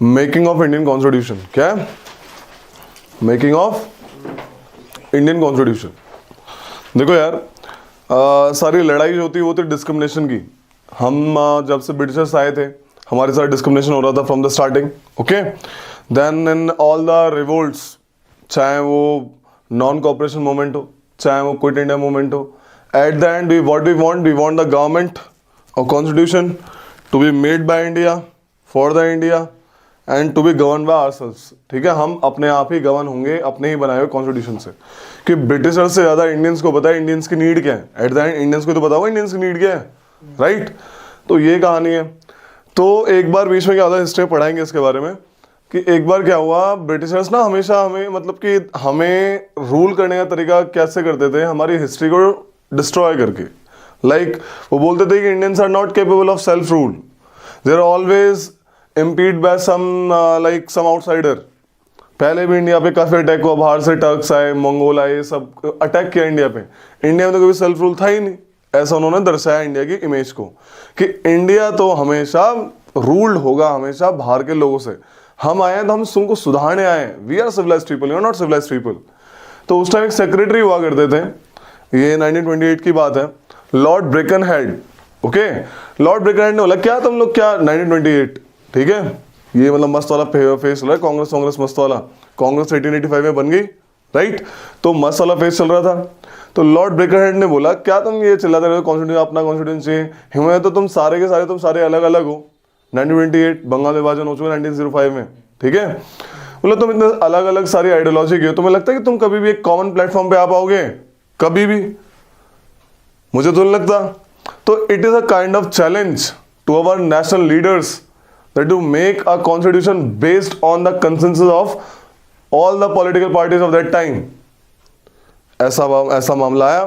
Making of Indian constitution. क्या है? Making of Indian constitution. देखो यार, सारी लड़ाई जो होती है वो थी डिस्क्रिमिनेशन की। हम जब से ब्रिटिशर्स आए थे हमारे साथ डिस्क्रिमिनेशन हो रहा था from the starting. Okay, then in all the revolts, चाहे वो नॉन कॉपरेशन मूवमेंट हो, चाहे वो क्विट इंडिया मूवमेंट हो, at the end we want the government और constitution to be made by India for the India and to be govern by ourselves. ठीक है, हम अपने आप ही गवर्न होंगे अपने ही बनाए हुए कॉन्स्टिट्यूशन से। कि ब्रिटिशर्स से ज्यादा इंडियंस को पता है इंडियंस की नीड क्या है। एट द एंड इंडियंस को तो पता होगा इंडियंस की नीड क्या है, राइट? तो ये कहानी है। तो एक बार बीच में क्या होता है, हिस्ट्री पढ़ाएंगे इसके बारे में, कि एक बार क्या हुआ, ब्रिटिशर्स ना हमेशा हमें मतलब कि हमें रूल करने का तरीका कैसे करते थे, हमारी हिस्ट्री को डिस्ट्रॉय करके। लाइक वो बोलते थे कि Indians are not capable of self rule, they are always impede by some outsider. पहले भी इंडिया पे काफी अटैक हुआ, बाहर से टर्क्स आए, मंगोल आए, सब अटैक किया इंडिया पे। इंडिया में तो कभी सेल्फ रूल था ही नहीं। ऐसा उन्होंने दर्शाया इंडिया की इमेज को कि इंडिया तो हमेशा रूल्ड होगा हमेशा बाहर के लोगों से। हम आए हैं तो हम तुमको सुधारने आए हैं। We are civilised people, you are not civilised people. तो उस टाइम एक सेक्रेटरी हुआ करते थे, ये 1928 की बात है, लॉर्ड ब्रेकनहेड। ओके, लॉर्ड ब्रेकनहेड ने बोला क्या तुम लोग क्या 1928, ठीक है, ये मतलब मस्त वाला फेस चल रहा है, कांग्रेस मस्त वाला, कांग्रेस 1885 में बन गई, राइट? तो मस्त वाला फेस चल रहा था। तो लॉर्ड ब्रेकनहेड ने बोला क्या तुम ये चिल्लाते रहे हो कॉन्स्टिट्यूशन, अपना कॉन्स्टिट्यूशन चाहिए, हिमालय तो तुम सारे अलग अलग हो। 1928 बंगाल विभाजन हो चुका 1905 में, ठीक है? बोला तुम इतने अलग अलग सारी आइडियोलॉजी की हो, तुम्हें लगता है कि तुम कभी भी एक कॉमन प्लेटफॉर्म पे आ पाओगे? कभी भी? मुझे तो नहीं लगता। तो it is a kind of challenge to our national leaders that to make a constitution based on the consensus of all the political parties of that time. ऐसा मामला आया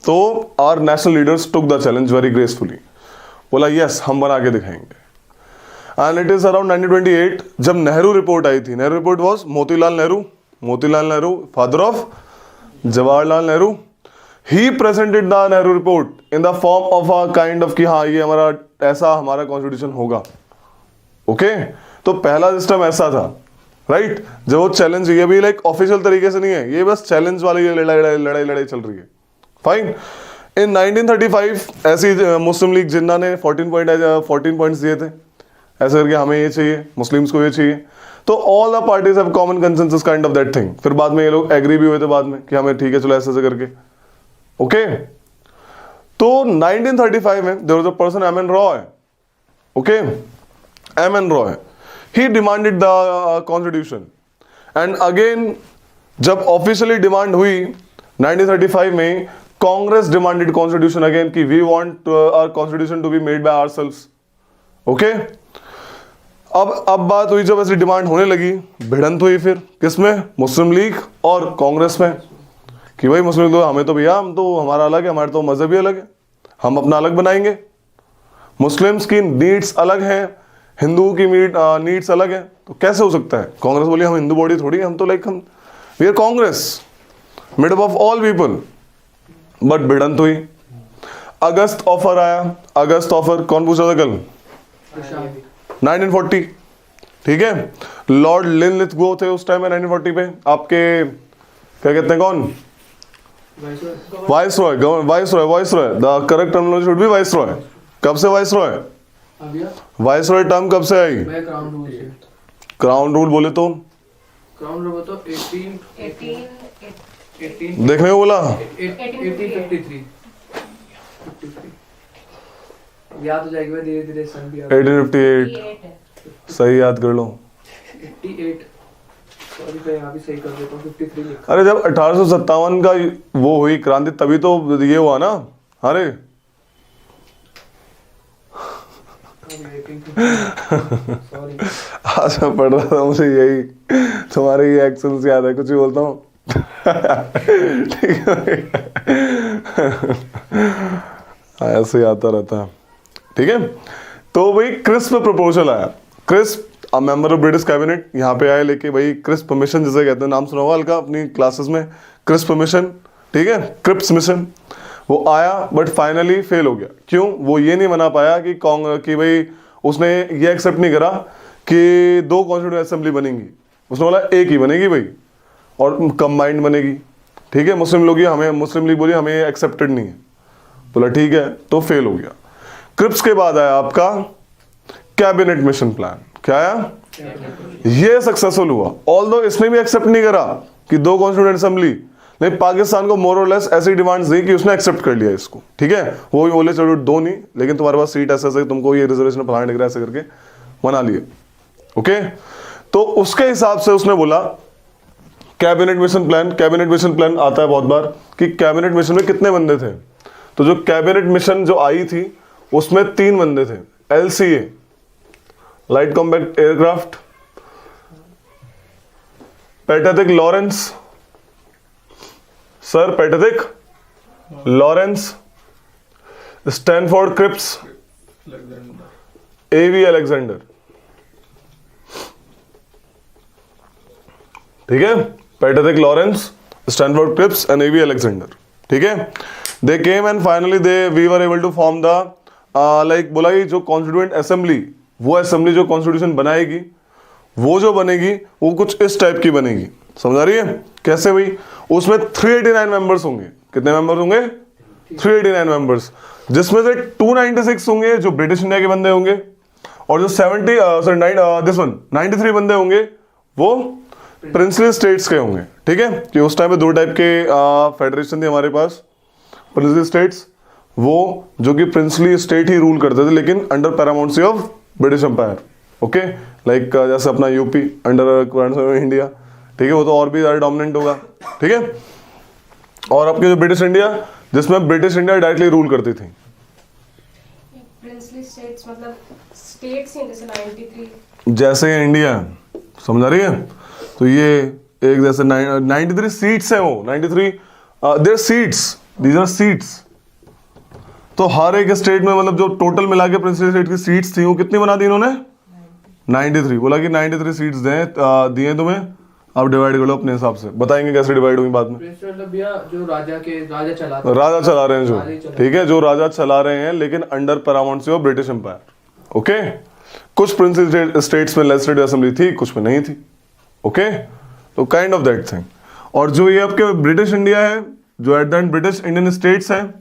तो our national leaders took the challenge very gracefully. बोला yes हम बना के दिखाएंगे। And it is around 1928 जब नेहरू रिपोर्ट आई थी। Nehru report was Motilal Nehru father of Jawaharlal Nehru. He presented the Nehru report in the form of a kind of कि हाँ ये हमारा कॉन्स्टिट्यूशन होगा। ओके, तो पहला सिस्टम ऐसा था, राइट? जब वो चैलेंज, ये भी लाइक ऑफिशियल तरीके से नहीं है, ये बस चैलेंज वाली लड़ाई चल रही है। फाइन। इन 1935 ऐसी मुस्लिम लीग जिन्ना ने 14 पॉइंट्स दिए थे, ऐसे करके हमें ये चाहिए, मुस्लिम्स को ये चाहिए। तो all the parties have common consensus kind of that thing. फिर बाद में ये लोग एग्री भी हुए थे बाद में कि हमें ठीक है चलो ऐसे करके। ओके, तो 1935 में there was a person M N Roy. Okay, M N Roy, he demanded the constitution. And again जब ऑफिशियली डिमांड हुई 1935 में, कांग्रेस डिमांडेड कॉन्स्टिट्यूशन अगेन कि we want our constitution to be made by ourselves. Okay, अब बात हुई, जब ऐसी डिमांड होने लगी, भिड़ंत हुई फिर किसमें? मुस्लिम लीग और कांग्रेस में, कि भाई मुस्लिम लीग तो हमें तो भैया हम तो हमारा अलग है, हमारे तो मजहब ही अलग है, हम अपना अलग बनाएंगे। मुस्लिम्स की नीड्स अलग हैं, हिंदुओं की नीड्स अलग है, तो कैसे हो सकता है? कांग्रेस बोली हम हिंदू बॉडी थोड़ी, हम तो लाइक हम we are Congress made up of all people. But भिड़ंत हुई। अगस्त ऑफर आया, अगस्त ऑफर कौन पूछ रहा था कल? 1940, ठीक है? लॉर्ड लिनलिथगो थे उस टाइम में 1940 पे, आपके क्या कहते हैं कौन? Viceroy. The correct terminology should be viceroy. कब से वाइसरॉय? वाइसरॉय टर्म कब से आई? क्राउन रूल बोले तो क्राउन रूल तो 18 देखने को बोला 1853 याद हो जाएगी, धीरे धीरे सन भी 1858 सही याद कर लो। 88 सॉरी मैं यहाँ भी सही कर देता हूँ, 53 लिखा। अरे जब 1857 का वो हुई क्रांति तभी तो ये हुआ ना। अरे सॉरी आज मैं पढ़ रहा था, मुझे यही तुम्हारे ये एक्शंस याद है, कुछ भी बोलता हूँ ठीक है ऐसे आता रहता है, ठीक है? तो भाई क्रिस्प प्रपोजल आया। Crisp a member of British cabinet यहाँ पे आए लेके, भाई क्रिस्प मिशन जिसे कहते हैं, नाम सुना होगा हल्का अपनी क्लासेस में, क्रिस्प मिशन, ठीक है? क्रिप्स मिशन वो आया बट फाइनली फेल हो गया। क्यों? वो ये नहीं बना पाया कि भाई उसने ये एक्सेप्ट नहीं करा कि 2 कॉन्स्टिट्यूएंट असेंबली बनेंगी, उसने बोला एक ही बनेगी भाई और कंबाइंड बनेगी, ठीक है। मुस्लिम लोग हमें, मुस्लिम लीग बोली हमें एक्सेप्टेड नहीं है, बोला ठीक है, तो फेल हो गया। क्रिप्स के बाद आया आपका कैबिनेट मिशन प्लान। क्या आया? ये सक्सेसफुल हुआ, ऑल्दो इसने भी एक्सेप्ट नहीं करा कि 2 कॉन्स्टिट्यूएंट असेंबली, नहीं पाकिस्तान को मोर और लेस ऐसी डिमांड्स दी कि उसने एक्सेप्ट कर लिया इसको, ठीक है। वो भी बोले चलो 2 नहीं, लेकिन तुम्हारे पास सीट ऐसे तुमको ये रिजर्वेशन फलाना डिग्रा ऐसे करके बना लिए, ओके। तो उसके हिसाब से उसने बोला cabinet mission plan. Cabinet mission plan आता है बहुत बार कि कैबिनेट मिशन में कितने बंदे थे, तो जो कैबिनेट मिशन जो आई थी उसमें 3 बंदे थे। LCA light compact aircraft, Patrick Lawrence, sir Patrick Lawrence, Stanford Cripps, AV Alexander, ठीक है। Patrick Lawrence, Stanford Cripps and AV Alexander, ठीक है। They came and finally we were able to form the like, बोला कि जो constituent assembly, वो assembly जो constitution बनाएगी, वो जो बनेगी वो कुछ इस टाइप की बनेगी। समझ आ रही है कैसे भाई? उसमें 389 मेंबर्स होंगे। कितने मेंबर्स होंगे? 389 मेंबर्स, जिसमें से 296 होंगे जो ब्रिटिश इंडिया के बंदे होंगे, और जो 93 बंदे होंगे वो प्रिंसली स्टेट्स के होंगे, ठीक है। कि उस टाइम पे 2 टाइप के फेडरेशन थे हमारे पास, प्रिंसली स्टेट्स, वो जो कि प्रिंसली स्टेट ही रूल करते थे लेकिन under paramountcy of British empire, okay. Like जैसे अपना यूपी अंडर इंडिया, ठीक है, वो तो और भी ज्यादा डोमिनेंट होगा, ठीक है। और आपके जो ब्रिटिश इंडिया, जिसमें ब्रिटिश इंडिया डायरेक्टली रूल करती थी। प्रिंसली स्टेट्स मतलब स्टेट्स ही, जैसे 93 जैसे इंडिया, समझ आ रही है? तो ये एक जैसे 93 सीट्स है, वो 93 their seats, these are seats. तो हर एक स्टेट में मतलब जो टोटल मिला के प्रिंसली स्टेट की सीट्स थी वो कितनी बना दी इन्होंने? 93। बोला कि 93 सीट्स दिए तुम्हें, अब डिवाइड कर लो अपने हिसाब से। बताएंगे कैसे डिवाइड हुई बाद में। जो राजा चला रहे हैं जो, ठीक है, जो राजा चला रहे हैं लेकिन under paramountcy of British empire, okay. कुछ प्रिंसली स्टेट्स में लेजिस्लेटिव असेंबली थी, कुछ में नहीं थी, ओके। तो काइंड ऑफ दैट थिंग। और जो ये आपके ब्रिटिश इंडिया है, जो eight the and British Indian states हैं,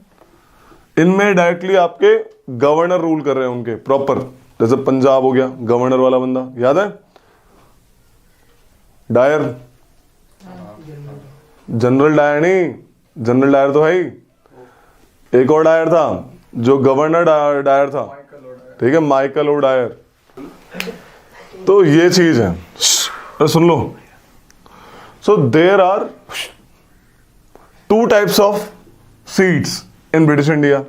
इनमें डायरेक्टली आपके गवर्नर रूल कर रहे हैं उनके प्रॉपर। जैसे पंजाब हो गया, गवर्नर वाला बंदा याद है, डायर, जनरल डायर नहीं, जनरल डायर तो है ही, एक और डायर था जो गवर्नर डायर था, ठीक है, माइकल ओ डायर। तो ये चीज है, सुन लो। So there are 2 types of seats in British India.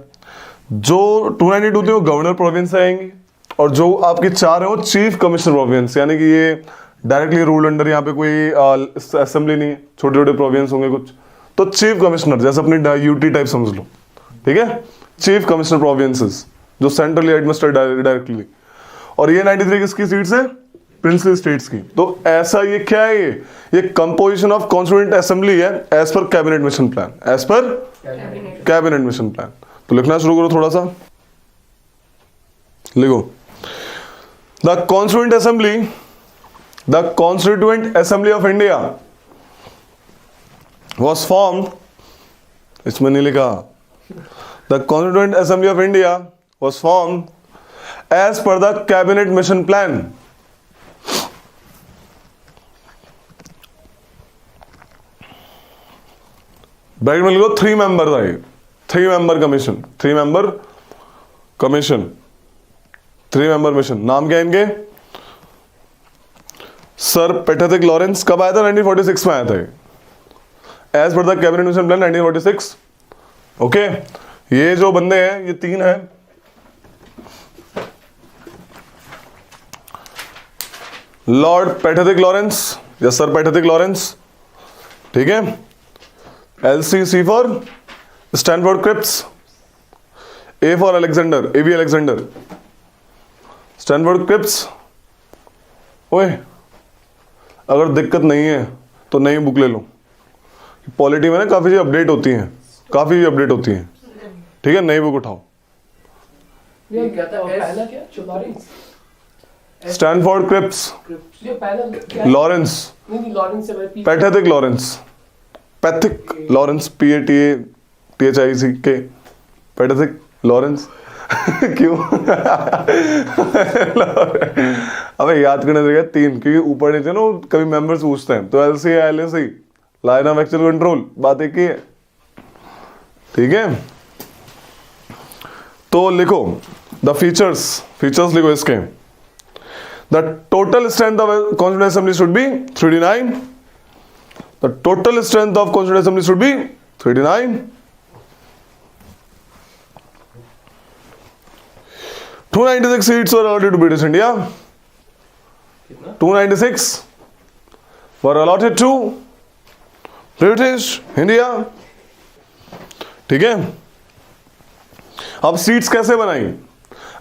जो 292 थी वो गवर्नर प्रोविंस आएंगी, और जो आपकी 4 है वो चीफ कमिश्नर प्रोविंस, यानी कि ये डायरेक्टली रूल अंडर, यहाँ पे कोई असेंबली नहीं है, छोटे छोटे प्रोविंस होंगे कुछ, तो चीफ कमिश्नर, जैसे अपनी यूटी टाइप समझ लो, ठीक है, चीफ कमिश्नर प्रोविंसेस जो सेंट्रली एडमिनिस्ट्रेट डायरेक्टली। और ये 93 किसकी सीट्स है? प्रिंसली स्टेट्स की। तो ऐसा ये क्या है, ये कंपोजिशन ऑफ कॉन्स्टिट्यूएंट असेंबली है as per cabinet mission plan, as per cabinet mission plan. तो लिखना शुरू करो, थोड़ा सा लिखो। The constituent assembly of India was formed, इसमें नहीं लिखा, the constituent assembly of India was formed as per the cabinet mission plan. Bracket में लिखो 3 मेंबर था ये, 3 member commission, 3 member commission, 3 member mission. नाम क्या है इनके? Sir Patrick Lawrence. कब आया था? 1946 में आया था ये, as per the cabinet mission plan 1946, okay. ये जो बंदे हैं ये 3 हैं, लॉर्ड पैट्रिक लॉरेंस या सर पैट्रिक लॉरेंस, ठीक है, LCC for Stanford Cripps, A for Alexander, AV Alexander, Stanford Cripps. ओए अगर दिक्कत नहीं है तो नई बुक ले लो, पॉलिटी में ना काफी चीज अपडेट होती हैं, काफी चीज अपडेट होती हैं, ठीक है, नई बुक उठाओ। ये क्या था? पहला क्या? स्टैनफोर्ड, क्रिप्स, ये पहला क्या? लॉरेंस, नहीं लॉरेंस से भाई pathetic Lawrence, Pethick Lawrence, PATHIC, pathetic Lawrence. क्यों? अबे याद करने देगा 3, क्योंकि ऊपर नीचे ना कभी मेंबर्स पूछते हैं, तो LC या LAC, line of actual control, बात एक ही है, ठीक है। तो लिखो द फीचर्स लिखो इसके। The total strength of constituent assembly should be 3D9। The total strength of constituent assembly should be 3D9। 296 seats were allotted to British India. 296 were allotted to British India. ठीक है। अब seats कैसे बनाई?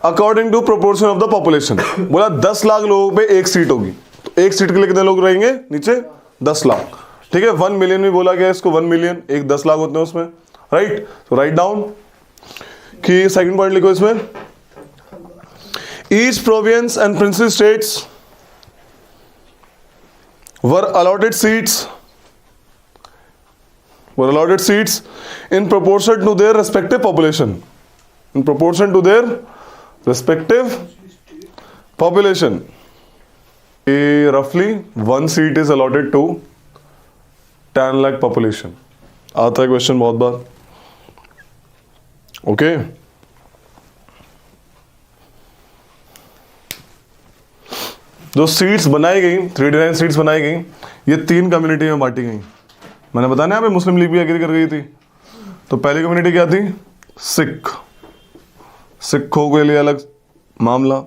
According to proportion of the population. बोला 10 लाख लोगों पे एक seat होगी, तो एक सीट के लिए कितने लोग रहेंगे? नीचे 10 लाख। ठीक है, 1 मिलियन भी बोला गया इसको, 1 मिलियन, एक 10 लाख होते हैं उसमें, राइट। तो राइट डाउन कि सेकंड पॉइंट लिखो इसमें, each province and princely states were allotted seats in proportion to their respective population. In proportion to their respective population. Roughly 1 seat is allotted to 10 lakh population. आता है question बहुत बार, okay. जो seats बनाई गई, 3D9 seats बनाई गई, ये 3 community में बांटी गई। मैंने बताया ना यहाँ पे मुस्लिम लीग भी एग्री कर गई थी। तो पहली कम्युनिटी क्या थी? सिखों के लिए अलग मामला,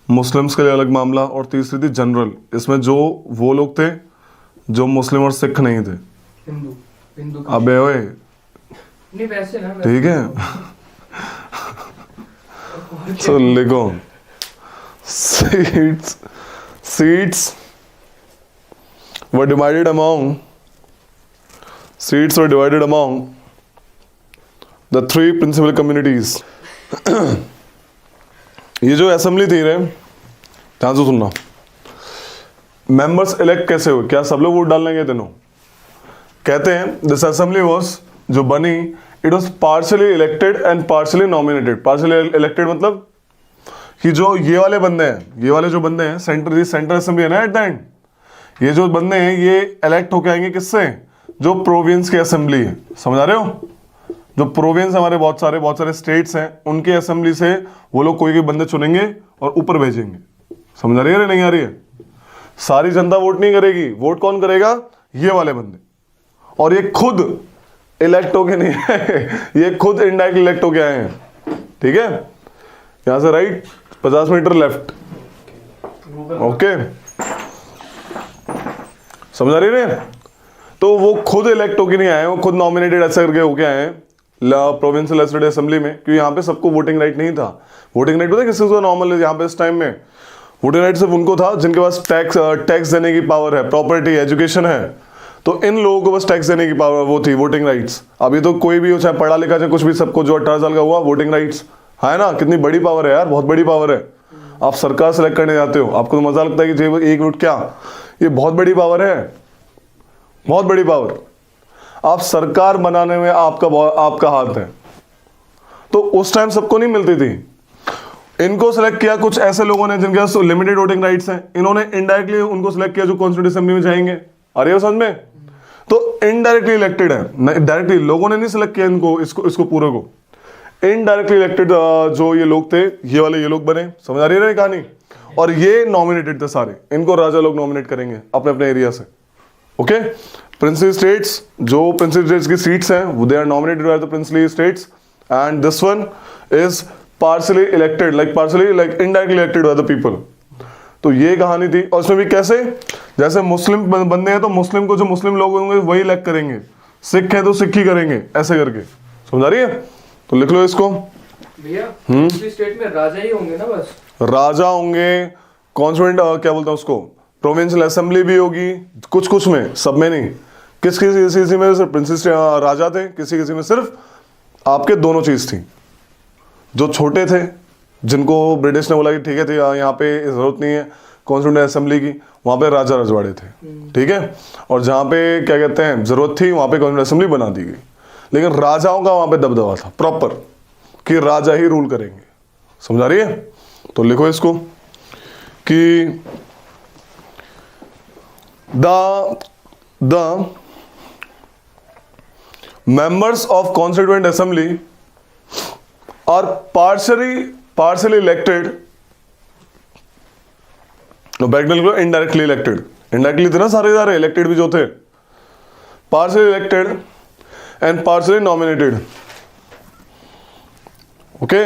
मुस्लिम्स के लिए अलग मामला, और तीसरी थी जनरल। इसमें जो वो लोग थे जो मुस्लिम और सिख नहीं थे, हिंदू। अबे ओए, नहीं वैसे ना, ठीक है। तो लिखो seats were divided among the 3 principal communities. ये जो असेंबली थी रे, ध्यान से सुनना, मेंबर्स इलेक्ट कैसे हुए? क्या सब लोग वोट डालने गए थे? नो। कहते हैं दिस असेंबली वाज, जो बनी, it was partially elected and partially nominated. Partially elected मतलब कि जो ये वाले बंदे हैं, ये वाले जो बंदे हैं, सेंटर असेंबली है ना एट द एंड, ये जो बंदे हैं ये इलेक्ट होके आएंगे किससे? जो प्रोविंस की असेंबली है, समझ आ रहे हो? जो प्रोविंस हमारे बहुत सारे स्टेट्स हैं, उनके असेंबली से वो लोग कोई बंदे चुनेंगे और ऊपर भेजेंगे। समझ आ रही है नहीं आ रही है? सारी जनता वोट नहीं करेगी, वोट कौन करेगा? ये वाले बंदे। और ये खुद इलेक्ट होके नहीं आए, ये खुद इनडायरेक्ट इलेक्ट होके आए हैं, ठीक है। यहां से राइट 50 मीटर लेफ्ट, ओके, समझ आ रही है? तो वो खुद इलेक्ट होके नहीं आए, वो खुद नॉमिनेटेड ऐसे करके होके आए हैं प्रोविंशियल लेजिस्लेटिव असेंबली में, क्योंकि यहाँ पे सबको वोटिंग राइट नहीं था। वोटिंग राइट पता है किसी को नॉर्मल है यहाँ पे इस टाइम में? वोटिंग राइट सिर्फ उनको था जिनके पास टैक्स देने की पावर है, प्रॉपर्टी, एजुकेशन है। तो इन लोगों को बस टैक्स देने की पावर, वो थी वोटिंग राइट्स। अभी तो कोई भी हो, चाहे पढ़ा लिखा, चाहे कुछ भी, सबको जो 18 साल का हुआ वोटिंग राइट्स है ना। कितनी बड़ी पावर है यार, बहुत बड़ी पावर है। आप सरकार सेलेक्ट करने जाते हो, आपको तो मजा लगता है कि एक वोट, क्या ये बहुत बड़ी पावर है, बहुत बड़ी पावर। आप सरकार बनाने में आपका हाथ है। तो उस टाइम सबको नहीं मिलती थी, इनको सिलेक्ट किया कुछ ऐसे लोगों ने जिनके पास लिमिटेड वोटिंग राइट्स हैं, इन्होंने इनडायरेक्टली उनको सिलेक्ट किया जो कॉन्स्टिट्यूएंट असेंबली में जाएंगे। अरे हो समझ में? तो इनडायरेक्टली इलेक्टेड है, डायरेक्टली लोगों ने नहीं सिलेक्ट किया इनको, इसको पूरे को। इनडायरेक्टली इलेक्टेड जो ये लोग थे, ये वाले ये लोग बने। समझ आ रही है ना कहानी? और ये नॉमिनेटेड थे सारे, इनको राजा लोग नॉमिनेट करेंगे अपने अपने एरिया से, ओके। प्रिंसली स्टेट्स, जो प्रिंसली स्टेट्स की सीट्स हैं वो they are nominated by the princely states, and this one is partially elected, like indirectly elected by the people. तो ये कहानी थी। और इसमें भी कैसे? जैसे मुस्लिम बंदे हैं तो मुस्लिम को जो मुस्लिम लोग होंगे वही इलेक्ट करेंगे, सिख है तो सिख ही करेंगे, ऐसे करके। समझ आ रही है? तो लिख लो इसको भैया। दूसरी स्टेट में राजा ही होंगे ना? बस राजा होंगे, कॉन्स्टिट्यूएंट क्या बोलते हैं उसको, प्रोविंशियल असेंबली भी होगी, कुछ में, सब में नहीं। किसी में सिर्फ प्रिंसेस राजा थे, किसी में सिर्फ आपके दोनों चीज थी। जो छोटे थे जिनको ब्रिटिश ने बोला कि ठीक है थी यहाँ पे ज़रूरत नहीं है कॉन्स्टिट्यूंट असेंबली की, वहाँ पे राजा रजवाड़े थे, ठीक है। और जहाँ पे क्या कहते हैं ज़रूरत थी वहाँ पे कॉन्स्टिट्यूंट असेंबली बना दी गई, लेकिन राजाओं का वहाँ पे दबदबा था प्रॉपर कि राजा ही रूल करेंगे। समझा रही है? तो लिखो इसको कि the members of constituent assembly are partially elected, indirectly elected, indirectly थे ना सारे elected भी जो थे, partially elected and partially nominated, okay।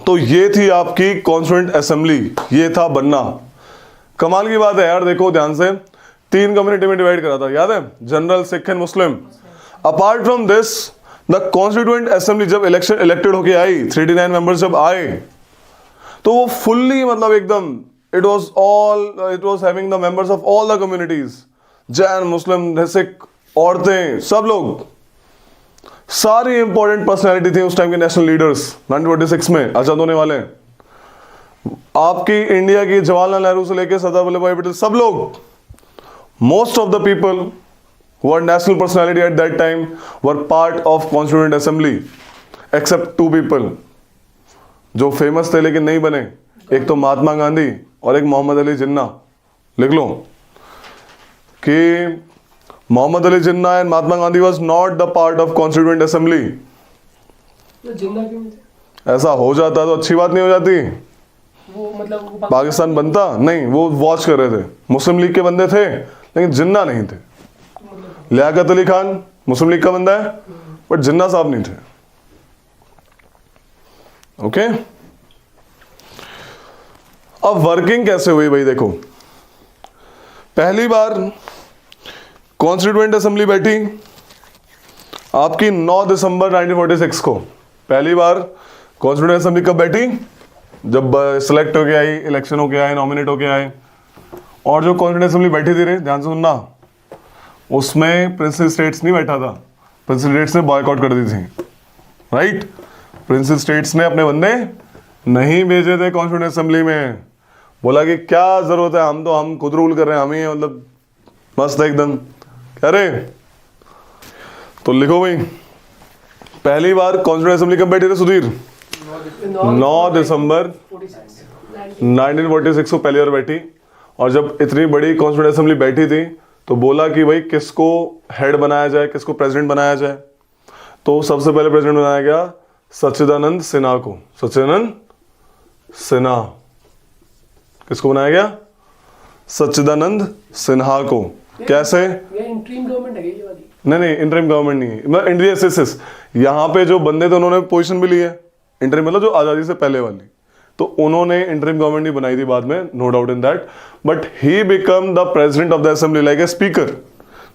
तो ये थी आपकी कॉन्स्टिट्यूएंट असेंबली, ये था बनना। कमाल की बात है यार, देखो ध्यान से, 3 कम्युनिटी में डिवाइड करा था, याद है, general, Sikh and Muslim. Apart from this the constituent assembly जब इलेक्टेड होके आई, 389 मेंबर्स जब आए, तो वो फुल्ली मतलब एकदम it was having the members of all the communities, Jain, Muslim, Sikh, औरतें, सब लोग, सारी इंपॉर्टेंट पर्सनैलिटी थी उस टाइम के नेशनल लीडर्स 1946 में आजाद होने वाले हैं। आपकी इंडिया की जवाहरलाल नेहरू से लेकर सरदार वल्लभ भाई पटेल, सब लोग, most of the people who are national personality at that time were part of constituent assembly except 2 people जो फेमस थे लेकिन नहीं बने, एक तो महात्मा गांधी और एक मोहम्मद अली जिन्ना। लिख लो कि Mohammad Ali Jinnah and Mahatma Gandhi was not the part of constituent assembly. तो जिंदा क्यों नहीं थे? ऐसा हो जाता तो अच्छी बात नहीं हो जाती, वो मतलब वो पाकिस्तान बनता नहीं। वो वॉच कर रहे थे, मुस्लिम लीग के बंदे थे लेकिन जिन्ना नहीं थे। लियाकत अली खान मुस्लिम लीग का बंदा है बट जिन्ना साहब नहीं थे, ओके। अब वर्किंग कैसे हुई भाई, देखो, पहली बार कॉन्स्टिट्यूएंट असेंबली बैठी आपकी 9 दिसंबर 1946 को। पहली बार कॉन्स्टिट्यूएंट असेंबली कब बैठी? जब सिलेक्ट होके आई, इलेक्शन होके आए, नॉमिनेट होके आए। और जो कॉन्स्टिट्यूएंट असेंबली बैठी थी रे, ध्यान से सुनना, उसमें प्रिंसिपल स्टेट्स नहीं बैठा था, प्रिंसिपल स्टेट्स ने बॉयकॉट कर दी थी, राइट। प्रिंसिपल स्टेट्स ने अपने बंदे नहीं भेजे थे कॉन्स्टिट्यूएंट असेंबली में, बोला कि क्या जरूरत है, हम खुद रूल कर रहे हैं, हम ही मतलब मस्त है एकदम, कह रहे। तो लिखो भाई, पहली बार कॉन्स्टिट्यूएंट असेंबली कब बैठी थे सुधीर? 9 दिसंबर 1946 को पहली बार बैठी। और जब इतनी बड़ी कॉन्स्टिट्यूएंट असेंबली बैठी थी तो बोला कि भाई किसको हेड बनाया जाए, किसको प्रेसिडेंट बनाया जाए। तो सबसे पहले प्रेसिडेंट बनाया गया सच्चिदानंद सिन्हा को। सच्चिदानंद सिन्हा, किसको बनाया गया? सच्चिदानंद सिन्हा को। कैसे? ये इंटरिम गवर्नमेंट है ये वाली? नहीं, इंटरिम गवर्नमेंट नहीं है, मतलब इंडिया एसएसएस। यहाँ पे जो बंदे थे उन्होंने पोजीशन भी ली है, इंटरिम मतलब जो आजादी से पहले वाली, तो उन्होंने इंटरिम गवर्नमेंट ही बनाई थी बाद में, no doubt in that. But he become the president of the assembly like a speaker.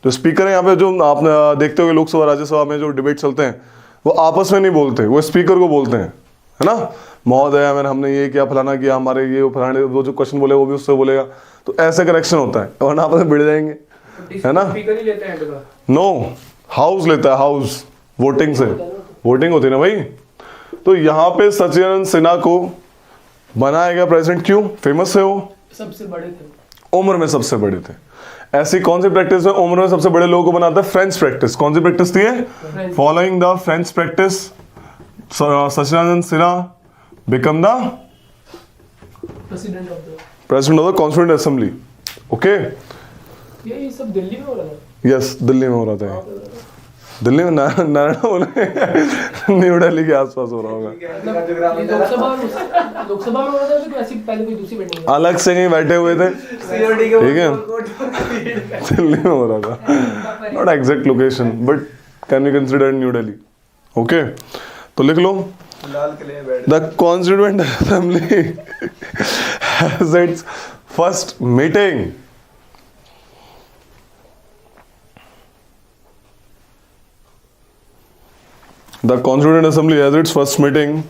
जो स्पीकर है यहाँ पे, जो आप देखते हो लोकसभा राज्यसभा में जो डिबेट चलते हैं, वो आपस में नहीं बोलते, वो स्पीकर को बोलते हैं, है ना। महोदय मैंने हमने ये किया, फलाना किया, हमारे ये फलाने, वो जो क्वेश्चन बोले वो भी उससे बोलेगा, तो ऐसे करेक्शन होता है, वरना आपस में भिड़ जाएंगे, है ना। स्पीकर ही लेते हैं का? नो, हाउस लेता है, हाउस वोटिंग से, वोटिंग होती है ना भाई। तो यहाँ पे सच्चिदानंद सिन्हा को बनाया गया प्रेसिडेंट। क्यों? फेमस है वो, सबसे बड़े थे, उम्र में सबसे बड़े थे। ऐसी कौन सी प्रैक्टिस में उम्र में सबसे बड़े लोगों को बनाता है? French practice. कौन सी प्रैक्टिस थी है? Following the French practice Sachchidanand Sinha become the president of the constituent assembly, okay. ये सब दिल्ली में हो रहा था? यस, दिल्ली में हो रहा था। दिल्ली में नारायण बोले न्यू दिल्ली के आसपास हो रहा होगा। लोकसभा में हो रहा था कि ऐसी पहले कोई दूसरी बैठक? अलग से कहीं बैठे हुए थे, ठीक है, दिल्ली में हो रहा था। Not exact location but can you consider new Delhi, okay. तो लिख लो, the constituent assembly has its first meeting the constituent assembly has its first meeting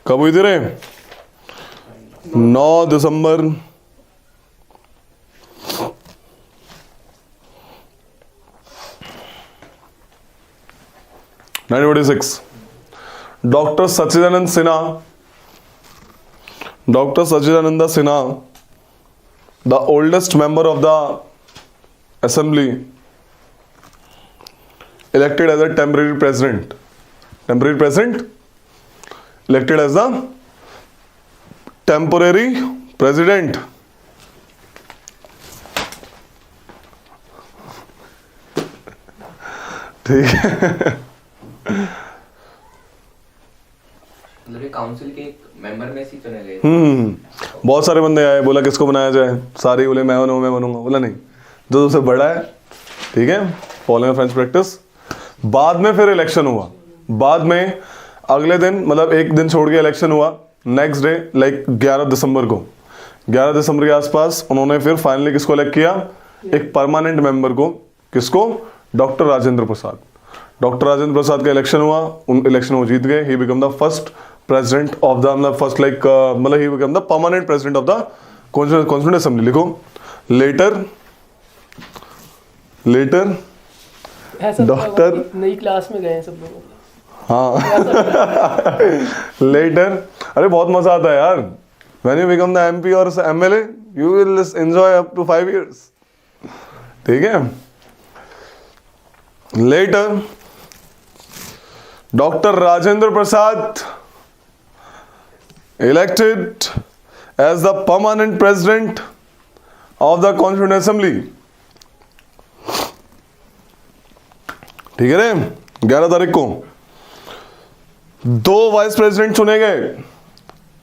कब हुई थी रे? 9 दिसंबर 1946। Doctor Sachchidanand Sinha, doctor Sachchidanand Sinha, the oldest member of the assembly, elected as a temporary president, elected as the temporary president. ठीक है, मतलब ये council के एक मेंबर में से ही चुने गए। बहुत सारे बंदे आए, बोला किसको बनाया जाए, सारे बोले मैं बनूंगा, बोला नहीं जो सबसे बड़ा है, ठीक है, फॉलोइंग फ्रेंच प्रैक्टिस। बाद में फिर इलेक्शन हुआ, बाद में अगले दिन मतलब एक दिन छोड़ के इलेक्शन हुआ, नेक्स्ट डे लाइक 11 दिसंबर को, 11 दिसंबर के आसपास उन्होंने फिर फाइनली किसको इलेक्ट किया, एक परमानेंट मेंबर को, किसको, डॉक्टर राजेंद्र प्रसाद। डॉक्टर राजेंद्र प्रसाद का इलेक्शन हुआ, उन इलेक्शन वो जीत गए, ही become the first president of the मतलब फर्स्ट लाइक मतलब ही become the permanent president of the constituent assembly. लिखो लेटर डॉक्टर, नई क्लास में गए हैं सब लोग। हाँ लेटर, अरे बहुत मजा आता है यार, when you become the MP और MLA you will enjoy up to 5 years, ठीक है। Later doctor Rajendra Prasad elected as the permanent president of the constituent assembly, ठीक है रे। 11 तारीख को 2 वाइस प्रेसिडेंट चुने गए,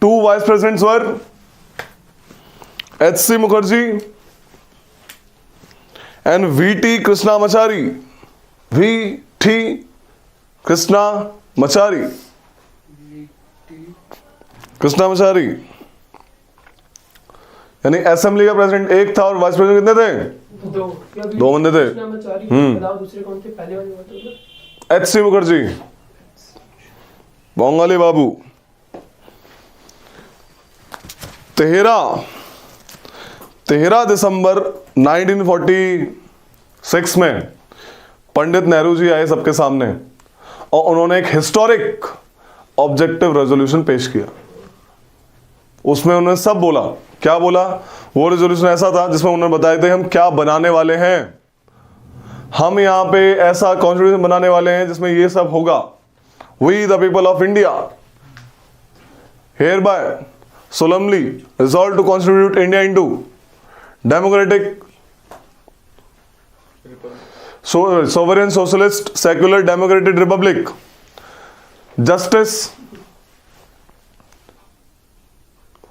2 vice presidents were HC Mukherjee and VT Krishnamachari, VT Krishnamachari, यानी असेंबली का प्रेसिडेंट एक था और वाइस प्रेसिडेंट कितने थे, 2 बंदे थे। दूसरे कौन थे, पहले वाले बताओ। HC मुखर्जी, बंगाली बाबू। 13 दिसंबर 1946 में पंडित नेहरू जी आए सबके सामने और उन्होंने एक हिस्टोरिक ऑब्जेक्टिव रेजोल्यूशन पेश किया। उसमें उन्होंने सब बोला, क्या बोला, वो रेजोल्यूशन ऐसा था जिसमें उन्होंने बताया थे हम क्या बनाने वाले हैं, हम यहां पे ऐसा कॉन्स्टिट्यूशन बनाने वाले हैं जिसमें ये सब होगा। We the people of India hereby solemnly resolve to constitute India into democratic, sovereign, socialist, secular, democratic republic, justice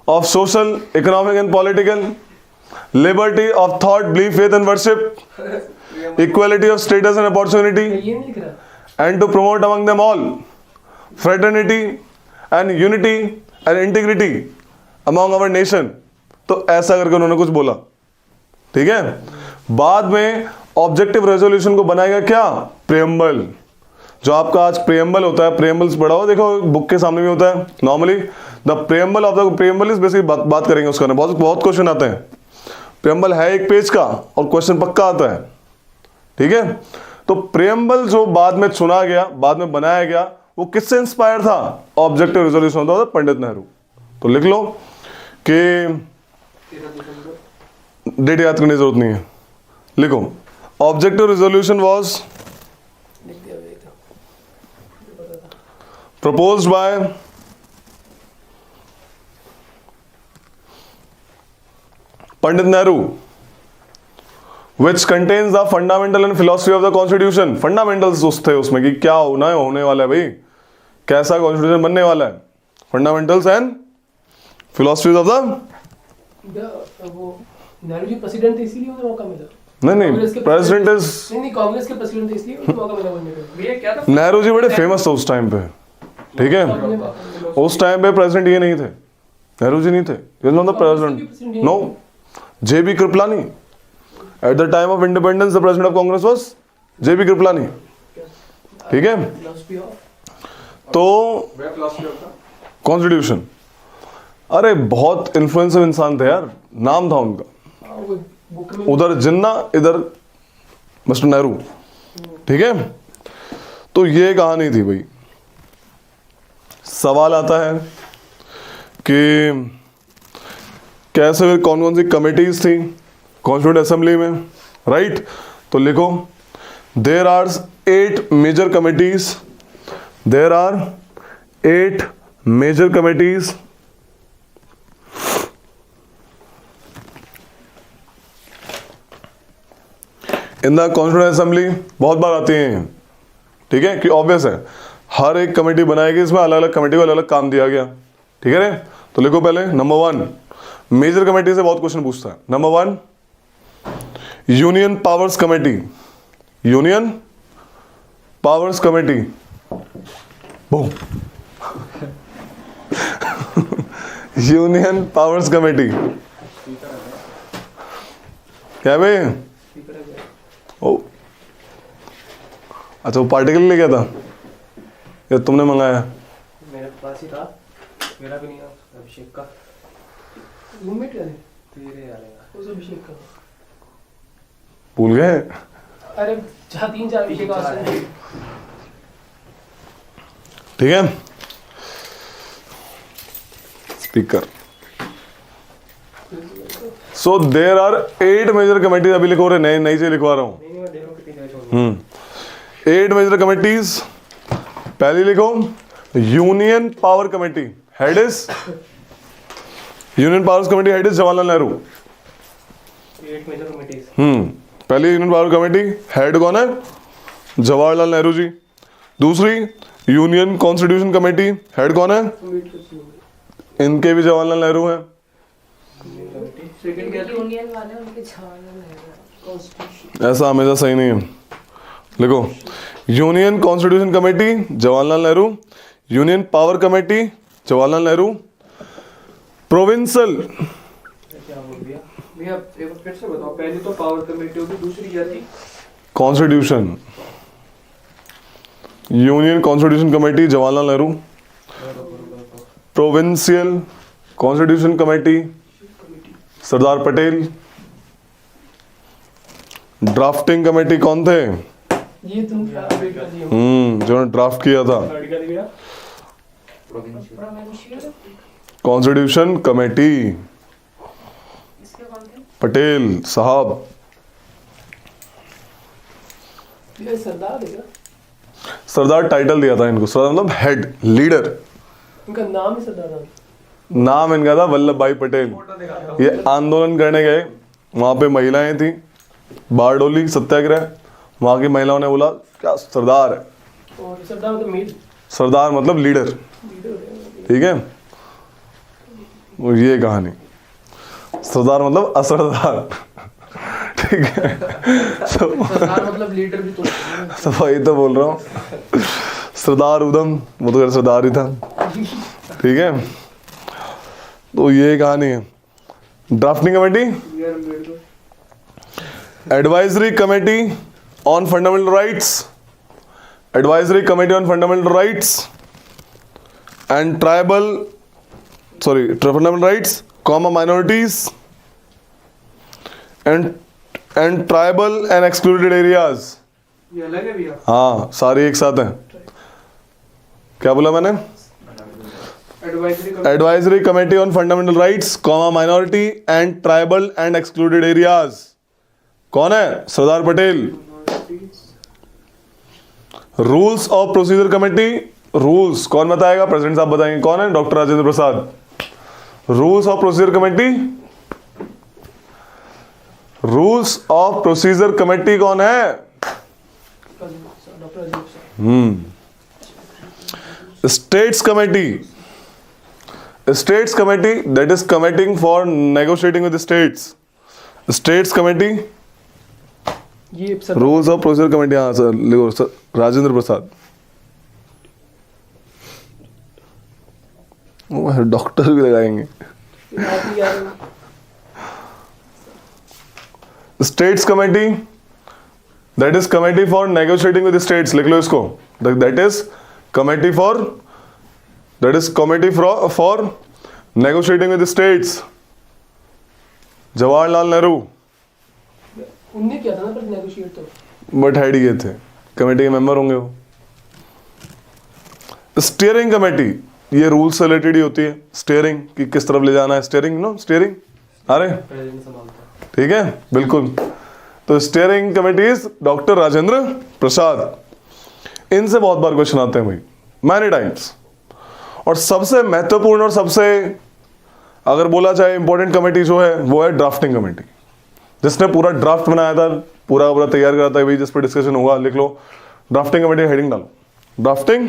of social, economic and political, liberty of thought, belief, faith and worship, equality of status and opportunity, ये नहीं लिख रहा। and to promote among them all fraternity and unity and integrity among our nation। तो ऐसा करके उन्होंने कुछ बोला, ठीक है। बाद में ऑब्जेक्टिव रेजोल्यूशन को बनाएगा क्या, प्रेम्बल, जो आपका आज प्रेम्बल होता है, प्रेम्बल्स पढ़ा हो, देखो बुक के सामने भी होता है normally, the preamble of the preamble is basically बात करेंगे उसका, बहुत क्वेश्चन आते हैं। प्रेम्बल है 1 पेज का और क्वेश्चन पक्का आता है, ठीक है। तो प्रेम्बल जो बाद में चुना गया, बाद में बनाया गया, वो किससे इंस्पायर था, ऑब्जेक्टिव रेजोल्यूशन होता था पंडित नेहरू। तो लिख लो कि डेट याद करने की जरूरत नहीं है, लिखो objective resolution was proposed by Pandit Nehru, which contains the fundamental and philosophy of the constitution। fundamentals थे उसमें कि क्या होने वाला है भाई, कैसा कॉन्स्टिट्यूशन बनने वाला है, fundamentals and philosophies of the वो नेहरू जी प्रेसिडेंट थे इसीलिए उन्हें मौका मिला। नहीं प्रेसिडेंट इज नहीं कांग्रेस के प्रेसिडेंट थे इसलिए उन्हें मौका मिला बनने का। भैया क्या था, नेहरू जी बड़े फेमस थे उस टाइम पे, ठीक है। उस टाइम पे प्रेसिडेंट ये नहीं थे, नेहरू जी नहीं थे, president no, JB Kripalani. At the time of independence the president of Congress was JB Kripalani, ठीक है। तो कॉन्स्टिट्यूशन, अरे बहुत इन्फ्लुएंसिव इंसान थे यार, नाम था उनका, उधर जिन्ना इधर मिस्टर नेहरू, ठीक है। तो ये कहानी थी भाई, सवाल आता है कि कैसे कौन कौन सी कमिटीज थी कॉन्स्टिट्यूंट असेंबली में, राइट? तो लिखो there are 8 major committees, there are 8 major committees in the constituent assembly. बहुत बार आती हैं, ठीक है, कि ऑब्वियस है हर एक कमेटी बनाएगी, इसमें अलग अलग कमेटी को अलग अलग काम दिया गया, ठीक है रे? तो लिखो पहले नंबर 1, मेजर कमेटी से बहुत क्वेश्चन पूछता है। Number 1 union powers committee, union powers committee, boom union powers committee, क्या भाई? ओ अच्छा, वो पार्टी के लिए ले गया था या तुमने मंगाया? मेरे पास ही था, मेरा भी नहीं था, अभिषेक का रूममेट है तेरे आलेगा उस अभिषेक का। भूल गए? अरे 3-4 अभिषेक का ठीक है, speaker. So there are 8 major committees, अभी लिखो रे, नई से लिखवा रहा हूं। नहीं मैं देखो कितनी जगह छोड़ 8 मेजर कमिटीज। पहली लिखो union power committee, head is union powers committee, head is Jawaharlal Nehru. 8 major committees. पहली यूनियन पावर कमेटी, हेड कौन है? जवाहरलाल नेहरू जी। दूसरी यूनियन कॉन्स्टिट्यूशन कमेटी, हेड कौन है? इनके भी जवाहरलाल नेहरू हैं। सेकंड क्या थी? यूनियन वाले उनके जवाहरलाल नेहरू कॉन्स्टिट्यूशन। ऐसा हमेशा सही नहीं है, लिखो union constitution committee Jawaharlal Nehru, union power committee Jawaharlal Nehru, provincial क्या बोल दिया भैया? एक बार फिर से बताओ, पहली तो पावर कमेटी होगी, दूसरी क्या थी? Constitution, union constitution committee Jawaharlal Nehru, provincial constitution committee Sardar Patel, drafting committee कौन थे? ये तुम अपडेट कर दिए जो ड्राफ्ट किया था, गाड़ी का दिया प्रोविंशियल कॉन्स्टिट्यूशन कमेटी इसके कौन थे? पटेल साहब। ये सरदार है क्या? सरदार टाइटल दिया था इनको, सरदार मतलब हेड, लीडर। इनका नाम ही सरदार था। नाम इनका था वल्लभ भाई पटेल। ये आंदोलन करने गए, वहां पे महिलाएं थी, बारडोली सत्याग्रह, वहां की महिलाओं ने बोला क्या सरदार है, और सरदार मतलब मीर, सरदार मतलब लीडर, ठीक है? वो ये कहानी, सरदार मतलब असरदार, ठीक है? सरदार मतलब लीडर भी तो वही तो बोल रहा हूँ, सरदार उधम, वो तो सरदार ही था, ठीक है? तो ये कहानी है। Drafting committee, advisory committee on fundamental rights, advisory committee on fundamental rights and fundamental rights comma minorities and tribal and excluded areas. ये अलग है भैया? हाँ, सारे एक साथ हैं। क्या बोला मैंने? Advisory committee on fundamental rights comma minority and tribal and excluded areas. कौन है? Sardar Patel. Rules of procedure committee, rules कौन बताएगा? प्रेसिडेंट साहब बताएंगे। कौन है? Doctor Rajendra Prasad. Rules of procedure committee, rules of procedure committee कौन है? States committee, states committee that is committing for negotiating with states. States committee, ये रूल्स ऑफ प्रोसीजर कमेटी, हाँ सर लिखो सर, राजेंद्र प्रसाद। डॉक्टर भी लगाएंगे। States committee that is committee for negotiating with states, लिख लो इसको। That is committee for, that is committee for negotiating with states, Jawaharlal Nehru. उनने किया था ना पर नेगोशिएट तो, बट हेड ये थे, कमेटी के मेंबर होंगे वो। स्टीयरिंग कमेटी, ये रूल से रिलेटेड ही होती है, स्टीयरिंग कि किस तरफ ले जाना है, स्टीयरिंग नो स्टीयरिंग, अरे प्रेजेंट संभालता है। ठीक है बिल्कुल। तो steering committee is doctor Rajendra Prasad. इनसे बहुत बार क्वेश्चन आते हैं भाई, मैनी टाइम्स। और सबसे महत्वपूर्ण और सबसे अगर बोला जाए इंपॉर्टेंट कमेटी जो है वो है ड्राफ्टिंग कमेटी, जिसने पूरा ड्राफ्ट बनाया था, पूरा पूरा तैयार करा था भाई, जिस पर डिस्कशन होगा लिख लो ड्राफ्टिंग कमेटी, हेडिंग डालो ड्राफ्टिंग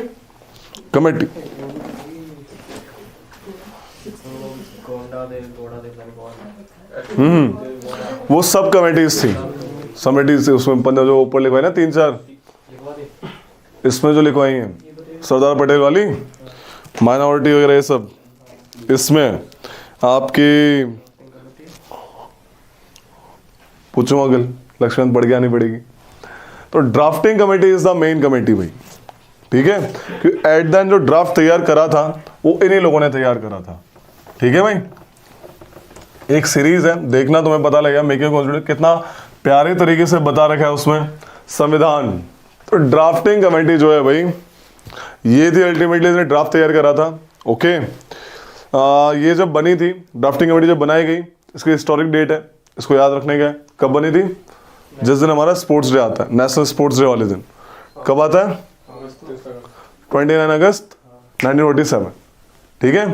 कमेटी। गोंडा दे गोड़ा दे पता नहीं कौन। वो सब कमेटीज थी, कमेटीज थी उसमें 15 जो ऊपर लिखवाई ना 3-4, लिखवा दे। इसमें जो लिखवाई हैं सरदार पटेल वाली, माइनॉरिटी वगैरह ये सब, इसमें आपकी पूछूंगा कल लक्ष्मण पड़ गया नहीं पड़ेगी। तो drafting committee is the main committee भाई, ठीक है, क्योंकि एट द एंड जो ड्राफ्ट तैयार करा था वो इन्हीं लोगों ने तैयार करा था, ठीक है भाई। एक सीरीज है, देखना तुम्हें पता लगेगा मेकिंग कॉन्स्टिट्यूशन कितना प्यारे तरीके से बता रखा है उसमें संविधान। तो ड्राफ्टिंग कमेटी जो है भाई ये थी, अल्टीमेटली इसने ड्राफ्ट तैयार करा था, ओके। ये जब बनी थी ड्राफ्टिंग कमेटी, जब बनाई गई, इसकी हिस्टोरिक डेट है, इसको याद रखने का है। कब बनी थी? जिस दिन हमारा स्पोर्ट्स डे आता है, नेशनल स्पोर्ट्स डे वाले दिन। कब आता है? 29 अगस्त 1947, ठीक है,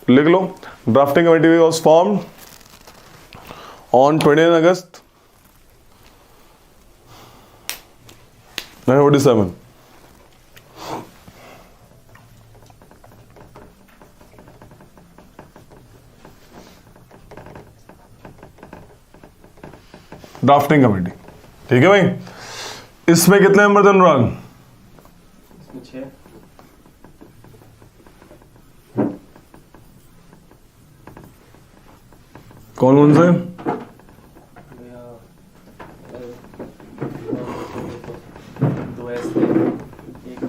लिख लो। Drafting committee was formed on 29 अगस्त 1947। ड्राफ्टिंग कमेटी, ठीक है भाई। इसमें कितने मेंबर थे अनुराग? इसमें 6। कौन कौन से? दो ऐसे, एक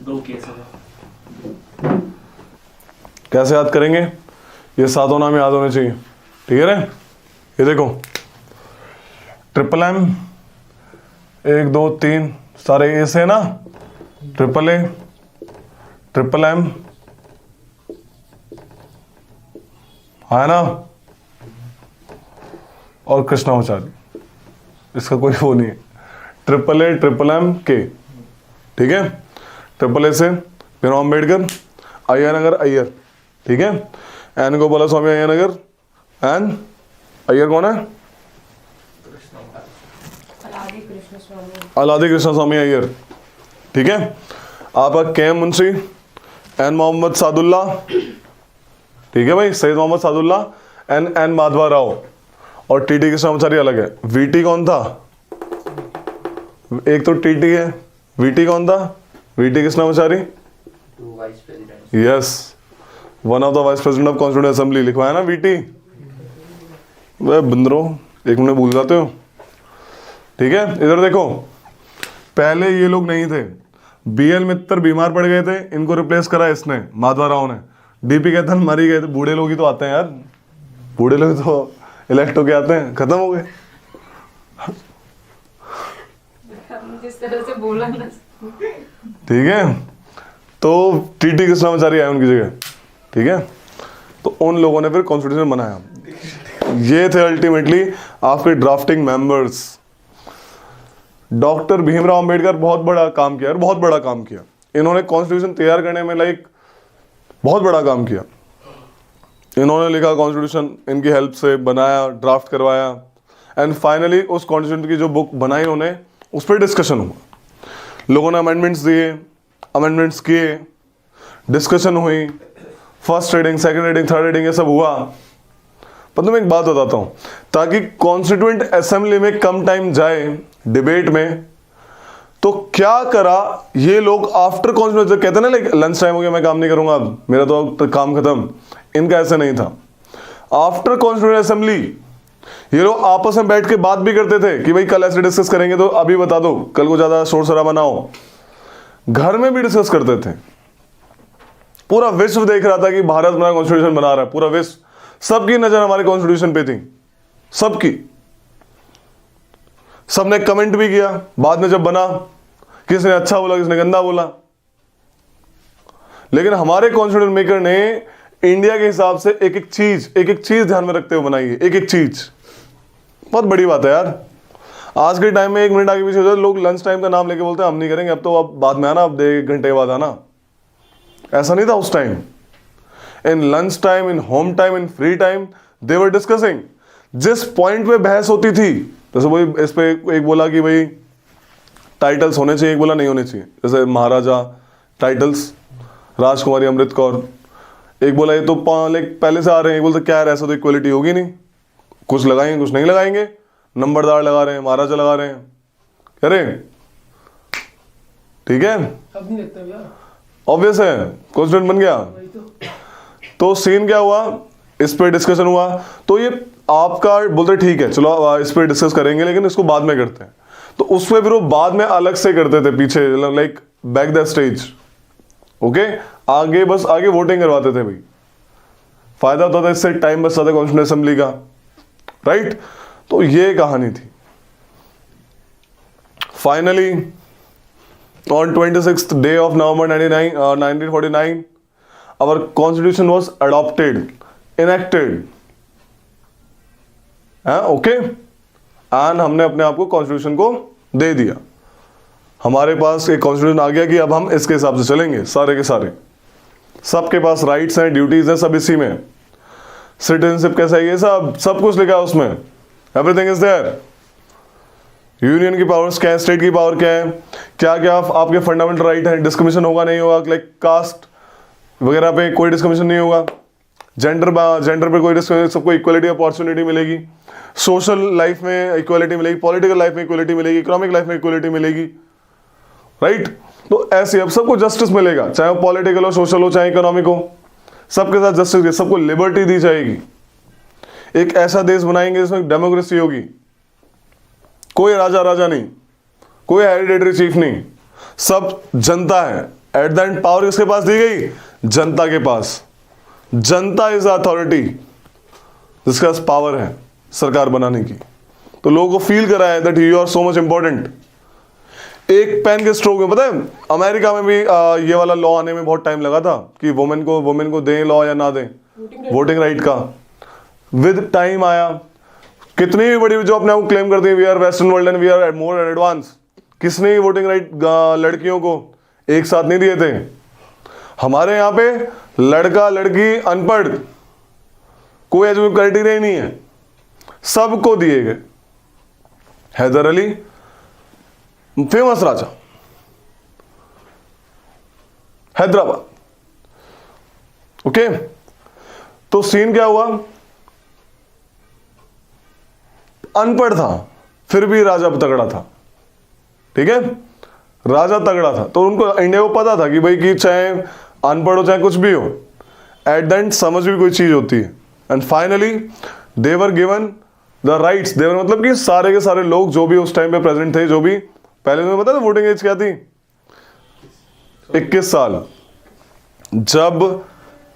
दो केस है। कैसे याद करेंगे? ये सातों नाम याद होने चाहिए, ठीक है रे। ये देखो ट्रिपल एम, 1 2 3 सारे ए से ना, ट्रिपल ए, ट्रिपल एम है ना, और कृष्णाचार्य, इसका कोई वो नहीं है। ट्रिपल ए, ट्रिपल एम के, ठीक है। ट्रिपल ए से भीमराव अम्बेडकर, अय्यर नगर अय्यर, ठीक है। एन गोपाल स्वामी अय्यर नगर, एन अय्यर कौन है? अलादी कृष्ण स्वामी अय्यर, ठीक है। आपका के एम मुंशी, एन मोहम्मद सादुल्ला, ठीक है भाई, सैयद मोहम्मद सादुल्ला, एन एन माधवा राव, और टीटी कृष्णाचार्य अलग है। वीटी कौन था? एक तो टीटी है, वीटी कौन था? VT Krishnacharya, vice president. Yes, one of the vice president of constituent assembly, लिखवाया ना वीटी। वह बंदरो एक मिनट भूल जाते हो, ठीक है। इधर देखो, पहले ये लोग नहीं थे, बीएल मित्तर बीमार पड़ गए थे, इनको रिप्लेस करा इसने, माधवा राव ने। डीपी कैथन मर ही गए थे, बूढ़े लोग ही तो आते हैं यार, बूढ़े लोग तो इलेक्ट होके आते हैं, खत्म हो गए। जिस तरह से बोला ना, ठीक है, तो टीटी कृष्णाचार्य आए उनकी जगह, ठीक है। तो उन लोगों ने फिर कॉन्स्टिट्यूशन बनाया। ये थे अल्टीमेटली आपके drafting members. Doctor Bhimrao Ambedkar बहुत बड़ा काम किया, बहुत बड़ा काम किया इन्होंने, कॉन्स्टिट्यूशन तैयार करने में लाइक बहुत बड़ा काम किया। इन्होंने लिखा कॉन्स्टिट्यूशन, इनकी हेल्प से बनाया, ड्राफ्ट करवाया, एंड फाइनली उस कॉन्स्टिट्यूशन की जो बुक बनाई उन्होंने, उस पर डिस्कशन हुआ, लोगों ने अमेंडमेंट्स दिए, अमेंडमेंट्स किए, डिस्कशन हुई, first reading, second reading, third reading, ये सब हुआ। पर तुम्हें एक बात बताता हूं, ताकि कॉन्स्टिट्यूएंट असेंबली में कम टाइम जाए डिबेट में, तो क्या करा ये लोग आफ्टर कॉन्स्टिट्यूएंट, कहते ना लाइक लंच टाइम हो गया मैं काम नहीं करूंगा अब, मेरा तो काम खत्म, इनका ऐसा नहीं था। आफ्टर कॉन्स्टिट्यूएंट असेंबली ये लोग आपस में बैठ के बात भी करते थे कि भाई कल ऐसे डिस्कस करेंगे, तो अभी बता दो, कल को ज्यादा शोर शराबा ना हो। घर में भी डिस्कस करते थे। पूरा विश्व देख रहा था कि भारत अपना कॉन्स्टिट्यूशन बना रहा है, पूरा विश्व, सबकी नजर हमारे कॉन्स्टिट्यूशन पे थी, सबकी। सबने कमेंट भी किया बाद में जब बना, किसने अच्छा बोला, किसने गंदा बोला। लेकिन हमारे कॉन्स्टिट्यूशन मेकर ने इंडिया के हिसाब से एक एक चीज ध्यान में रखते हुए बनाई है, एक एक चीज। बहुत बड़ी बात है यार। आज के टाइम में 1 मिनट आगे पीछे हो जाए, लोग लंच टाइम का नाम लेके बोलते हैं हम नहीं करेंगे, अब तो अब बाद में आना, अब 1 घंटे बाद आना। ऐसा नहीं था उस time. In lunch time, in home time, in free time they were discussing. जिस पॉइंट पे बहस होती थी, जैसे वही इस पे एक बोला कि भाई टाइटल्स होने चाहिए, एक बोला नहीं होने चाहिए, जैसे महाराजा टाइटल्स, राजकुमारी अमृत कौर। एक बोला ये तो पहले से आ रहे हैं, एक बोलते क्या है ऐसा तो इक्वलिटी होगी नहीं, कुछ लगाएंगे कुछ नहीं लगाएंगे, नंबरदार लगा रहे हैं, महाराजा लगा रहे हैं, कह रहे हैं ठीक है, अब नहीं लगता भैया, ऑब्वियस है, कॉन्स्टिट्यूंट बन गया। वही तो सीन क्या हुआ, इस पे डिस्कशन हुआ। तो ये आपका बोलते ठीक है चलो इस पे डिस्कस करेंगे, लेकिन इसको बाद में करते हैं। तो उस पे फिर वो बाद में अलग से करते थे पीछे, like back the stage. Okay, आगे बस आगे वोटिंग करवाते थे भाई, फायदा होता था, इससे टाइम बचता था कॉन्स्टिट्यूंट असेंबली का, राइट। तो ये कहानी थी। Finally on 26th day of November 1949 our constitution was adopted, enacted, okay, and हमने अपने आप को कॉन्स्टिट्यूशन को दे दिया। हमारे पास एक कॉन्स्टिट्यूशन आ गया कि अब हम इसके हिसाब से चलेंगे, सारे के सारे, सबके पास राइट्स हैं, ड्यूटीज हैं, सब इसी में। सिटीजनशिप कैसा है, ये सब कुछ लिखा है उसमें, एवरीथिंग इज देयर। यूनियन की पावर्स क्या है, स्टेट की पावर क्या है, क्या क्या आपके फंडामेंटल राइट है, डिस्क्रिमिनेशन होगा नहीं होगा, लाइक कास्ट वगैरह पे कोई डिस्क्रिमिनेशन नहीं होगा, जेंडर पे कोई डिस्क्रिमिनेशन, सबको इक्वलिटी अपॉर्चुनिटी मिलेगी, सोशल लाइफ में इक्वलिटी मिलेगी, पॉलिटिकल लाइफ में इक्वलिटी मिलेगी, इकोनॉमिक लाइफ में इक्वलिटी मिलेगी, राइट। तो ऐसे अब सबको जस्टिस मिलेगा, चाहे वो पॉलिटिकल हो, सोशल हो, चाहे इकोनॉमिक हो, सबके साथ जस्टिस, सबको लिबर्टी दी जाएगी। एक ऐसा देश बनाएंगे जिसमें डेमोक्रेसी होगी, कोई राजा नहीं, कोई हेरिडेटरी चीफ नहीं, सब जनता है। एट द एंड पावर किसके पास दी गई, जनता के पास। जनता इज अथॉरिटी, जिसके पास पावर है सरकार बनाने की। तो लोगों को फील कराया है that you are so much important. एक पेन के स्ट्रोक में, पता है अमेरिका में भी ये वाला लॉ आने में बहुत टाइम लगा था कि वुमेन को दें लॉ या ना दें, वोटिंग राइट का। विद टाइम आया। कितनी भी बड़ी जो अपने आप क्लेम करती है we are western world and we are more advance, किसने भी वोटिंग राइट लड़कियों को एक साथ नहीं दिए थे। हमारे यहाँ पे लड़का लड़की अनपढ़ कोई एजुकेशन क्राइटेरिया ही नहीं है, सबको दिए गए। हैदर अली फेमस राजा, हैदराबाद, ओके। तो सीन क्या हुआ, अनपढ़ था फिर भी राजा तगड़ा था, ठीक है, राजा तगड़ा था। तो उनको इंडिया को पता था कि भाई कि चाहे अनपढ़ हो चाहे कुछ भी हो, एट द एंड समझ भी कोई चीज होती है। And finally they were given the rights, they were मतलब कि सारे के सारे लोग जो भी उस टाइम पे प्रेजेंट थे, जो भी पहले तुम्हें पता था वोटिंग एज क्या थी, 21 साल। जब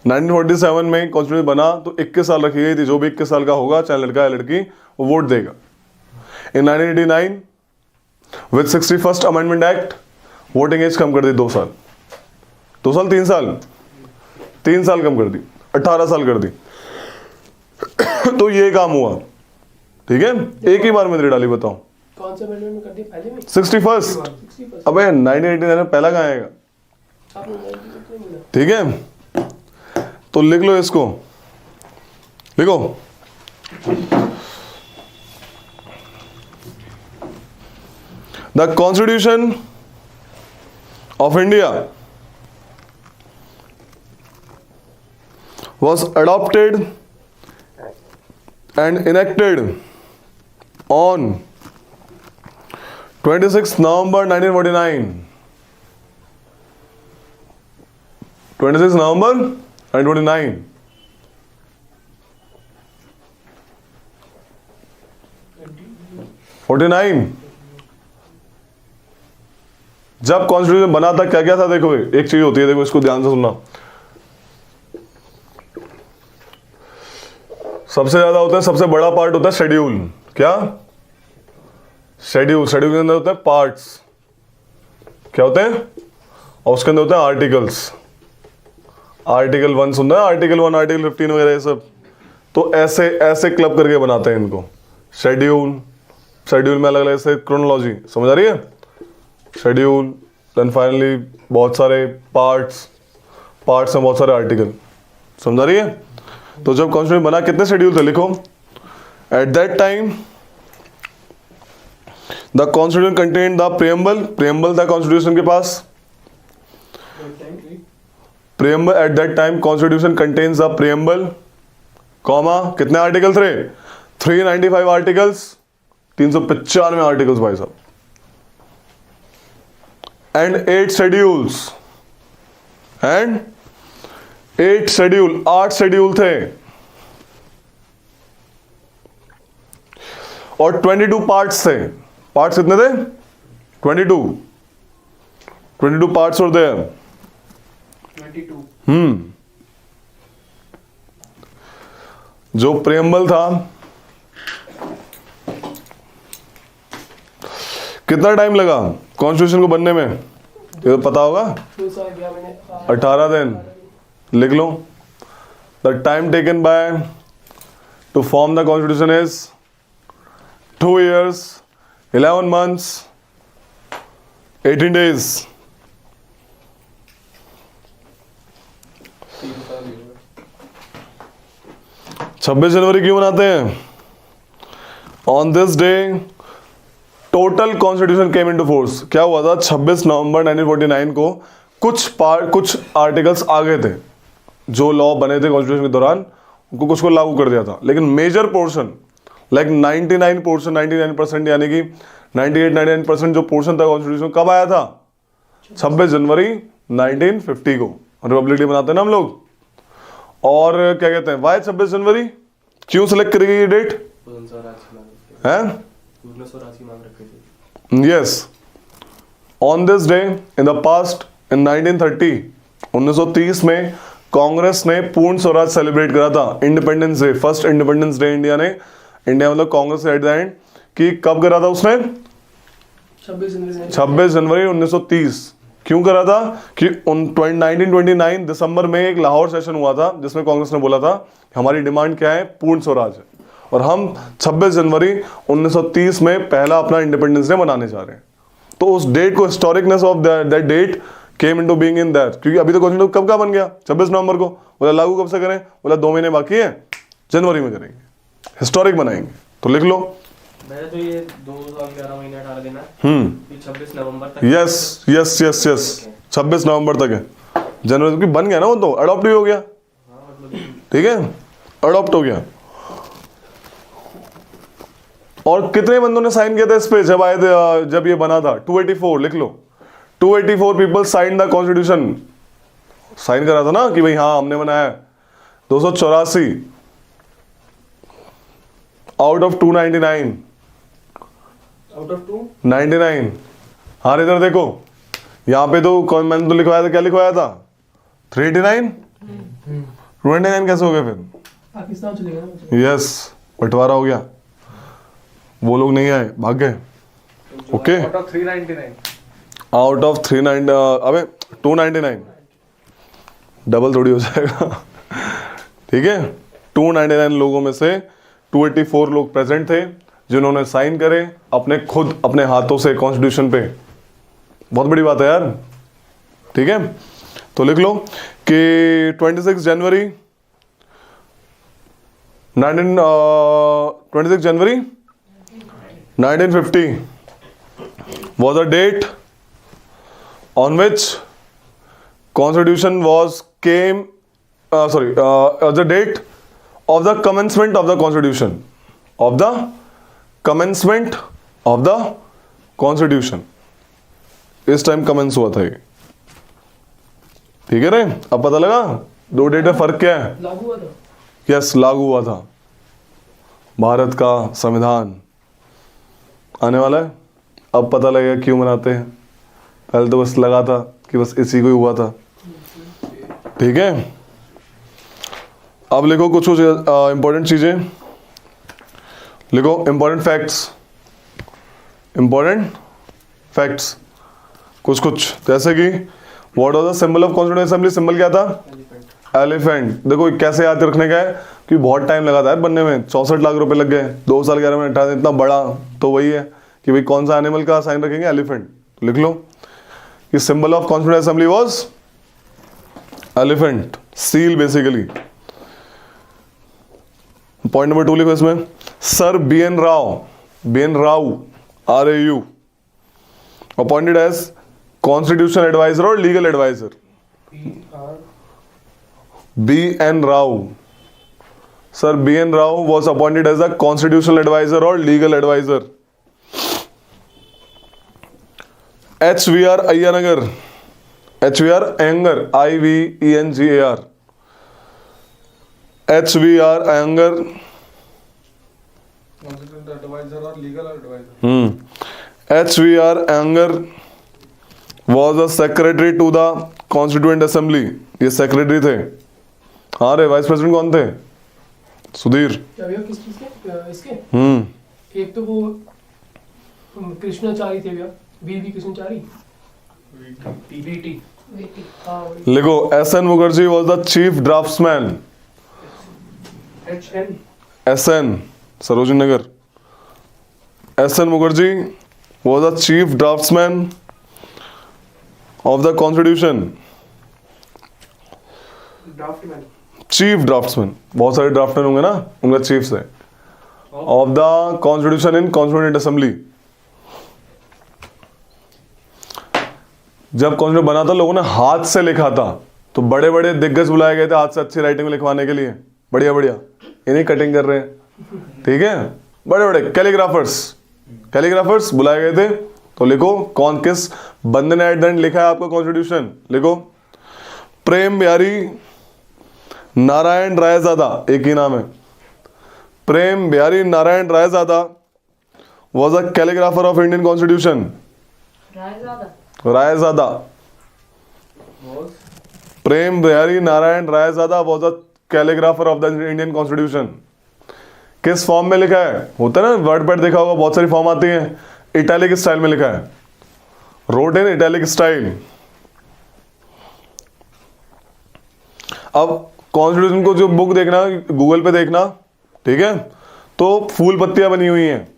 1947 में कॉन्स्टिट्यूशन बना तो 21 साल रखी गई थी, जो भी 21 साल का होगा चाहे लड़का या लड़की वो वोट देगा। In 1989 with 61st amendment act voting age कम कर दी 2 साल, 3 साल कम कर दी, 18 साल कर दी। तो ये काम हुआ, ठीक है, एक ही बार में दे डाली। बताओ कौन सा अमेंडमेंट में कर दिया पहले में, 61st। 60%। अबे 1989 में पहला कहाँ आएगा, आपने 90% मिला। ठीक है। तो लिख लो इसको, लिखो the constitution of India was adopted and enacted on 26 November 1949. 26 November 1949. जब कॉन्स्टिट्यूशन बना था क्या क्या था, देखो एक चीज होती है, देखो इसको ध्यान से सुनना। सबसे ज्यादा होता है, सबसे बड़ा पार्ट होता है शेड्यूल। क्या शेड्यूल, शेड्यूल के अंदर होते हैं पार्ट्स, क्या होते हैं, और उसके अंदर होते हैं आर्टिकल्स। आर्टिकल 1 सुनना है, आर्टिकल 1, आर्टिकल 15 वगैरह ये सब। तो ऐसे ऐसे क्लब करके बनाते हैं इनको। शेड्यूल, शेड्यूल में अलग अलग ऐसे क्रोनोलॉजी, समझ आ रही है? शेड्यूल, देन फाइनली बहुत सारे पार्ट्स, पार्ट्स में बहुत सारे आर्टिकल, समझ आ रही है? तो जब कॉन्स्टिट्यूशन बना कितने शेड्यूल थे लिखो। At that time the constitution contain the preamble, preamble था कॉन्स्टिट्यूशन के पास। Preamble, at that time constitution contains the preamble, comma कितने आर्टिकल थे? 395 आर्टिकल्स, 395 आर्टिकल्स भाई साहब, and 8 schedules, and 8 schedule, 8 schedule थे, और 22 पार्ट्स थे। पार्ट्स कितने थे? 22 पार्ट्स और थे। 22। जो प्रेम्बल था, कितना टाइम लगा कॉन्स्टिट्यूशन को बनने में? ये तो पता होगा। 2 साल 11 महीने। 18 दिन, लिख लो। The time taken by to form the constitution is 2 years 11 months 18 days। 26 जनवरी क्यों मनाते हैं? On this day total constitution came into force. क्या हुआ था? 26 नवंबर 1949 को कुछ आर्टिकल्स आ गए थे, जो लॉ बने थे कॉन्स्टिट्यूशन के दौरान, उनको कुछ को लागू कर दिया था। लेकिन मेजर पोर्शन, लाइक 99% यानी कि 99% जो पोर्शन था कॉन्स्टिट्यूशन, कब आया था? 26 जनवरी 1950 को रिपब्लिक डे मनाते हैं ना हम लोग। और क्या कहते हैं, वाई 26 जनवरी क्यों सेलेक्ट करी गई ये डेट? है? Yes, on this day in the past in 1930 में कांग्रेस ने पूर्ण स्वराज सेलिब्रेट करा था, independence day, first independence day India ने, इंडिया मतलब कांग्रेस एट द एंड, कि कब करा था उसने? 26 जनवरी 1930। क्यों करा था? कि 1929 दिसंबर में एक लाहौर सेशन हुआ था, जिसमें कांग्रेस ने बोला था हमारी डिमांड क्या है? पूर्ण स्वराज है, और हम 26 जनवरी 1930 में पहला अपना इंडिपेंडेंस डे मनाने जा रहे हैं। तो उस डेट को, historicness of that date came into being in that, क्योंकि अभी तो कॉन्स्टिट्यूशन कब का बन गया? 26 नवंबर को। बोला लागू कब से करें? बोला 2 महीने बाकी है, जनवरी में करेंगे, हिस्टोरिक बनाएंगे। तो लिख लो। मैंने तो ये 2 साल 11 महीने 18 दिन है, 26 नवंबर तक। यस 26 नवंबर तक है, जनवरी की बन गया ना, वो तो अडॉप्ट भी हो गया। ठीक है, अडॉप्ट हो गया। और कितने बंदों ने साइन किया था इस पे जब आए थे, जब ये बना था? 284, लिख लो। 284 people sign the constitution, sign करा था ना कि भाई हाँ हमने बनाया है। 284 आउट ऑफ 299, आउट ऑफ 99। हाँ इधर देखो, यहाँ पे तो कौन, मैंने तो लिखवाया था, क्या लिखवाया था? 389। 299 कैसे हो गया फिर? पाकिस्तान चले गए। यस, बंटवारा हो गया, वो लोग नहीं आए, भाग गए। Okay, out of 399, out of 399, अबे 299 डबल थोड़ी हो जाएगा। ठीक है, 299 लोगों में से 284 लोग प्रेजेंट थे, जिन्होंने साइन करे अपने खुद अपने हाथों से कॉन्स्टिट्यूशन पे। बहुत बड़ी बात है यार। ठीक है, तो लिख लो कि 26 जनवरी 1950 was a date on which constitution was the date of the commencement of the constitution, इस टाइम कमेंस हुआ था ये। ठीक है रे, अब पता लगा दो डेट में फर्क क्या है? लागू हुआ था। यस, लागू हुआ था। भारत का संविधान आने वाला है, अब पता लगेगा क्यों मनाते हैं। पहले तो बस लगा था कि बस इसी को ही हुआ था। ठीक है, अब लिखो कुछ इंपॉर्टेंट चीजें लिखो, इंपॉर्टेंट फैक्ट्स कुछ जैसे कि what was the symbol of constituent assembly? Symbol क्या था? एलिफेंट। देखो कैसे याद रखने का है कि बहुत टाइम लगा था यार बनने में, 64 लाख रुपए लग गए, 2 साल 11 महीने 18 इतना बड़ा। तो वही है कि भाई कौन सा एनिमल का साइन रखेंगे, एलिफेंट। तो लिख लो कि symbol of constituent assembly was elephant, seal basically. Point number 2 लिखो इसमें, sir BN Rau, BN Rau RAU appointed as constitution adviser और legal adviser. BN Rao. Sir BN Rao was appointed as a constitutional advisor or legal advisor. HVR Ayyanagar. HVR Iyengar. IVENGAR. HVR Iyengar. Constitutional advisor or legal advisor. HVR Iyengar was a secretary to the Constituent Assembly. ये secretary थे। हाँ रे, vice president कौन थे? सुधीर। क्या भैया किस चीज के इसके? एक तो वो कृष्णाचारी थे भैया, वीवी कृष्णाचारी। वीटी। हाँ वही। लिखो, SN Mukherjee was the chief draftsman. HN SN Sarojini Nagar. SN Mukherjee was the chief draftsman of the constitution. Draftman. Chief draftsman, बहुत सारे ड्राफ्टमैन होंगे ना, उनका चीफ से। Of the constitution in constituent assembly. जब कॉन्स्टिट्यूशन बना था लोगों ने हाथ से लिखा था, तो बड़े बड़े दिग्गज बुलाए गए थे हाथ से अच्छी राइटिंग में लिखवाने के लिए। बढ़िया बढ़िया, इन्हीं कटिंग कर रहे हैं, ठीक है। बड़े बड़े कैलीग्राफर्स बुलाए गए थे। तो लिखो कौन किस बंदे ने एट द एंड लिखा है आपका कॉन्स्टिट्यूशन। लिखो, प्रेम बिहारी नारायण रायजादा, एक ही नाम है, Prem Behari Narain Raizada was a calligrapher of Indian constitution. Raizada, Prem Behari Narain Raizada was a calligrapher of the Indian constitution. किस फॉर्म में लिखा है? होता है ना, वर्ड पैड देखा होगा, बहुत सारी फॉर्म आती है। इटैलिक स्टाइल में लिखा है, रोट इन इटैलिक स्टाइल। अब कॉन्स्टिट्यूशन को जो बुक देखना, गूगल पे देखना, ठीक है, तो फूल पत्तियां बनी हुई हैं,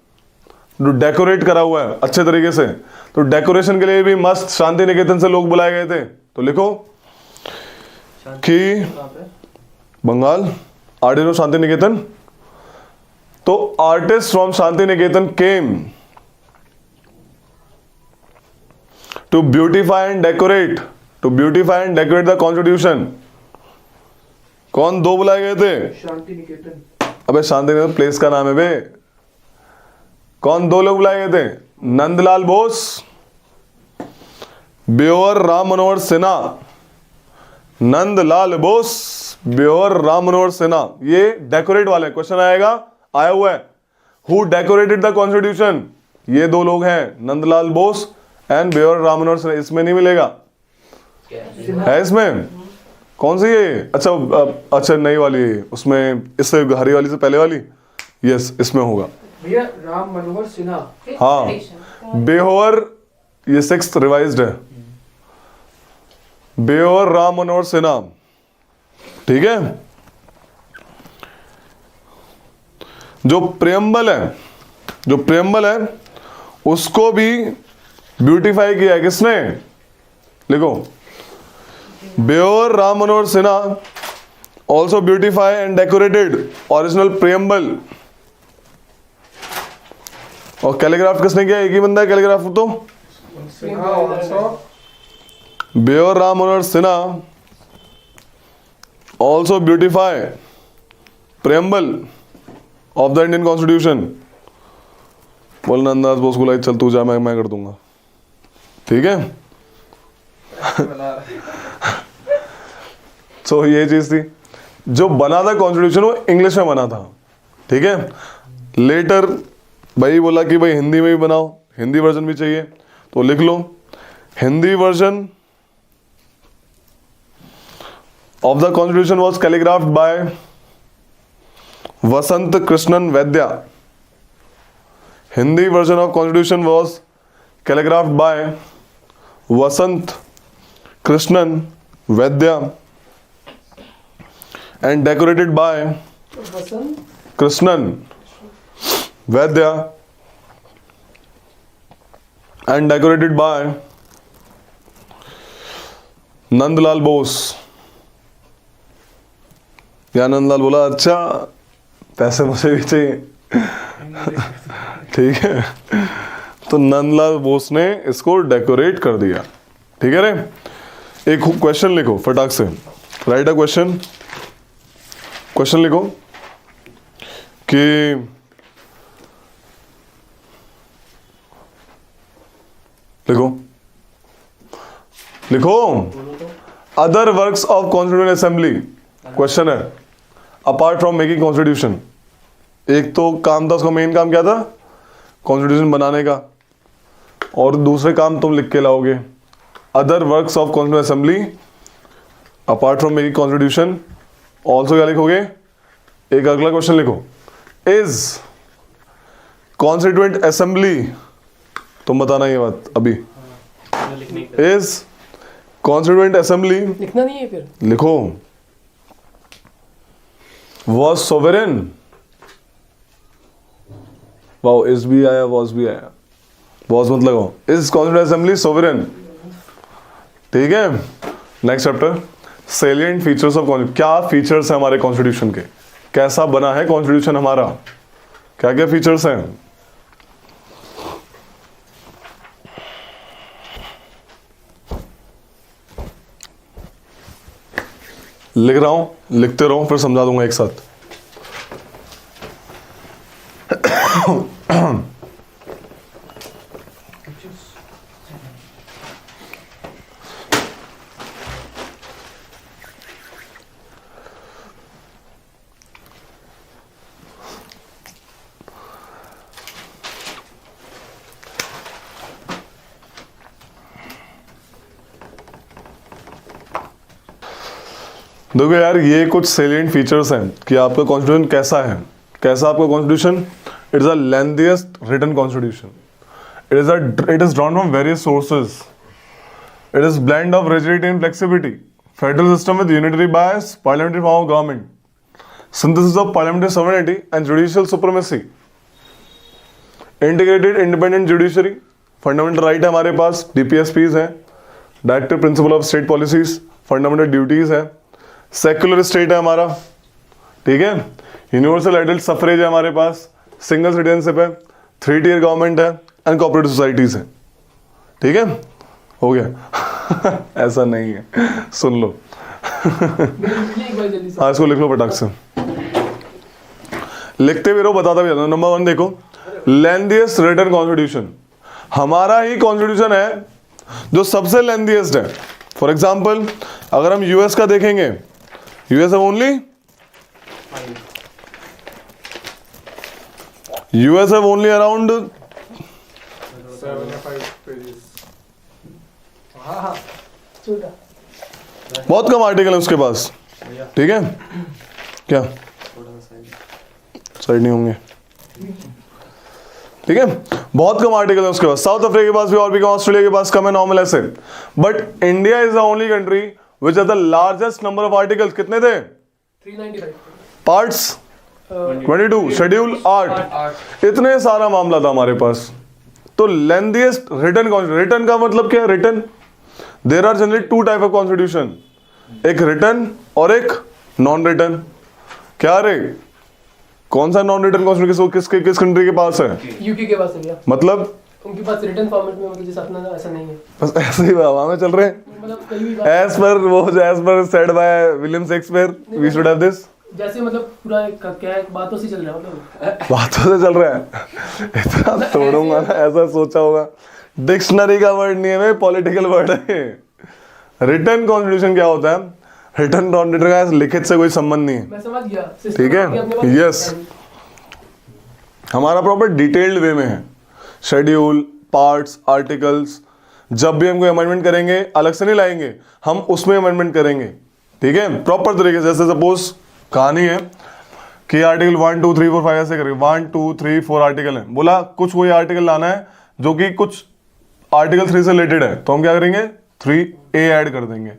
डेकोरेट करा हुआ है अच्छे तरीके से। तो डेकोरेशन के लिए भी मस्त शांति निकेतन से लोग बुलाए गए थे। तो लिखो कि बंगाल, आर्टिस्ट शांति निकेतन। तो artist from Shanti Niketan came to beautify and decorate the constitution. कौन दो बुलाए गए थे? शांति निकेतन। अबे शांति निकेतन प्लेस का नाम है बे। कौन दो लोग बुलाए गए थे? नंदलाल बोस, ब्योहर राम मनोहर सिन्हा। नंदलाल बोस, ब्योहर राम मनोहर सिन्हा। ये डेकोरेट वाले क्वेश्चन आएगा, आया हुआ है। Who decorated the constitution? ये दो लोग हैं, नंदलाल बोस एंड ब्योहर राम मनोहर सिन्हा। इसमें नहीं मिलेगा, है इसमें? कौन सी है? अच्छा नई वाली, उसमें इससे हरी वाली से पहले वाली, यस इसमें होगा भैया राम मनोहर सिन्हा। हाँ, ब्योहर, ये 6th रिवाइज्ड है, ब्योहर राम मनोहर सिन्हा, ठीक है। जो प्रेम्बल है उसको भी ब्यूटिफाई किया है किसने? लिखो, Beohar Ram Manohar Sinha also beautify and decorated original preamble. और कैलीग्राफ किसने किया? एक ही बंदा है कैलीग्राफ तो। Beohar Ram Manohar Sinha also beautify preamble of the Indian constitution. बोलना अंदाज बोस को, चल तू जा, मैं कर दूंगा, ठीक है। तो ये चीज थी, जो बना था कॉन्स्टिट्यूशन वो इंग्लिश में बना था, ठीक है। लेटर भाई बोला कि भाई हिंदी में भी बनाओ, हिंदी वर्जन भी चाहिए, तो लिख लो, Hindi version of the constitution was calligraphed by Vasant Krishnan Vaidya. Hindi version of constitution was calligraphed by Vasant Krishnan Vaidya. And decorated by Vasant Krishnan Vaidya and decorated by Nandlal Bose. या नंदलाल बोला अच्छा पैसे मुझे भी चाहिए ठीक है, तो नंदलाल बोस ने इसको डेकोरेट कर दिया। ठीक है रे, एक क्वेश्चन लिखो फटाक से, राइट अ क्वेश्चन। क्वेश्चन लिखो कि लिखो other works of constituent assembly. Question है अपार्ट फ्रॉम मेकिंग कॉन्स्टिट्यूशन। एक तो काम था उसका, मेन काम क्या था, कॉन्स्टिट्यूशन बनाने का, और दूसरे काम तुम लिख के लाओगे other works of constituent assembly apart from making constitution. Also क्या लिखोगे, एक अगला क्वेश्चन लिखो, इज कॉन्स्टिट्यूएंट असेंबली, तुम बताना ये बात अभी, इज कॉन्स्टिट्यूएंट असेंबली लिखना नहीं है फिर, लिखो, वॉज सोवरेन, वाओ इज भी आया वॉज भी आया, वॉज मत लगाओ, इज कॉन्स्टिट्यूएंट असेंबली सोवरेन। ठीक है, next chapter salient features of constitution. क्या फीचर्स हैं हमारे कॉन्स्टिट्यूशन के, कैसा बना है कॉन्स्टिट्यूशन हमारा, क्या क्या फीचर्स हैं। लिख रहा हूं, लिखते रहो फिर समझा दूंगा एक साथ। देखो यार, ये कुछ सेलिएंट फीचर्स हैं कि आपका कॉन्स्टिट्यूशन कैसा है। कैसा आपका constitution, it is a lengthiest written constitution, it is drawn from various sources, it is blend of rigidity and flexibility, federal system with unitary bias, parliamentary form of government, synthesis of parliamentary sovereignty and judicial supremacy, integrated independent judiciary, fundamental right है हमारे पास, DPSPs है, directive principle of state policies, fundamental duties है, secular state है हमारा। ठीक है, universal adult suffrage है हमारे पास, सिंगल सिटीजनशिप है, 3 टियर गवर्नमेंट है एंड कोऑपरेटिव सोसाइटीज है। ठीक है, हो गया ऐसा नहीं है, सुन लो हाँ इसको लिख लो फटाक से, लिखते भी रहो बताता भी जाता हूं। नंबर 1 देखो, लेंथीएस्ट रिटन कॉन्स्टिट्यूशन, हमारा ही कॉन्स्टिट्यूशन है जो सबसे लेंथीएस्ट है। फॉर एग्जाम्पल अगर हम यूएस का देखेंगे, यूएस ओनली अराउंड 7 या 5 pages। छोटा बहुत कम आर्टिकल है उसके पास। ठीक है, क्या साइड नहीं होंगे, ठीक है, बहुत कम आर्टिकल है उसके पास। साउथ अफ्रीका के पास भी और भी कम, ऑस्ट्रेलिया के पास कम है, नॉर्मल ऐसे। But India is the only country which has the largest number of articles. कितने थे, 395 पार्ट्स 22, शेड्यूल 8, इतने सारा मामला था हमारे पास। तो लेंथीएस्ट रिटन कॉन्स्टिट्यूशन, रिटन का मतलब क्या है, written, there are generally 2 type of constitution, एक रिटन और एक नॉन रिटन। क्या रे, कौन सा नॉन रिटन कॉन्स्टिट्यूशन किस कंट्री के पास है, यूके के पास है भैया, मतलब उनके पास रिटन फॉर्मेट में, मतलब जैसे अपना ऐसा नहीं है, बस ऐसे ही हवा में चल रहे हैं, मतलब कहीं भी as per said by William Shakespeare we should have this. जैसे मतलब पूरा क्या है, बातों से चल रहा है, मतलब बातों से चल रहा है इतना तोड़ूंगा ना, ऐसा सोचा होगा। डिक्शनरी का वर्ड नहीं है भाई, पॉलिटिकल वर्ड है। रिटन कॉन्स्टिट्यूशन क्या होता है, रिटन नॉन रिटन का लिखित से कोई संबंध नहीं है। मैं समझ गया, ठीक है, यस, हमारा प्रॉपर डिटेल्ड वे में है, शेड्यूल, पार्ट्स, आर्टिकल्स। जब भी हम कोई अमेंडमेंट करेंगे अलग से नहीं लाएंगे, हम उसमें अमेंडमेंट करेंगे। ठीक है, प्रॉपर तरीके से। जैसे सपोज कहानी है कि आर्टिकल 1 2 3 4 5 ऐसे करेंगे, 1 2 3 4 आर्टिकल है, बोला कुछ कोई आर्टिकल लाना है जो कि कुछ आर्टिकल 3 से रिलेटेड है, तो हम क्या करेंगे 3A ऐड कर देंगे।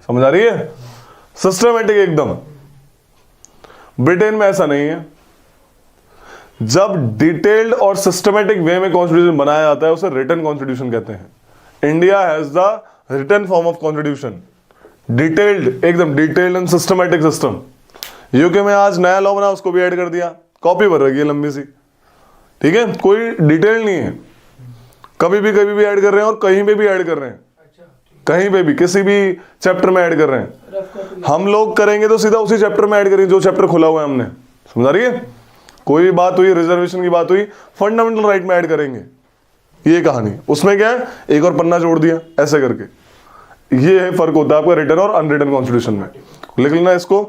समझ आ रही है, सिस्टमेटिक एकदम। ब्रिटेन में ऐसा नहीं है। जब डिटेल्ड और सिस्टमेटिक वे में कॉन्स्टिट्यूशन बनाया जाता है उसे रिटन कॉन्स्टिट्यूशन कहते हैं। India has the written form of constitution, detailed, एकदम detailed and systematic system. UK में आज नया लॉ बना, उसको भी ऐड कर दिया, कॉपी भर रखी है लंबी सी, ठीक है, कोई डिटेल नहीं है, कभी भी ऐड कर रहे हैं और कहीं पे भी ऐड कर रहे हैं, कहीं पे भी किसी भी चैप्टर में ऐड कर रहे हैं। हम लोग करेंगे तो सीधा उसी चैप्टर में ऐड करेंगे जो चैप्टर खुला हुआ है हमने, समझ रही है। कोई भी बात हुई, रिजर्वेशन की बात हुई, फंडामेंटल राइट में ऐड करेंगे, ये कहानी। उसमें क्या है, एक और पन्ना जोड़ दिया ऐसे करके। ये है फर्क होता है आपका रिटन और अनरिटन कॉन्स्टिट्यूशन में। लिख लेना इसको,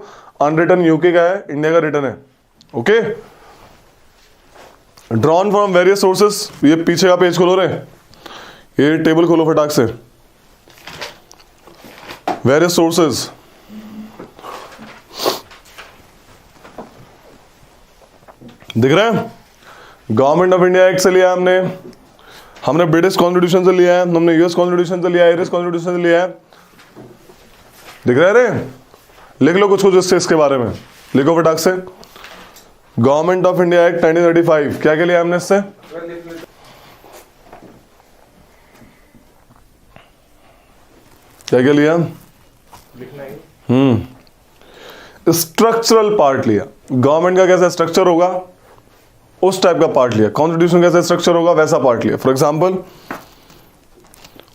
अनरिटन यूके का है, इंडिया का रिटन है। Okay, drawn from various sources. ये पीछे का पेज खोलो रे, ये टेबल खोलो फटाक से। वेरियस सोर्सेस, दिख रहा है। गवर्नमेंट ऑफ इंडिया एक्ट से लिया हमने ब्रिटिश कॉन्स्टिट्यूशन से लिया है, हमने यूएस कॉन्स्टिट्यूशन से लिया है, आयरिश कॉन्स्टिट्यूशन से लिया है। दिख रहा है रे, लिख लो कुछ इसके बारे में, लिखो फटाक से। गवर्नमेंट ऑफ इंडिया एक्ट 1935, क्या क्या लिया हमने इससे? क्या क्या लिया? स्ट्रक्चरल पार्ट लिया। गवर्नमेंट का कैसा स्ट्रक्चर होगा उस टाइप का पार्ट लिया, कॉन्स्टिट्यूशन कैसा स्ट्रक्चर होगा वैसा पार्ट लिया। For example,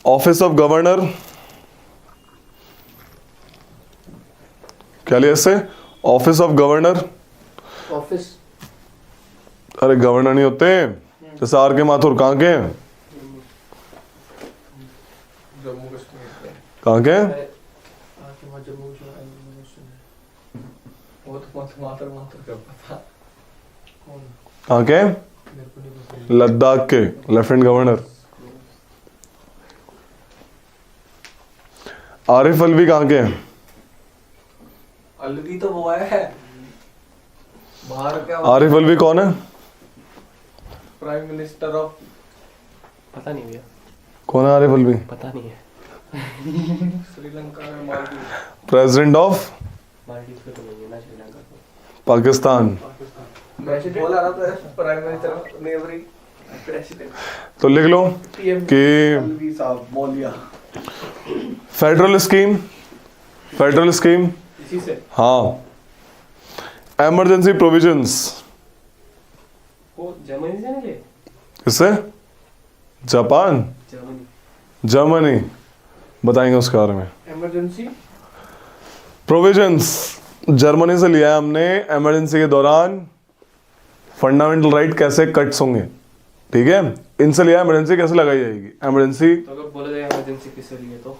office of governor, क्या लिया इससे? Office of governor. ऑफिस, अरे गवर्नर नहीं होते जैसे आर के माथुर, कहाँ के हैं? जम्मू कश्मीर। कहाँ के हैं? जम्मू वो तो मातर का पता कौन, कहाँ के? मेरे को नहीं पता। लद्दाख के लेफ्टिनेंट गवर्नर। आरिफ अलवी कहाँ के हैं? अलवी तो वो है बाहर, क्या आरिफ अलवी कौन है? प्राइम मिनिस्टर ऑफ, पता नहीं भैया, कौन है आरिफ अलवी? पता नहीं है। श्रीलंका में मालदीव, प्रेसिडेंट ऑफ मालदीव पे तो नहीं है ना, श्रीलंका को, पाकिस्तान। मैं बोला रहा था प्राइम मिनिस्टर ऑफ नेवरी प्रेसिडेंट। तो लिख लो कि अलवी साहब मौलिया, फेडरल स्कीम, इसी से हाँ। इमरजेंसी प्रोविजंस, वो जर्मनी से नहीं, किससे? जापान, जर्मनी, बताएंगे उसके बारे में। इमरजेंसी प्रोविजंस जर्मनी से लिया है हमने। इमरजेंसी के दौरान फंडामेंटल राइट कैसे कट्स होंगे, ठीक है, इनसे लिया। इमरजेंसी कैसे लगाई जाएगी, इमरजेंसी तो अगर बोला जाए इमरजेंसी किससे लिए तो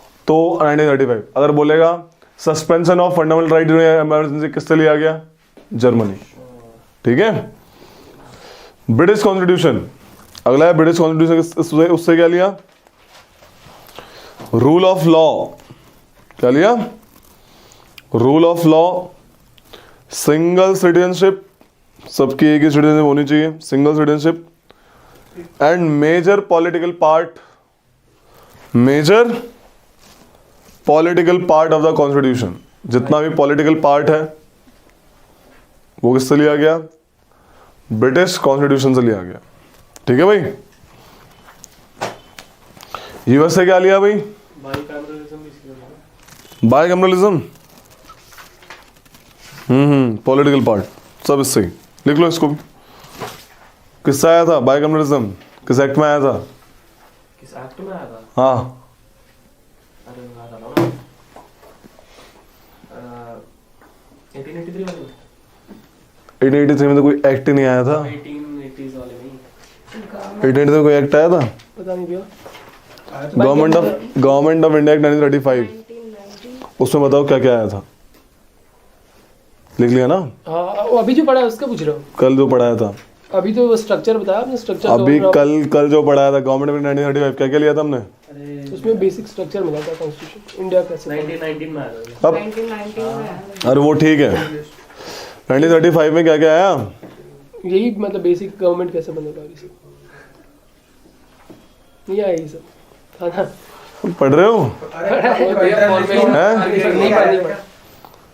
1935। अगर बोलेगा suspension of fundamental right emergency किससे लिया गया? जर्मनी, ठीक है। ब्रिटिश कॉन्स्टिट्यूशन, अगला है ब्रिटिश कॉन्स्टिट्यूशन, उससे क्या लिया? रूल ऑफ लॉ, क्या लिया? Rule of law, single citizenship, सबकी एक ही सिटीजनशिप होनी चाहिए, single citizenship, and major political part of the constitution. जितना भी पॉलिटिकल पार्ट है वो किससे लिया गया? ब्रिटिश कॉन्स्टिट्यूशन से लिया गया, ठीक है भाई। यूएस से क्या लिया भाई? बाइकैमरलिज्म, पॉलिटिकल पार्ट सब इससे ही। लिख लो इसको भी। किससे आया था बाइकैमरलिज्म? किस एक्ट में आया था? किस एक्ट में आया था? हाँ, अरे याद आ रहा हूँ, 1883 वाले, 1883 में तो कोई एक्ट ही नहीं आया था। 1880s वाले नहीं, 1883 में कोई एक्ट आया था? पता नहीं भैया। गवर्नमेंट ऑफ इंडिया एक्ट 1935, उसमें बताओ क्या क्या आया था? लिख लिया ना? हाँ, वो अभी जो पढ़ा है उसका पूछ रहा हूँ। कल जो पढ़ाया था, अभी तो वो स्ट्रक्चर बताया आपने, स्ट्रक्चर अभी कल जो पढ़ाया था गवर्नमेंट ऑफ 1935, क्या क्या लिया था हमने? उसमें बेसिक स्ट्रक्चर मिला था कॉन्स्टिट्यूशन इंडिया कैसे 1919 में आया था। अब 1919 में अरे वो ठीक है, 1935 में क्या क्या आया? यही मतलब बेसिक गवर्नमेंट कैसे बनेगा, ये सब नहीं आया, ये सब था ना। पढ़ रहे हो? नहीं पढ़ा।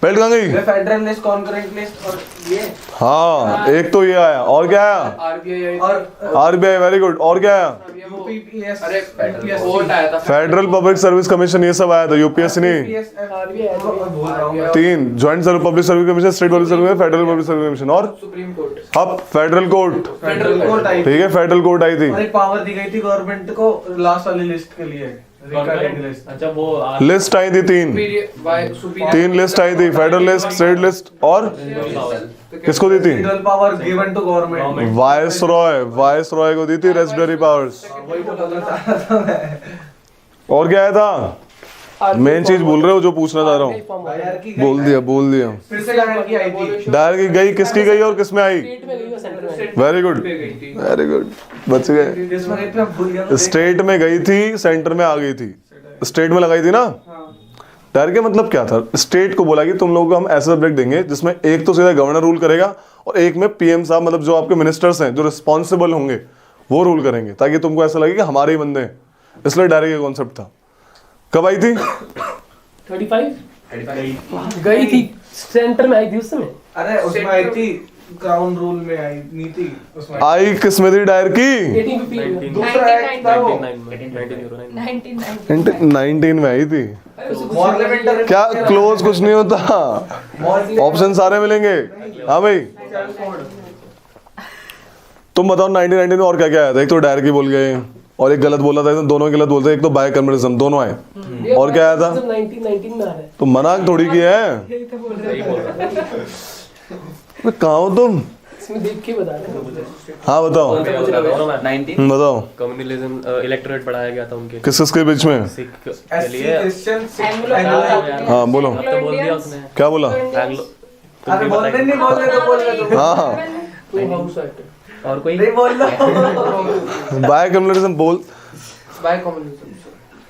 बेल्ट कहाँ गई? फेडरल लिस्ट, कॉन्करेंट लिस्ट और ये हाँ, एक तो ये आया, और क्या आया? आरबीआई और आरबीआई, वेरी गुड। और क्या आया? यूपीपीएस। अरे वोट आया था फेडरल पब्लिक सर्विस कमिशन, ये सब आया था। यूपीएससी नहीं, तीन joint public service commission, state public service, federal public service commission और सुप्रीम कोर्ट। अब फेडरल कोर्ट। फेडरल कोर्ट आई ठीक है, फेडरल कोर्ट आई थी। और एक पावर दी गई थी गवर्नमेंट को लास्ट वाली लिस्ट के लिए, रिकॉर्डिंग लिस्ट। अच्छा वो लिस्ट आई थी तीन, तीन लिस्ट आई थी, फेडरल लिस्ट, स्टेट लिस्ट और किसको दी थी? Federal power given to government. Viceroy को दी थी रेस्पिरेटरी पावर्स। वही तो बोलना चाह रहा था मैं। और क्या आया था? मेन चीज भूल रहे हो जो पूछना चाह रहा हूँ। हायरार्की बोल दिया। फिर से हायरार्की आई थी। डायर की गई, किसकी गई और किसमें आई? वेरी गुड, बच गए। जिसमें एक मैं भूल गया था। स्टेट में गई थी, सेंटर में आ गई थी। स्टेट में लगाई थी ना। डायर का मतलब क्या था? स्टेट को बोला कि तुम लोगों को हम ऐसा सब्जेक्ट देंगे जिसमें एक तो सीधा गवर्नर रूल करेगा और एक में पीएम साहब, मतलब जो आपके मिनिस्टर्स हैं जो रिस्पॉन्सिबल होंगे वो रूल करेंगे, ताकि तुमको ऐसा लगे कि हमारे ही बंदे हैं। इसलिए डायरेक्ट ये कॉन्सेप्ट था। कब आई थी? 35 गई थी, सेंटर में आई थी उस समय। अरे उसमें आई थी, क्राउन रूल में आई नहीं थी उसमें। आई किसमें थी डायर की? 1850 दूसरा एक्ट था वो। 19 में आई थी। पार्लियामेंट क्या क्लोज कुछ नहीं होता, ऑप्शन सारे मिलेंगे। हाँ भाई, तुम बताओ 1919 में और क्या क्या आया था? एक तो डायर की बोल गए और एक गलत बोला था, दोनों गलत बोलते, एक तो बाय कम्युनिज्म, दोनों आए। और क्या आया था? 1919 में आ रहा है। तो मना थोड़ी की है। यही तो बोल रहे हैं। कहाँ हो तुम? इसमें देख के बता रहे हैं। हाँ बताओ, 19 बताओ। कम्युनलिज्म इलेक्टोरेट बढ़ाया गया था उनके किस किसके बीच में? सिख के एससी लिए। क्रिश्चियन। हाँ बोलो, अब तो बोल दिया उसने। क्या बोला? एंग्लो अरे बोलने नहीं बोल रहे तो बोल रहे तो। हाँ हाँ, तो हाउस एक्ट। और कोई नहीं बोल रहा। बाय कम्युनिज्म बोल, बाय कम्युनिज्म।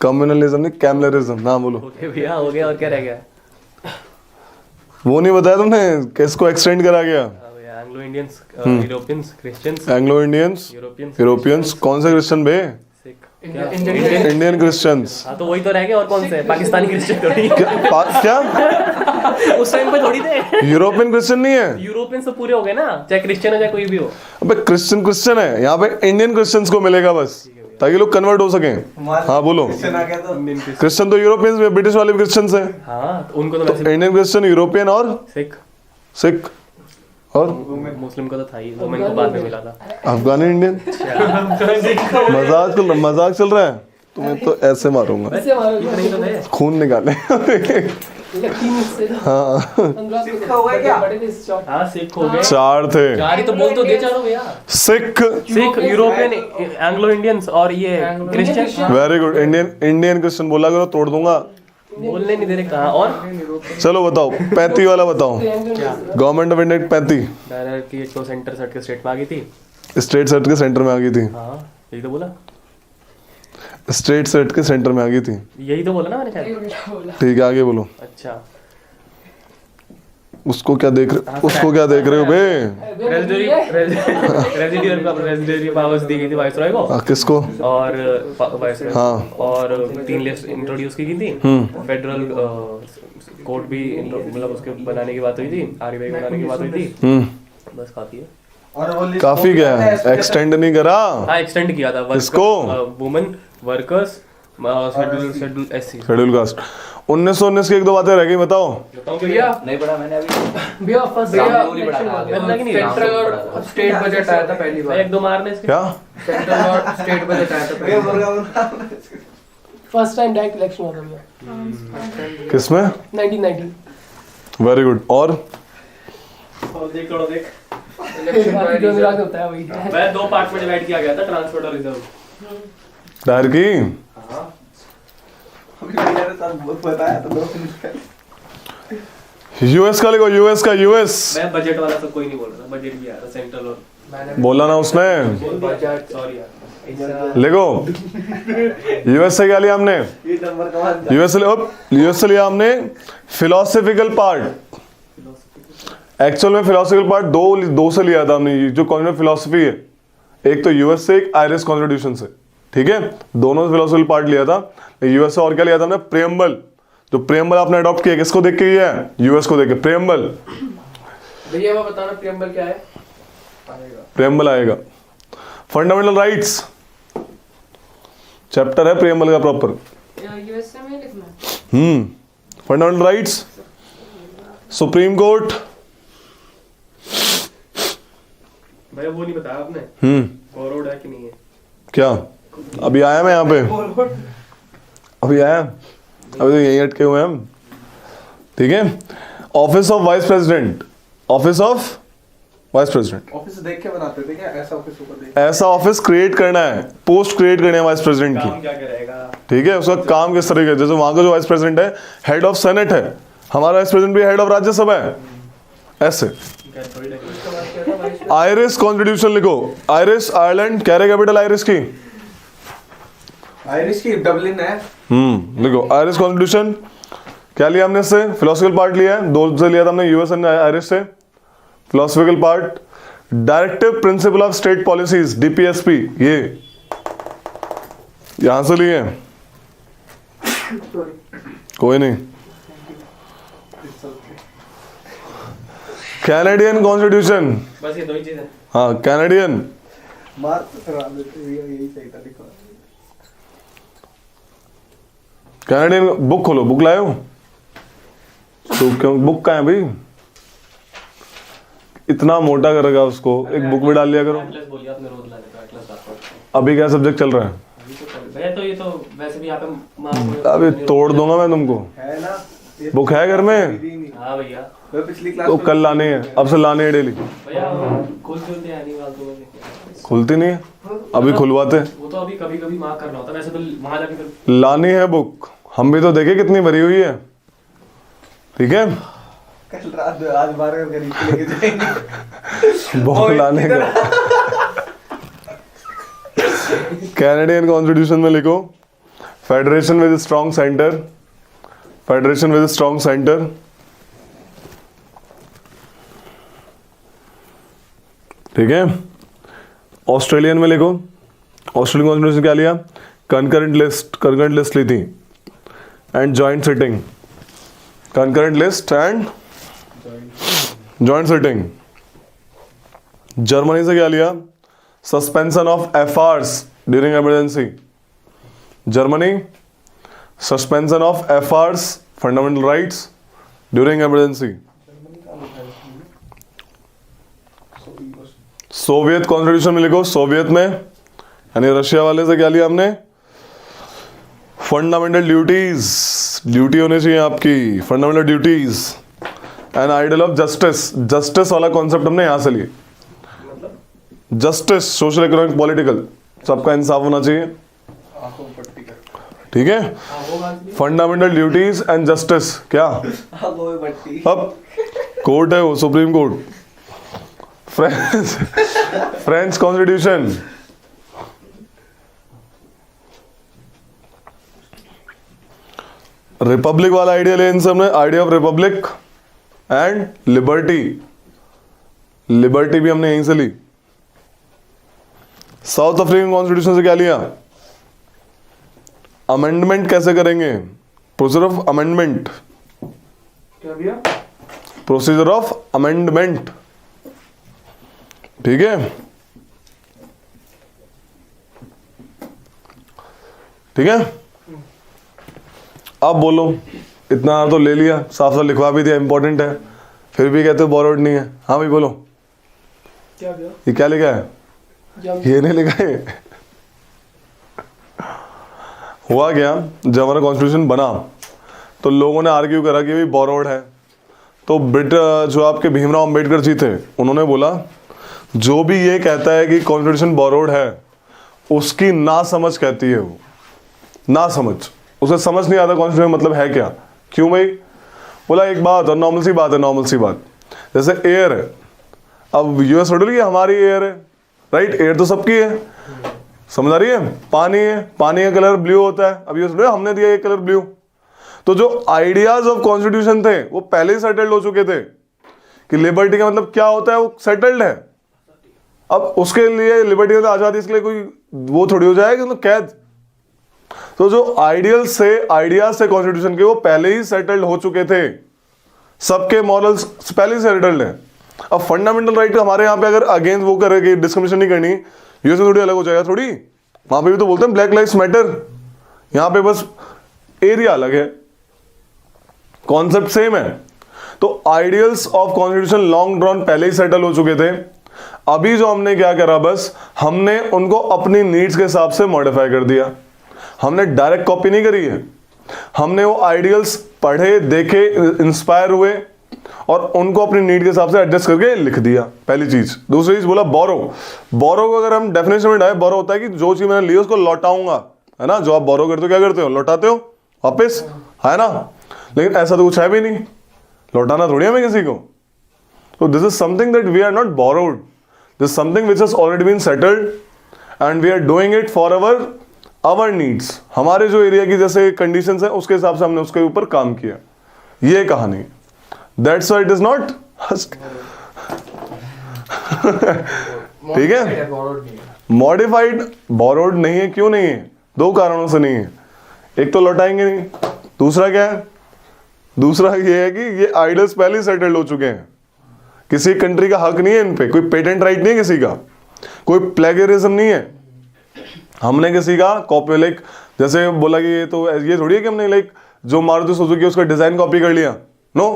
कम्युनलिज्म नहीं, कैमलरिज्म। ना बोलो, ओके भैया, हो गया। और क्या रह गया? वो नहीं बताया तुमने किसको एक्सटेंड करा गया? Anglo Indians, Europeans, Christians, Anglo Indians, Europeans. कौन से क्रिश्चियन बे? Sikh, Indian Christians. हाँ तो वही तो रह गए। और कौन से? पाकिस्तानी क्रिश्चियन थोड़ी। क्या उस टाइम पे थोड़ी थे। यूरोपियन क्रिश्चियन नहीं है? यूरोपियंस तो पूरे हो गए ना, चाहे क्रिश्चियन हो चाहे कोई भी हो। अबे क्रिश्चियन है, यहाँ पे इंडियन क्रिश्चियंस को मिलेगा बस, ताकि लोग कन्वर्ट हो सके। हाँ बोलो, क्रिश्चियन आ गया तो। क्रिश्चियन तो यूरोपियंस में, ब्रिटिश वाले भी क्रिश्चियंस हैं। हाँ तो उनको तो तो वैसे इंडियन क्रिश्चियन, यूरोपियन और सिख और मुस्लिम को तो था ही, रोमन को बाद में मिला था। अफगानी इंडियन। मजाक चल रहा है? तुम्हें तो ऐसे मारूंगा, वैसे हमारा नहीं तो थे। खून निकाले। लकीर से हाँ, 15 सिख हो गए क्या? बड़े थे इस शॉट। हाँ सिख हो गए। चार थे। चार ही तो बोल तो दे, चारों भैया। सिख, यूरोपियन, एंग्लो इंडियंस और ये Christian. Very good. Indian Christian बोला करो, तोड़ दूंगा। बोलने नहीं दे रहे कहाँ। और चलो बताओ, 35 वाला बताओ। गवर्नमेंट ऑफ इंडिया 35 डायरेक्ट की एक तो सेंटर सर्ट के स्टेट में आ गई थी। स्टेट सेट के सेंटर में आ गई थी। हाँ यही तो बोला, स्टेट सेट के सेंटर में आ गई थी। यही तो बोला ना मैंने शायद। ठीक है, आगे बोलो। अच्छा, उसको क्या देख रहे हो बे? रेजिडेंशियल पावर्स दी गई थी वाइसरॉय को। किसको? और वाइसरॉय हाँ। और 3 लिस्ट इंट्रोड्यूस की थी। फेडरल कोर्ट भी मतलब उसके बनाने की बात हुई थी, आरबीआई बनाने की बात हुई थी। बस काफी है। और वो लिस्ट काफी क्या है, एक्सटेंड नहीं करा। हाँ एक्सटेंड किया था। किसको? Women, workers, schedule SC, schedule caste. 1919 की एक दो बातें रह गई, बताओ। भैया नहीं पढ़ा मैंने अभी। भैया फर्स्ट भैया नहीं पढ़ा था। सेंट्रल और स्टेट बजट आया था पहली बार। एक दो मारने इसके। क्या? सेंट्रल और स्टेट बजट आया था पहली बार। फर्स्ट टाइम डायरेक्ट इलेक्शन हुआ था भैया किसमें? 1990। Very good. और देख बाकी जो मिला के होता है वही। मैं 2 पार्ट में डिवाइड किया गया था, ट्रांसपोर्ट और रिजर्व। डायर की बताया तो 2 यूएस का लिखो, यूएस का, यूएस मैं बजट वाला तो कोई नहीं बोल रहा, बजट भी आ रहा सेंट्रल और बोला ना उसने। बजट। सॉरी यार। लिखो, यूएस से क्या लिया हमने? ये नंबर कमाल। यूएस से लिया हमने फिलोसफिकल पार्ट। एक्चुअल में फिलोसफिकल पार्ट दो से लिया था हमने। जो कॉन्स्टिट्यूशन फिलोसफी है, एक तो यूएस से, एक आयरिश कॉन्स्टिट्यूशन से। ठीक है, दोनों से फिलोसफिकल पार्ट लिया था। यूएस से और क्या लिया था हमने? प्रेम्बल, जो प्रेम्बल आपने अडॉप्ट किया किसको देख के किया है? यूएस को देख के। प्रेम्बल, भैया वो बताना प्रियम्बल क्या है? प्रेम्बल आएगा। फंडामेंटल राइट्स चैप्टर है प्रेम्बल का प्रॉपर। यूएसए में लिखना। Fundamental rights, supreme court. भैया वो नहीं बताया आपने, फॉरवर्ड है कि नहीं है? क्या अभी आया मैं यहाँ पे? अभी आया, अभी तो यहीं अटके हुए हैं हम। ठीक है, office of vice president, office of vice president, office देख के बनाते थे क्या? ऐसा ऑफिस ऊपर देख ऐसा ऑफिस क्रिएट करना है, पोस्ट क्रिएट करनी है वाइस प्रेसिडेंट की। काम क्या करेगा? ठीक है, उसका काम किस तरीके, जैसे वहां का जो वाइस प्रेसिडेंट है हेड ऑफ सेनेट है, हमारा वाइस प्रेसिडेंट भी हेड ऑफ राज्यसभा है। ऐसे आयरिश कॉन्स्टिट्यूशन लिखो। आयरिश आयरलैंड, क्या है कैपिटल आयरिश की? आयरिश की डबलिन है। लिखो आयरिश कॉन्स्टिट्यूशन। क्या लिया हमने इससे? फिलोसफिकल पार्ट लिया है, दो से लिया था हमने, यूएस एंड आयरिश से। Philosophical part, directive principle of state policies, DPSP, ये यहां से लिए हैं। कोई नहीं। कैनेडियन कॉन्स्टिट्यूशन, बस ये दो ही चीजें। हाँ कैनेडियन। मार्क करा देते, यही सही था लिखा। कैनेडियन बुक खोलो, बुक लाए हो तो क्यों? बुक कहाँ है भाई? इतना मोटा कर रखा उसको, एक बुक में डाल लिया करो। एटलस बोलिए आपने, रोज ला देता एटलस लाता हूं। अभी क्या सब्जेक्ट चल रहा है? भैया तो ये तो वैसे भी यहाँ पे अभी तोड़ दूंगा मैं तुमको। है ना, ये बुक है घर में? हाँ भैया, वो पिछली क्लास तो में कल लानी है, अब से लानी है डेली। भैया खुलते हैं नहीं फालतू में लेके। खुलती नहीं है, अभी खुलवाते हैं। वो तो अभी कभी कभी मार्क करना होता है, वैसे तो वहां जाके फिर लानी है बुक, हम भी तो देखे कितनी भरी हुई है। ठीक है, कल रात आज 12 गरीब के लेके जाएंगे। बुक लाने का। कैनेडियन कॉन्स्टिट्यूशन में लिखो, federation with strong centre, federation with strong centre. ठीक है, ऑस्ट्रेलियन में लिखो, ऑस्ट्रेलियन कॉन्स्टिट्यूशन क्या लिया? कंकरेंट लिस्ट ली थी and joint sitting, concurrent list and joint sitting. Germany से क्या लिया? Suspension of FRs during emergency. Germany, suspension of FRs, fundamental rights during emergency. Soviet constitution में लिखो, सोवियत में यानी रशिया वाले से क्या लिया हमने? फंडामेंटल ड्यूटीज, ड्यूटी होनी चाहिए आपकी, fundamental duties and ideal of justice. Justice वाला कॉन्सेप्ट हमने यहां से लिए। जस्टिस, सोशल, इकोनॉमिक, पॉलिटिकल, सबका इंसाफ होना चाहिए। ठीक है, फंडामेंटल ड्यूटीज एंड जस्टिस। क्या अब कोर्ट है वो, supreme court. French constitution, Republic वाला आइडिया ले इन सब ने, idea of Republic and liberty. Liberty भी हमने यहीं से ली। साउथ अफ्रीकन कॉन्स्टिट्यूशन से क्या लिया? अमेंडमेंट कैसे करेंगे? प्रोसीजर ऑफ अमेंडमेंट, क्या भैया? Procedure of amendment. ठीक है, ठीक है। अब बोलो, इतना तो ले लिया, साफ साफ लिखवा भी दिया, इंपॉर्टेंट है, फिर भी कहते हो बोरोड नहीं है। हाँ भाई बोलो, क्या भैया? ये क्या लिखा है? ये नहीं लिखा है। हुआ क्या, जब हमारा कॉन्स्टिट्यूशन बना तो लोगों ने आर्ग्यू करा कि भाई बोरोड है। तो जो आपके भीमराव अंबेडकर जी थे, उन्होंने बोला जो भी ये कहता है कि कॉन्स्टिट्यूशन बोरोड है उसकी ना समझ कहती है वो, ना समझ, उसे समझ नहीं आता कॉन्स्टिट्यूशन मतलब है क्या। क्यों भाई? बोला एक बात, और नॉर्मल सी बात है, नॉर्मल सी बात, जैसे एयर है, अब यूएस थोड़ी है हमारी एयर है, राइट? एयर तो सबकी है, समझ आ रही है? पानी है, पानी का कलर ब्लू होता है, अब यूएस हमने दिया ये कलर ब्लू। तो जो आइडियाज ऑफ कॉन्स्टिट्यूशन थे वो पहले ही सेटल्ड हो चुके थे कि लिबर्टी का मतलब क्या होता है, वो सेटल्ड है। अब उसके लिए लिबर्टी मतलब आजादी, इसके लिए कोई वो थोड़ी हो जाएगी मतलब कैद। तो जो आइडियाज से कॉन्स्टिट्यूशन के वो पहले ही सेटल्ड हो चुके थे, सबके मॉरल्स पहले ही सेटल्ड है। अब फंडामेंटल राइट हमारे यहाँ पे अगर अगेंस्ट वो करेगी, डिस्क्रिमिनेशन नहीं करनी, यूएस में थोड़ी अलग हो जाएगा थोड़ी। वहां पे भी तो बोलते हैं ब्लैक लाइव्स मैटर, यहाँ पे बस एरिया अलग है, कॉन्सेप्ट सेम है। तो ideals of constitution long drawn पहले ही सेटल हो चुके थे। अभी जो हमने क्या करा, बस हमने उनको अपनी नीड्स के हिसाब से मॉडिफाई कर दिया। हमने डायरेक्ट कॉपी नहीं करी है, हमने वो आइडियल्स पढ़े, देखे, इंस्पायर हुए और उनको अपनी नीड के हिसाब से एडजस्ट करके लिख दिया, पहली चीज। दूसरी चीज बोला बोरो। बोरो को अगर हम डेफिनेशन में डालें, बोरो होता है कि जो चीज मैंने ली उसको लौटाऊंगा, है ना। जो आप बोरो करते हो क्या करते हो, लौटाते हो वापस, है ना। लेकिन ऐसा तो कुछ है भी नहीं, लौटाना थोड़ी हमें किसी को। तो this is something that we are not borrowed, this is something which has already been settled and we are doing it for our needs. हमारे जो एरिया की जैसे कंडीशंस है उसके हिसाब से हमने उसके ऊपर काम किया, ये कहानी। That's why it is not ठीक है, मॉडिफाइड बोरोड नहीं है। क्यों नहीं है? दो कारणों से नहीं है। एक तो लौटाएंगे नहीं, दूसरा क्या है, दूसरा ये है कि ये आइडियल्स पहले ही सेटल्ड हो चुके हैं। किसी कंट्री का हक नहीं है इन पे, कोई पेटेंट राइट नहीं है किसी का, कोई प्लेगरिज्म नहीं है। हमने किसी का कॉपी, लाइक जैसे बोला कि ये थोड़ी है कि हमने लाइक जो मारुति सुजुकी उसका डिजाइन कॉपी कर लिया, नो,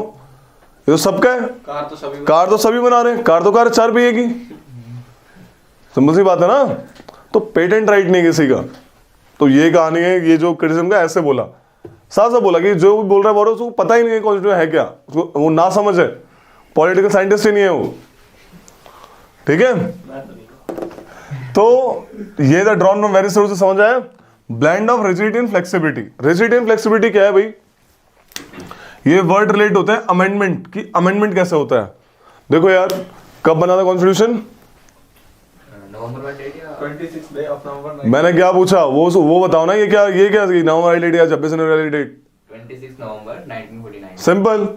ये तो सबका है। कार तो सभी बना रहे हैं, कार 4 पहिए की, सिंपल सी बात है ना। तो पेटेंट राइट नहीं किसी का। तो ये कहानी है, ये जो क्रिटिसिज्म का ऐसे बोला, साफ साफ बोला कि जो भी बोल रहा है बोलो उसको पता ही नहीं है कॉन्स्टिट्यूशन है क्या, उसको वो ना समझ है, पॉलिटिकल साइंटिस्ट ही नहीं है वो, ठीक है। तो ये the drawn from various sources, समझ आया। Blend of rigidity and flexibility. Rigidity and flexibility क्या है भाई? ये वर्ड रिलेट होते हैं अमेंडमेंट की। अमेंडमेंट कैसे होता है? देखो यार, कब बना था constitution? November 26 day of November. मैंने क्या पूछा वो बताओ ना। ये क्या नवंबर वाली डेट या 26 जनवरी वाली डेट? 26 नवंबर 1949। Simple,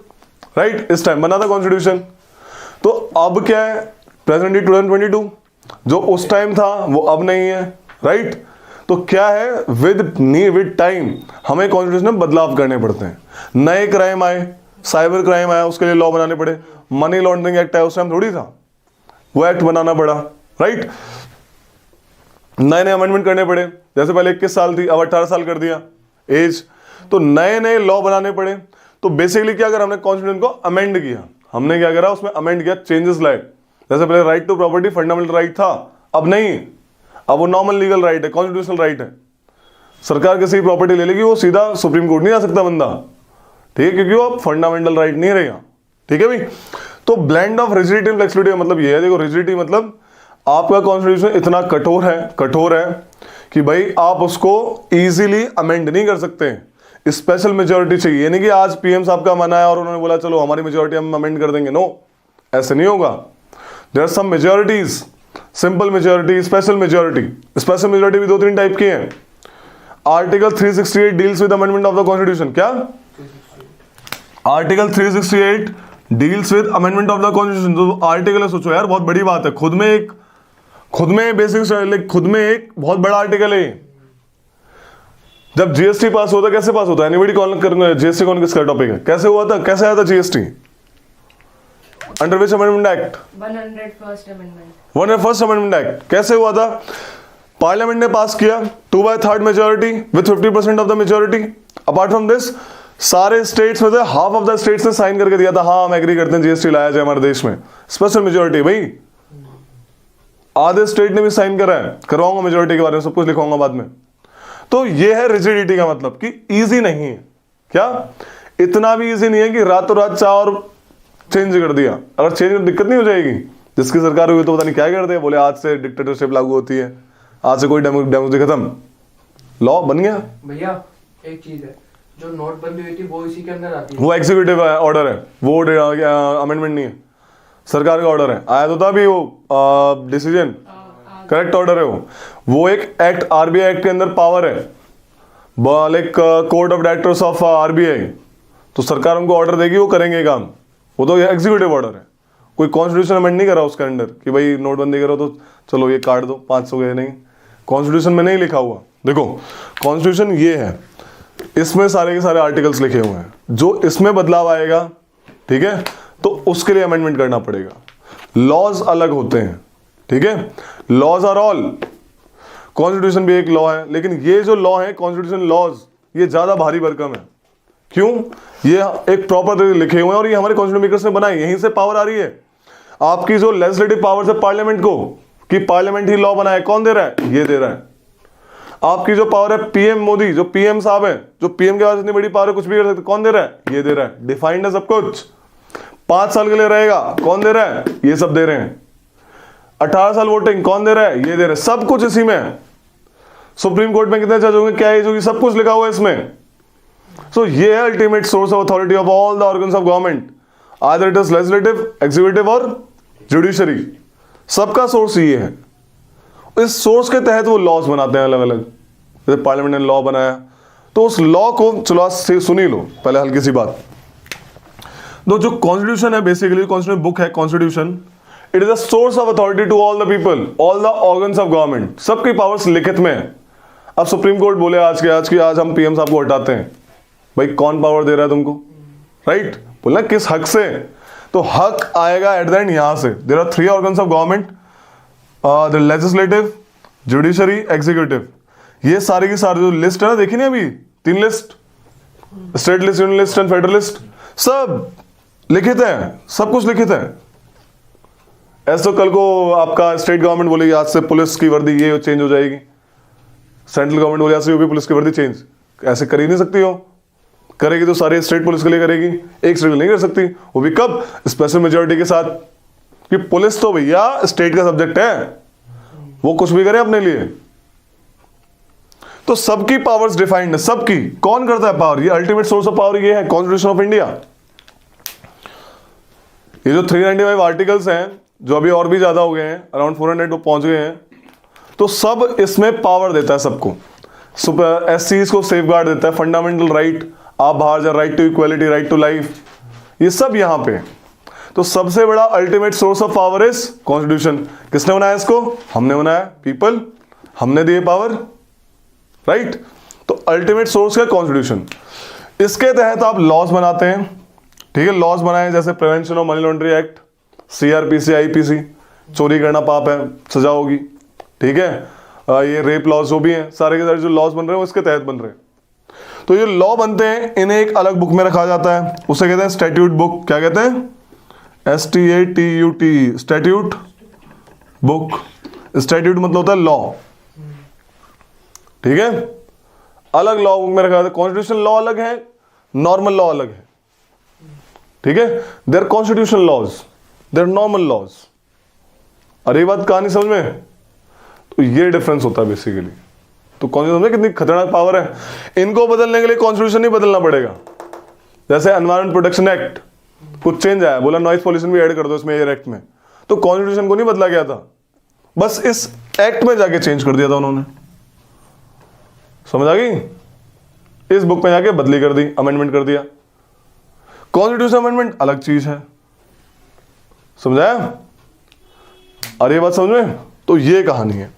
right. इस टाइम बना था कॉन्स्टिट्यूशन। तो अब क्या है? प्रेजेंट 2022, जो उस टाइम था वो अब नहीं है, राइट। तो क्या है, विद टाइम हमें कॉन्स्टिट्यूशन में बदलाव करने पड़ते हैं। नए क्राइम आए, साइबर क्राइम आया, उसके लिए लॉ बनाने पड़े। मनी लॉन्ड्रिंग एक्ट आया, उस टाइम थोड़ी था, वो एक्ट बनाना पड़ा, राइट। नए नए अमेंडमेंट करने पड़े। जैसे पहले 21 साल थी, अब 18 साल कर दिया एज। तो नए नए लॉ बनाने पड़े। तो बेसिकली क्या करा हमने, कॉन्स्टिट्यूशन को अमेंड किया। हमने क्या करा, उसमें अमेंड किया, चेंजेस लाए। जैसे पहले right to property fundamental right था, अब नहीं, अब वो नॉर्मल लीगल राइट है, कॉन्स्टिट्यूशनल राइट है। सरकार किसी प्रॉपर्टी ले लेगी, वो सीधा सुप्रीम कोर्ट नहीं आ सकता बंदा, ठीक है, क्योंकि वो अब फंडामेंटल राइट नहीं रहेगा, ठीक है भाई। तो blend of rigidity and flexibility का मतलब ये है, देखो रिजिडिटी मतलब आपका कॉन्स्टिट्यूशन इतना कठोर है कि भाई आप उसको इजीली अमेंड नहीं कर सकते, स्पेशल मेजोरिटी चाहिए। यानी कि आज पीएम साहब का मना है और उन्होंने बोला चलो हमारी मेजोरिटी हम अमेंड कर देंगे, नो, ऐसे नहीं होगा। There are some majorities, simple majority, special majority. Special majority भी 2-3 टाइप की हैं। Article 368 deals with amendment of the constitution. क्या? Article 368 deals with amendment of the constitution. तो आर्टिकल है, सोचो यार, बहुत बड़ी बात है, खुद में एक बहुत बड़ा आर्टिकल है। जब जीएसटी पास होता, कैसे पास होता है? एनीबॉडी कॉल करना, जीएसटी कौन किसका टॉपिक है? कैसे हुआ था, कैसे आया था GST? Under which amendment act? 101st amendment. 101st amendment act. कैसे हुआ था? पार्लियामेंट ने पास किया 2/3 majority with 50% of the majority. Apart from this सारे स्टेट्स में से हाफ ऑफ द स्टेट्स ने साइन करके दिया था, हाँ हम एग्री करते हैं जीएसटी लाया जाए हमारे देश में। स्पेशल मेजोरिटी भाई, आधे स्टेट ने भी साइन करा है। करवाऊंगा मेजोरिटी के बारे में, सब कुछ लिखवाऊंगा बाद में। तो ये है रिजिडिटी का मतलब कि इजी नहीं है। क्या? इतना भी इजी नहीं है कि रातों रात चाह और चेंज कर दिया। अगर चेंज कर दिक्कत नहीं हो जाएगी? जिसकी सरकार हुई तो पता नहीं क्या कर दे, बोले आज से डिक्टेटरशिप लागू होती है, आज से कोई डेमोक्रेसी खत्म, लॉ बन गया। भैया एक चीज है, जो नोटबंदी हुई थी वो इसी के अंदर आती है। वो एग्जीक्यूटिव ऑर्डर है, वो अमेंडमेंट नहीं है, सरकार का ऑर्डर है। आया तो था भी वो डिसीजन, करेक्ट ऑर्डर है वो एक एक्ट, आरबीआई एक्ट के अंदर पावर है, like court of directors of RBI. तो सरकार उनको ऑर्डर देगी, वो करेंगे काम, वो तो एग्जीक्यूटिव ऑर्डर है। कोई कॉन्स्टिट्यूशन अमेंड नहीं करा उसके अंदर कि भाई नोटबंदी करो तो चलो ये काट दो, 500 गए नहीं, कॉन्स्टिट्यूशन में नहीं लिखा हुआ। देखो कॉन्स्टिट्यूशन ये है, इसमें सारे के सारे आर्टिकल्स लिखे हुए हैं, जो इसमें बदलाव आएगा, ठीक है, तो उसके लिए अमेंडमेंट करना पड़ेगा। लॉज अलग होते हैं, ठीक है, लॉज आर ऑल, कॉन्स्टिट्यूशन भी एक लॉ है, लेकिन ये जो लॉ है कॉन्स्टिट्यूशन लॉज, ये ज्यादा भारी भरकम है। क्यों? ये एक प्रॉपर तरीके लिखे हुए हैं और ये हमारे कॉन्स्टिट्यूशन मेकर्स ने बनाए, यहीं से पावर आ रही है। आपकी जो लेजिस्लेटिव पावर्स है पार्लियामेंट को, कि पार्लियामेंट ही लॉ बनाए, कौन दे रहा है? ये दे रहा है। आपकी जो पावर है पीएम मोदी, जो पीएम साहब है, जो पीएम के पास इतनी बड़ी पावर है, कुछ भी कर सकते, कौन दे रहा है? ये दे रहा है। डिफाइंड है सब कुछ। 5 साल के लिए रहेगा, कौन दे रहा है? ये सब दे रहे हैं। 18 साल वोटिंग, कौन दे रहा है? ये दे रहे हैं। सब कुछ इसी में है। सुप्रीम कोर्ट में कितने जज होंगे, क्या एज होगी, सब कुछ लिखा हुआ है इसमें। सो ये है ultimate source of authority of all the organs of government, either it is legislative, executive और जुडिशरी। सबका सोर्स ये है। इस सोर्स के तहत वो लॉज बनाते हैं अलग अलग। जैसे पार्लियामेंट ने लॉ बनाया, तो उस लॉ को चलो आज से सुनी लो पहले हल्की सी बात। तो जो कॉन्स्टिट्यूशन है, बेसिकली कॉन्स्टिट्यूशन बुक है constitution, it is a source of authority to all the people, all the organs of government. सबकी पावर्स लिखित में है। अब सुप्रीम कोर्ट बोले आज हम पीएम साहब को हटाते हैं, भाई कौन पावर दे रहा है तुमको? राइट, बोलना किस हक से? तो हक आएगा एट द एंड यहां से। There are 3 organs of government, the legislative, judiciary, executive. ये सारी की सारी जो लिस्ट है ना, देखी नहीं अभी 3 list, state list, union list and federal list, सब लिखित है, सब कुछ लिखित है। ऐसे तो कल को आपका स्टेट गवर्नमेंट बोलेगी आज से पुलिस की वर्दी ये चेंज हो जाएगी, सेंट्रल गवर्नमेंट बोले आज से यूपी पुलिस की वर्दी चेंज, ऐसे कर ही नहीं सकती हो। करेगी तो सारे स्टेट पुलिस के लिए करेगी, एक स्टेट नहीं कर सकती, वो भी कब? स्पेशल मेजोरिटी के साथ। कि पुलिस तो भैया स्टेट का सब्जेक्ट है, वो कुछ भी करे अपने लिए। तो सबकी पावर्स डिफाइंड है, सबकी। कौन करता है पावर? ये अल्टीमेट सोर्स ऑफ पावर ये है कॉन्स्टिट्यूशन ऑफ इंडिया। ये जो 395 आर्टिकल्स हैं, जो अभी और भी ज्यादा हो गए हैं, अराउंड 400 पहुंच गए हैं, तो सब इसमें पावर देता है सबको। एससीज को सेफगार्ड देता है, फंडामेंटल राइट, आप बाहर जा, right to equality, right to life, ये सब यहां पे। तो सबसे बड़ा ultimate source of power is constitution. किसने बनाया इसको? हमने बनाया, पीपल, हमने दिए पावर, राइट। तो अल्टीमेट सोर्स है कॉन्स्टिट्यूशन। इसके तहत आप लॉज बनाते हैं, ठीक है। लॉज बनाए जैसे prevention of money laundering act, CrPC, IPC, चोरी करना पाप है, सजा होगी, ठीक है। ये रेप लॉज जो भी हैं, सारे के सारे जो लॉज बन रहे हैं वो इसके तहत बन रहे हैं। तो ये लॉ बनते हैं, इन्हें एक अलग बुक में रखा जाता है, उसे कहते हैं स्टैट्यूट बुक। क्या कहते हैं? STATUT, statute book. स्टैट्यूट मतलब होता है लॉ, ठीक है। अलग लॉ बुक में रखा जाता है। कॉन्स्टिट्यूशन लॉ अलग है, नॉर्मल लॉ अलग है, ठीक है। There constitution laws, there normal laws. अरे ये बात कहानी समझ में? तो ये डिफरेंस होता है बेसिकली। तो कॉन्स्टिट्यूशन में कितनी खतरनाक पावर है। इनको बदलने के लिए कॉन्स्टिट्यूशन नहीं बदलना पड़ेगा। जैसे एनवायरमेंट प्रोटेक्शन एक्ट, कुछ चेंज आया, बोला नॉइज पॉल्यूशन भी ऐड कर दो इसमें, एयर एक्ट में, तो कॉन्स्टिट्यूशन को नहीं बदला गया था, बस इस एक्ट में जाके चेंज कर दिया था उन्होंने। समझ आ गई? इस बुक में जाके बदली कर दी, अमेंडमेंट कर दिया। कॉन्स्टिट्यूशन अमेंडमेंट अलग चीज है, समझाया? अरे ये बात समझ में? तो ये कहानी है।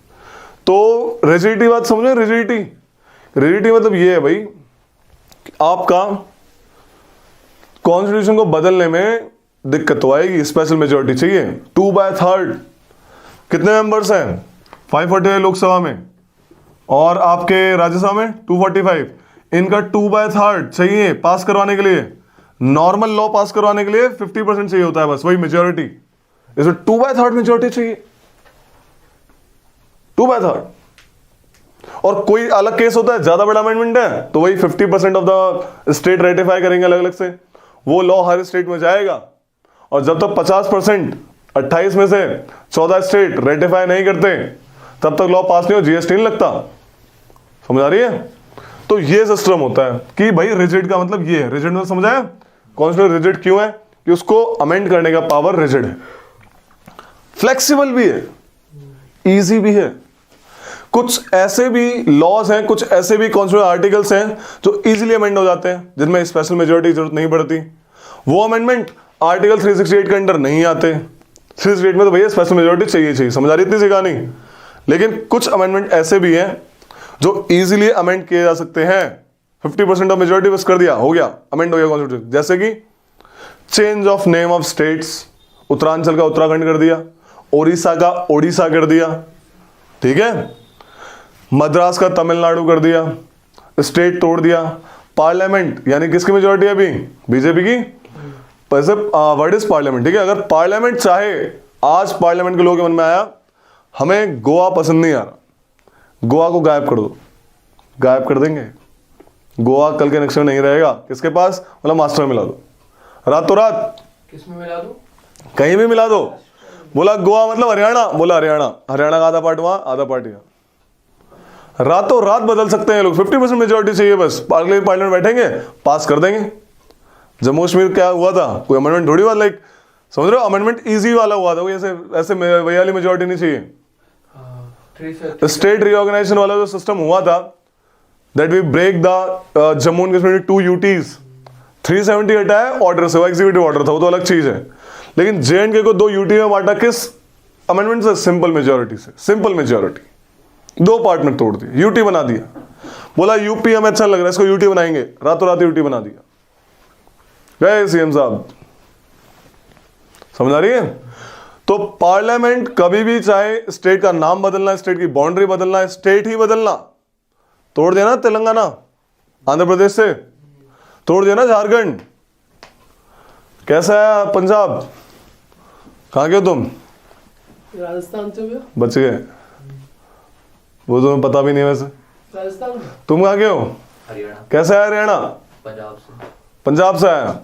तो रिजिडिटी बात समझ में? रिजिडिटी मतलब ये है भाई, आपका कॉन्स्टिट्यूशन को बदलने में दिक्कत तो आएगी, स्पेशल मेजोरिटी चाहिए, 2/3। कितने मेंबर्स हैं? 540 लोकसभा में और आपके राज्यसभा में 245। इनका 2/3 चाहिए पास करवाने के लिए। नॉर्मल लॉ पास करवाने के लिए 50% चाहिए होता है, बस वही मेजोरिटी। इसमें 2/3 मेजोरिटी चाहिए, 2/3। और कोई अलग केस होता है, ज्यादा बड़ा अमेंडमेंट है, तो वही 50% ऑफ द स्टेट रेटिफाई करेंगे अलग अलग से, वो लॉ हर स्टेट में जाएगा। और जब तक 50%, 28 में से 14 स्टेट रेटिफाई नहीं करते, तब तक लॉ पास नहीं हो, जीएसटी नहीं लगता। समझ आ रही है? तो ये सिस्टम होता है कि भाई रिजिड का मतलब ये है। रिजिड मतलब समझाया? कॉन्स्टिट्यूशन रिजिड क्यों है? कि उसको अमेंड करने का पावर रिजिड है, फ्लेक्सिबल भी है, इजी भी है। कुछ ऐसे भी लॉज हैं, कुछ ऐसे भी कॉन्स्टिट्यूशन आर्टिकल्स हैं जो इजीली अमेंड हो जाते हैं, जिनमें स्पेशल मेजोरिटी की जरूरत नहीं पड़ती। वो अमेंडमेंट आर्टिकल 368 के अंडर नहीं आते। 368 में तो भैया स्पेशल मेजोरिटी चाहिए। समझ आ रही इतनी सी कहानी? लेकिन कुछ अमेंडमेंट ऐसे भी हैं जो इजीली अमेंड किए जा सकते हैं। 50% ऑफ मेजोरिटी बस कर दिया, हो गया, अमेंड हो गया कॉन्स्टिट्यूशन। जैसे कि change of name of states, Uttaranchal का उत्तराखंड कर दिया, ओडिशा का ओडिशा कर दिया, ठीक है, मद्रास का तमिलनाडु कर दिया, स्टेट तोड़ दिया। पार्लियामेंट यानी किसकी मेजोरिटी है अभी? बीजेपी की। वैसे वर्ड इज पार्लियामेंट, ठीक है। अगर पार्लियामेंट चाहे, आज पार्लियामेंट के लोगों के मन में आया हमें गोवा पसंद नहीं आ रहा, गोवा को गायब कर दो, गायब कर देंगे। गोवा कल के नक्शे में नहीं रहेगा, किसके पास? मतलब मास्टर में मिला दो, रातों रात किस में मिला दूं? कहीं भी मिला दो। बोला गोवा मतलब हरियाणा, बोला हरियाणा, हरियाणा का आधा पार्ट वहां, आधा पार्ट यहाँ। रातों रात बदल सकते हैं लोग। 50% मेजोरिटी चाहिए बस, पार्लियामेंट बैठेंगे, पास कर देंगे। जम्मू कश्मीर क्या हुआ था? कोई अमेंडमेंट थोड़ी हुआ, लाइक समझ रहे हो, अमेंडमेंट इजी वाला हुआ था, कोई ऐसे ऐसे वही वाली मेजोरिटी नहीं चाहिए। स्टेट रिऑर्गेनाइजेशन वाला जो सिस्टम हुआ था, that we break the Jammu and Kashmir 2 UTs, 370 हटाया, ऑर्डर से, वो एग्जीक्यूटिव ऑर्डर था, वो तो अलग चीज है। लेकिन JNK को 2 UT में बांटा, किस अमेंडमेंट से? सिंपल मेजोरिटी से। सिंपल मेजोरिटी 2 पार्ट में तोड़ दिया, UT बना दिया। बोला यूपी हमें अच्छा लग रहा है, इसको UT बनाएंगे, रातों रात UT बना दिया, गए CM साहब। समझ आ रही है? तो पार्लियामेंट कभी भी चाहे स्टेट का नाम बदलना है, स्टेट की बाउंड्री बदलना है, स्टेट ही बदलना, तोड़ देना तेलंगाना आंध्र प्रदेश से, तोड़ देना झारखंड, कैसा है पंजाब, कहां गए तुम? राजस्थान से भी बच गए, वो तुम्हें पता भी नहीं वैसे। राजस्थान में तुम कहां गए हो? हरियाणा, कैसा है हरियाणा? पंजाब से। पंजाब से आया,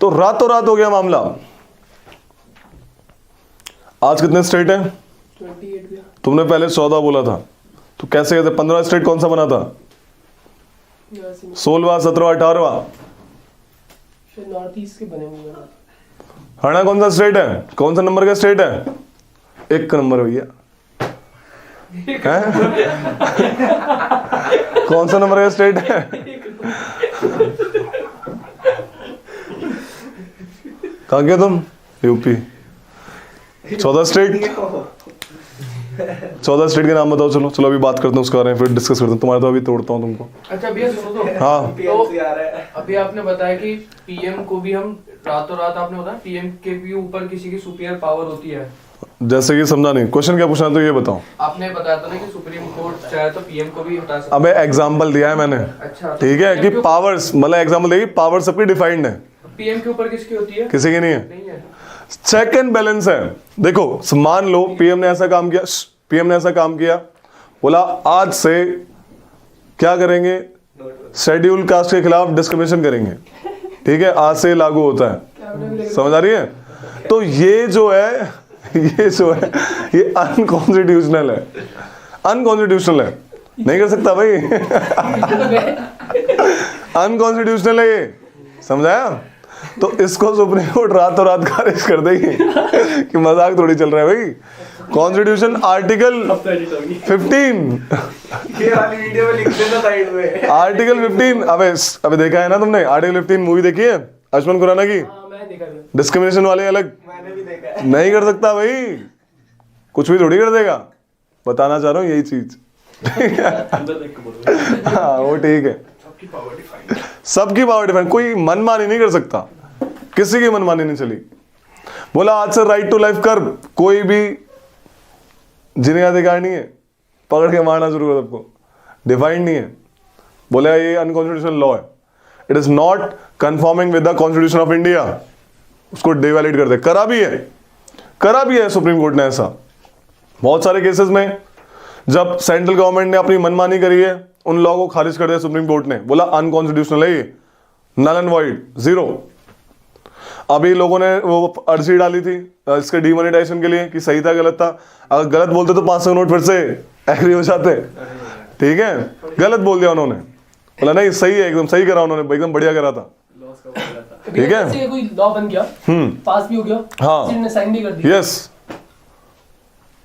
तो रातों रात हो गया मामला। आज कितने स्टेट हैं? 28 गया। तुमने पहले 14 बोला था, तो कैसे कहते? 15 स्टेट कौन सा बना था? 16वां, 17वां, 18वां? शायद नॉर्थ ईस्ट के बने हुए हैं। हरियाणा कौन सा स्टेट है? कौन सा नंबर का स्टेट है? 1 नंबर भैया, कौन सा नंबर का स्टेट है? कहां गए तुम? यूपी। 14 स्टेट, 14 स्टेट के नाम बताओ। चलो चलो अभी बात करते हैं उसके बारे में, फिर डिस्कस करते हैं। तुम्हारा तो अभी तोड़ता हूँ तुमको। अच्छा भैया सुनो तो, हाँ, तो अभी आपने बताया कि PM को भी हम रातों रात, आपने बताया PM के भी ऊपर किसी की सुपीरियर पावर होती है। जैसे कि समझा नहीं, क्वेश्चन क्या पूछना तो ये बताओ। आपने बताया था ना कि सुप्रीम कोर्ट चाहे तो PM को भी हटा सकता अबे एग्जाम्पल दिया है मैंने, अच्छा, तो ठीक है, PM कि के पावर्स, मतलब एग्जाम्पल देगी, पावर सबकी डिफाइंड है, PM के ऊपर किसकी होती है? किसी की नहीं है। नहीं है। चेक एंड बैलेंस है। देखो मान लो PM ने ऐसा काम किया, PM ने ऐसा काम किया, बोला आज से क्या करेंगे, शेड्यूल कास्ट के खिलाफ डिस्क्रिमिनेशन करेंगे, ठीक है, आज से लागू होता है। समझ आ रही है? तो ये जो है ये अनकॉन्स्टिट्यूशनल है, अनकॉन्स्टिट्यूशनल है, नहीं कर सकता भाई। अनकॉन्स्टिट्यूशनल है ये, समझाया? तो इसको सुप्रीम कोर्ट रातों रात खारिज कर देगी कि मजाक थोड़ी चल रहा है भाई। कॉन्स्टिट्यूशन आर्टिकल 15, ये वाली वीडियो में लिख देना साइड में। आर्टिकल 15, अबे देखा है ना तुमने? आर्टिकल 15 मूवी देखी है आयुष्मान खुराना की? हाँ मैं देखा था। डिस्क्रिमिनेशन वाले अलग मैंने भी देखा है। नहीं कर सकता भाई, कुछ भी थोड़ी कर देगा, बताना चाह रहा हूँ यही चीज। हाँ वो ठीक है, सबकी पावर डिफाइन, कोई मनमानी नहीं कर सकता, किसी की मनमानी नहीं चली। बोला आज से राइट टू लाइफ कर, कोई भी जीने का अधिकार नहीं है, पकड़ के मारना शुरू कर सबको, डिफाइंड नहीं है। बोला ये अनकॉन्स्टिट्यूशनल लॉ है, it is not conforming with the constitution of India, उसको डिवैलिड कर दे। करा भी है सुप्रीम कोर्ट ने ऐसा बहुत सारे केसेस में, जब सेंट्रल गवर्नमेंट ने अपनी मनमानी करी है, उन लॉ को खारिज कर दिया सुप्रीम कोर्ट ने, बोला अनकॉन्स्टिट्यूशनल है ये, नल एंड वॉइड, जीरो। अभी लोगों ने वो अर्जी डाली थी इसके डीमोनेटाइजेशन के लिए कि सही था गलत था, अगर गलत बोलते तो 500 नोट फिर से एग्री हो जाते, ठीक है, गलत बोल दिया उन्होंने, बोला नहीं सही है, एकदम सही करा उन्होंने, एकदम बढ़िया करा था, ठीक है। जैसे कोई लॉ बन गया, पास भी हो गया, हाँ, किसी ने साइन भी कर दिया, यस,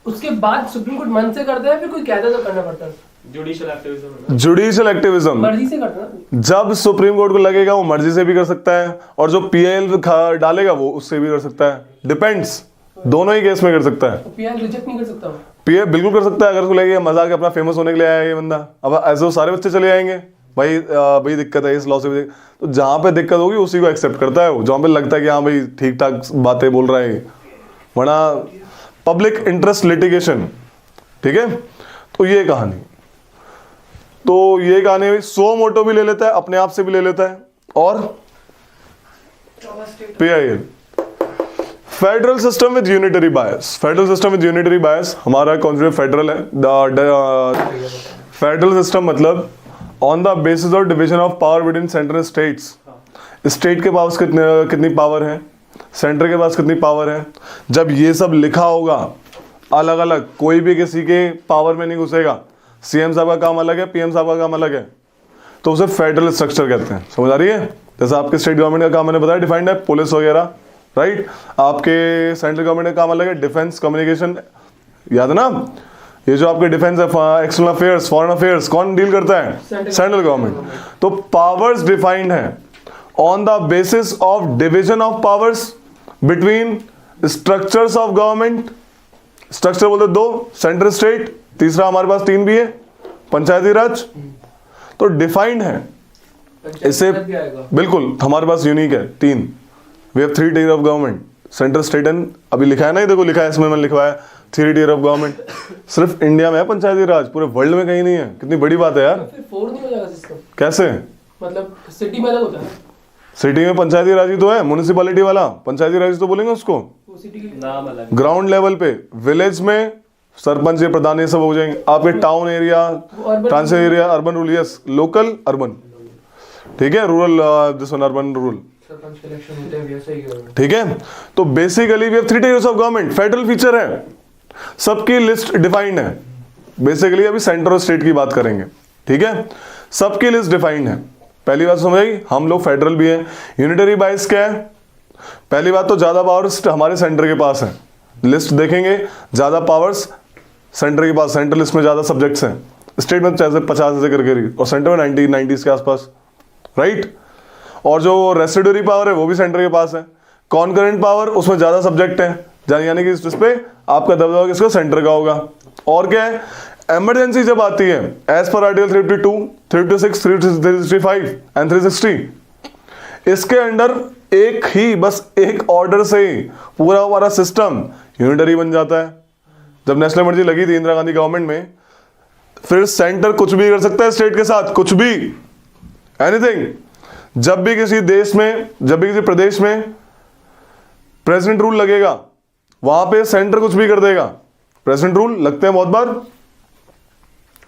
उसके बाद सुप्रीम कोर्ट मन से करता है, फिर कोई कहता तो करना पड़ता है, जुडिशियल एक्टिविज्म, जुडिशियल एक्टिविज्म मर्जी से करता है। जब सुप्रीम कोर्ट को लगेगा वो मर्जी से भी कर सकता है, और जो PIL डालेगा वो उससे भी कर सकता है, डिपेंड्स, दोनों ही केस में कर सकता है। PIL रिजेक्ट नहीं कर सकता। पीए बिल्कुल कर सकता है, अगर उसको लगे मजाक है, अपना फेमस होने के लिए आया है ये बंदा। अब ऐसे वो सारे बच्चे चले जाएंगे, भाई भाई दिक्कत है इस लॉ से, तो जहां पे दिक्कत होगी उसी को एक्सेप्ट करता है वो, जहां पे लगता है कि हाँ भाई ठीक ठाक बातें बोल रहा है, वरना पब्लिक इंटरेस्ट लिटिगेशन। ठीक है, तो ये कहानी, तो ये कहानी सो मोटो भी ले लेता है, अपने आप से भी ले लेता है, और PIL federal system with unitary bias. Federal system with unitary बायस हमारा कॉन्सेप्ट फेडरल है। फेडरल सिस्टम मतलब on the basis of division of power between centre and states. State के पास कितनी पावर है, सेंटर के पास कितनी पावर है, जब ये सब लिखा होगा अलग अलग, कोई भी किसी के पावर में नहीं घुसेगा। CM साहब का काम अलग है, PM साहब का काम अलग है, तो उसे फेडरल स्ट्रक्चर कहते हैं। समझ आ रही है? जैसे आपके स्टेट गवर्नमेंट का काम मैंने बताया डिफाइंड है, पुलिस वगैरह, राइट। आपके सेंट्रल गवर्नमेंट का काम अलग है, डिफेंस, कम्युनिकेशन, याद है ना। ये जो आपके डिफेंस है, एक्सटर्नल अफेयर्स, फॉरेन अफेयर्स, कौन डील करता है? Central government. तो पावर्स डिफाइंड है on the basis of division of powers between structures of government. Structure बोलते दो, सेंट्रल स्टेट, तीसरा हमारे पास 3 भी है, पंचायती राज। तो डिफाइंड है इसे, बिल्कुल हमारे पास यूनिक है 3। We have 3 tier of government, central, state and, अभी लिखा है ना, ये देखो लिखा है इसमें, मैंने लिखवाया 3 टियर ऑफ गवर्नमेंट। सिर्फ इंडिया में है पंचायती राज, पूरे वर्ल्ड में कहीं नहीं है। कितनी बड़ी बात है यार। फिर 4 नहीं हो जाएगा सिस्टम? कैसे? मतलब सिटी में अलग होता है, सिटी में पंचायती राज ही तो है, म्युनिसिपैलिटी वाला पंचायती राज तो बोलेंगे उसको। वो सिटी के नाम अलग। ग्राउंड लेवल पे, विलेज में सरपंच, प्रधान, ये सब हो जाएंगे। आपके town area, trans area, urban rural, yes, local urban, ठीक है, rural, this one urban rural, sarpanch के इलेक्शन होते हैं वैसे ही है। ठीक है। तो basically we have 3 tiers of government, federal feature है, सबकी लिस्ट डिफाइंड है। बेसिकली अभी सेंटर और स्टेट की बात करेंगे, ठीक है, सबकी लिस्ट डिफाइंड है। पहली बात समझ आई, हम लोग फेडरल भी है। यूनिटरी बाइस क्या है? पहली बात तो ज्यादा पावर्स हमारे सेंटर के पास है, लिस्ट देखेंगे, ज्यादा पावर्स सेंटर के पास, सेंट्रल लिस्ट में ज्यादा सब्जेक्ट्स हैं, स्टेट में 50 ऐसे करके, और सेंटर में 90 के आसपास, राइट। और जो रेसिडुअरी पावर है वो भी सेंटर के पास है। कॉन्करेंट पावर, उसमें ज्यादा सब्जेक्ट है, यानी कि इस पे आपका दबदबा किसका? सेंटर का होगा। और क्या है? इमरजेंसी जब आती है, एज पर आर्टिकल 352, 356, 365 एंड 360, इसके अंडर एक ही, बस एक ऑर्डर से पूरा हमारा सिस्टम यूनिटरी बन जाता है। जब नेशनल इमरजेंसी लगी थी इंदिरा गांधी गवर्नमेंट में, फिर सेंटर कुछ भी कर सकता है स्टेट के साथ, कुछ भी, एनीथिंग। जब भी किसी देश में, जब भी किसी प्रदेश में प्रेसिडेंट रूल लगेगा, वहां पे सेंटर कुछ भी कर देगा। प्रेसिडेंट रूल लगते हैं बहुत बार,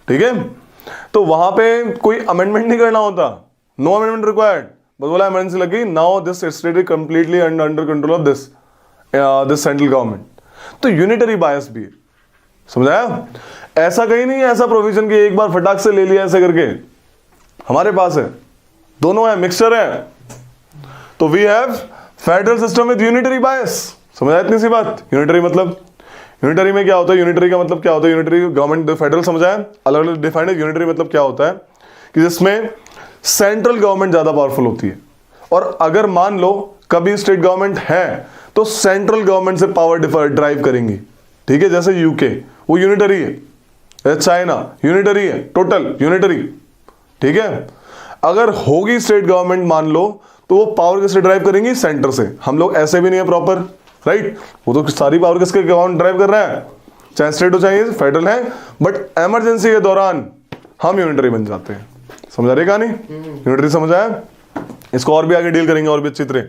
ठीक है, तो वहां पे कोई अमेंडमेंट नहीं करना होता, नो अमेंडमेंट रिक्वायर्ड, बस बोला इमरजेंसी लगी, now this state is completely under control of this central government. तो यूनिटरी बायस भी है, समझाया? ऐसा कहीं नहीं है ऐसा प्रोविजन की एक बार फटाक से ले लिया ऐसे करके, हमारे पास है, दोनों है, मिक्सचर है। तो we have federal system with unitary bias. समझा इतनी सी बात? यूनिटरी मतलब, यूनिटरी में क्या होता है, यूनिटरी का मतलब क्या होता है, यूनिटरी गवर्नमेंट, फेडरल समझाया, अलग अलग डिफाइंड है। यूनिटरी मतलब क्या होता है कि जिसमें सेंट्रल गवर्नमेंट ज्यादा पावरफुल होती है, और अगर मान लो कभी स्टेट गवर्नमेंट है तो सेंट्रल गवर्नमेंट से पावर ड्राइव करेंगी, ठीक है। जैसे यूके, वो यूनिटरी है, चाइना यूनिटरी है, टोटल यूनिटरी, ठीक है। अगर होगी स्टेट गवर्नमेंट मान लो, तो वो पावर किससे ड्राइव करेंगी? सेंटर से। हम लोग ऐसे भी नहीं है प्रॉपर, राइट, वो तो सारी पावर किसके गवर्नमेंट ड्राइव कर रहा है, चाहे स्टेट हो चाहे फेडरल है, बट इमरजेंसी के दौरान हम यूनिटरी बन जाते हैं। समझा रहे कहानी? यूनिटरी समझ आया? इसको और भी आगे डील करेंगे और भी अच्छी तरह।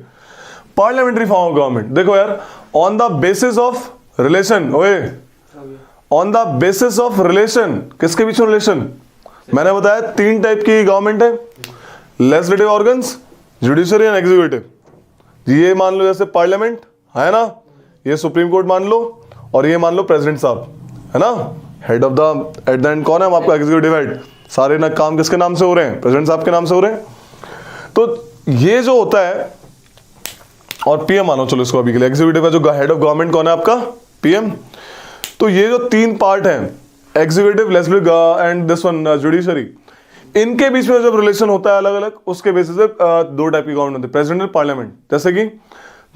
पार्लियामेंट्री फॉर्म ऑफ गवर्नमेंट, देखो यार, on the basis of relation, ओए, on the basis of relation, किसके बीच में रिलेशन? मैंने बताया 3 टाइप की गवर्नमेंट है, legislative organs, judiciary and executive. ये मान लो जैसे पार्लियामेंट है ना, ये सुप्रीम कोर्ट मान लो, और ये मान लो प्रेसिडेंट साहब, है ना, head of the, eight the and कौन है? आपका एग्जीक्यूटिव हेड। सारे ना काम किसके नाम से हो रहे हैं? प्रेसिडेंट साहब के नाम से हो रहे हैं। तो ये जो होता है, और पीएम मानो चलो इसको अभी के लिए, एग्जीक्यूटिव का जो हेड ऑफ गवर्नमेंट कौन है? आपका पीएम। तो ये जो 3 पार्ट हैं, executive, legislative and this one judiciary, इनके बीच में जब रिलेशन होता है अलग अलग, उसके बेसिस पे 2 टाइप की गवर्नमेंट होती है, प्रेसिडेंट और पार्लियामेंट। जैसे कि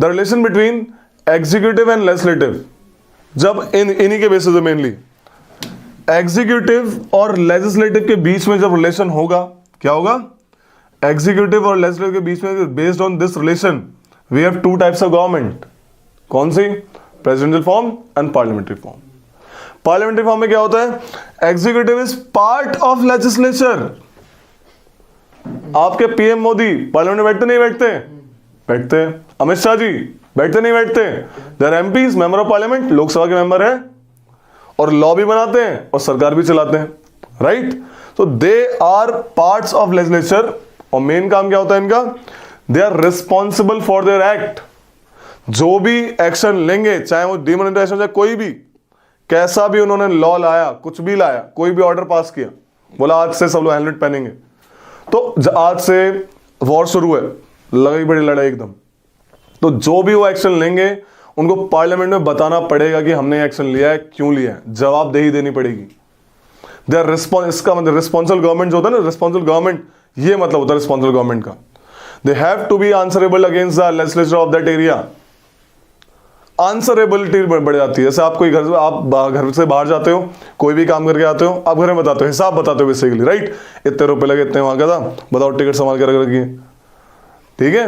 the relation between executive and legislative, जब इन्हीं के बेसिस पे मेनली एग्जीक्यूटिव और लेजिस्लेटिव के बीच में जब रिलेशन होगा, क्या होगा? एग्जीक्यूटिव और लेजिस्लेटिव के बीच में, based on this relation we have two types of government. कौन सी? Presidential form and parliamentary form. Parliamentary form में क्या होता है? Executive is part of legislature. आपके पीएम मोदी पार्लियामेंट में बैठते नहीं बैठते? बैठते. अमित शाह जी बैठते नहीं बैठते? Their MPs, member of parliament, Lok Sabha के मेंबर है और लॉ भी बनाते हैं और सरकार भी चलाते हैं. राइट? तो they are parts of legislature. और मेन काम क्या होता है इनका? They are responsible for their act. जो भी एक्शन लेंगे, चाहे वो डिमोनेटाइजेशन, चाहे कोई भी, कैसा भी उन्होंने लॉ लाया, कुछ भी लाया, कोई भी ऑर्डर पास किया, बोला आज से सब लोग हेलमेट पहनेंगे, तो आज से वॉर शुरू है, लगी बड़ी लड़ाई एकदम, तो जो भी वो एक्शन लेंगे उनको पार्लियामेंट में बताना पड़ेगा कि हमने एक्शन लिया है, क्यों लिया है, जवाबदेही देनी पड़ेगी. दे आर इसका मतलब रिस्पॉन्सिबल गवर्नमेंट जो होता है ना, रिस्पॉन्सिबल गवर्नमेंट, ये मतलब होता है रिस्पॉन्सिबल गवर्नमेंट का. They have to be answerable against the legislature of that area. Answerability बढ़ जाती है. जैसे आप कोई घर से बाहर जाते हो, कोई भी काम करके आते हो, आप घर में बताते हो, हिसाब बताते हो बेसिकली, राइट? इतने रुपए लगे, इतने वहां का था, बताओ, टिकट संभाल के रख रखिए. ठीक है?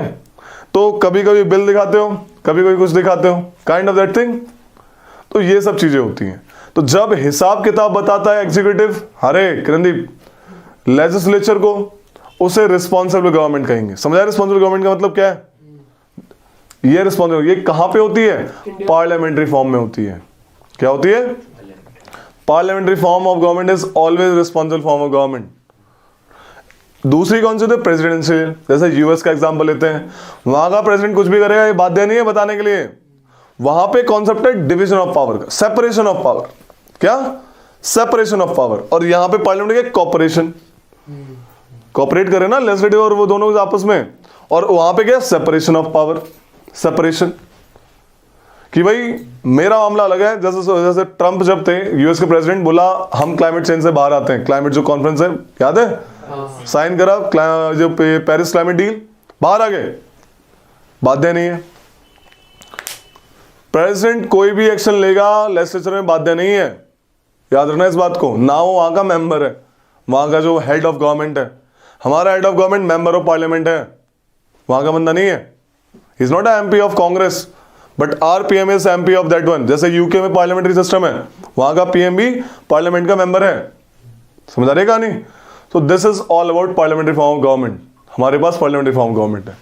तो कभी कभी बिल दिखाते हो, कभी कभी कुछ दिखाते हो, काइंड ऑफ दैट थिंग. तो ये सब चीजें होती हैं. तो जब हिसाब किताब बताता है एग्जीक्यूटिव, हरे किरणदीप, लेजिस्लेचर को, उसे रिस्पॉन्सिबल गवर्नमेंट कहेंगे. समझा? रिस्पॉन्सिबल गवर्नमेंट का मतलब क्या है? ये रिस्पॉन्सिबल, ये कहां पे होती है? पार्लियामेंट्री फॉर्म में होती है. क्या होती है? Parliamentary form of government is always responsible form of government. दूसरी कौन सी होती है? प्रेसिडेंशियल. जैसे यूएस का एग्जांपल लेते हैं, वहां का प्रेसिडेंट कुछ भी करेगा ये बाध्य नहीं है बताने के लिए. वहां पे कॉन्सेप्ट है डिवीजन ऑफ पावर का, सेपरेशन ऑफ पावर. क्या? Separation of power. और यहां पे पार्लियामेंट के कॉपरेशन, कॉपरेट करे ना लेजिस्लेटिव और वो दोनों आपस में. और वहां पे क्या? Separation of power. सेपरेशन कि भाई मेरा मामला अलग है. जैसे ट्रंप जब थे यूएस के प्रेसिडेंट, बोला हम क्लाइमेट चेंज से बाहर आते हैं. क्लाइमेट जो कॉन्फ्रेंस है, याद है? साइन करा जो पेरिस क्लाइमेट डील, बाहर आ गए, बाध्य नहीं है. प्रेसिडेंट कोई भी एक्शन लेगा लेजिस्लेचर में बाध्य नहीं है. याद रखना इस बात को. ना वो वहां का मेंबर है, वहां का जो हेड ऑफ गवर्नमेंट है. हमारा head of government member of parliament है, वहां का बंदा नहीं है. He's not an MP of Congress, but our PM is MP of that one. जैसे यूके में पार्लियामेंट्री सिस्टम है, वहां का PM भी पार्लियामेंट का मेंबर है. समझ आ रही है कहानी? तो this is all about parliamentary form of government. हमारे पास पार्लियामेंट्री फॉर्म ऑफ गवर्नमेंट है.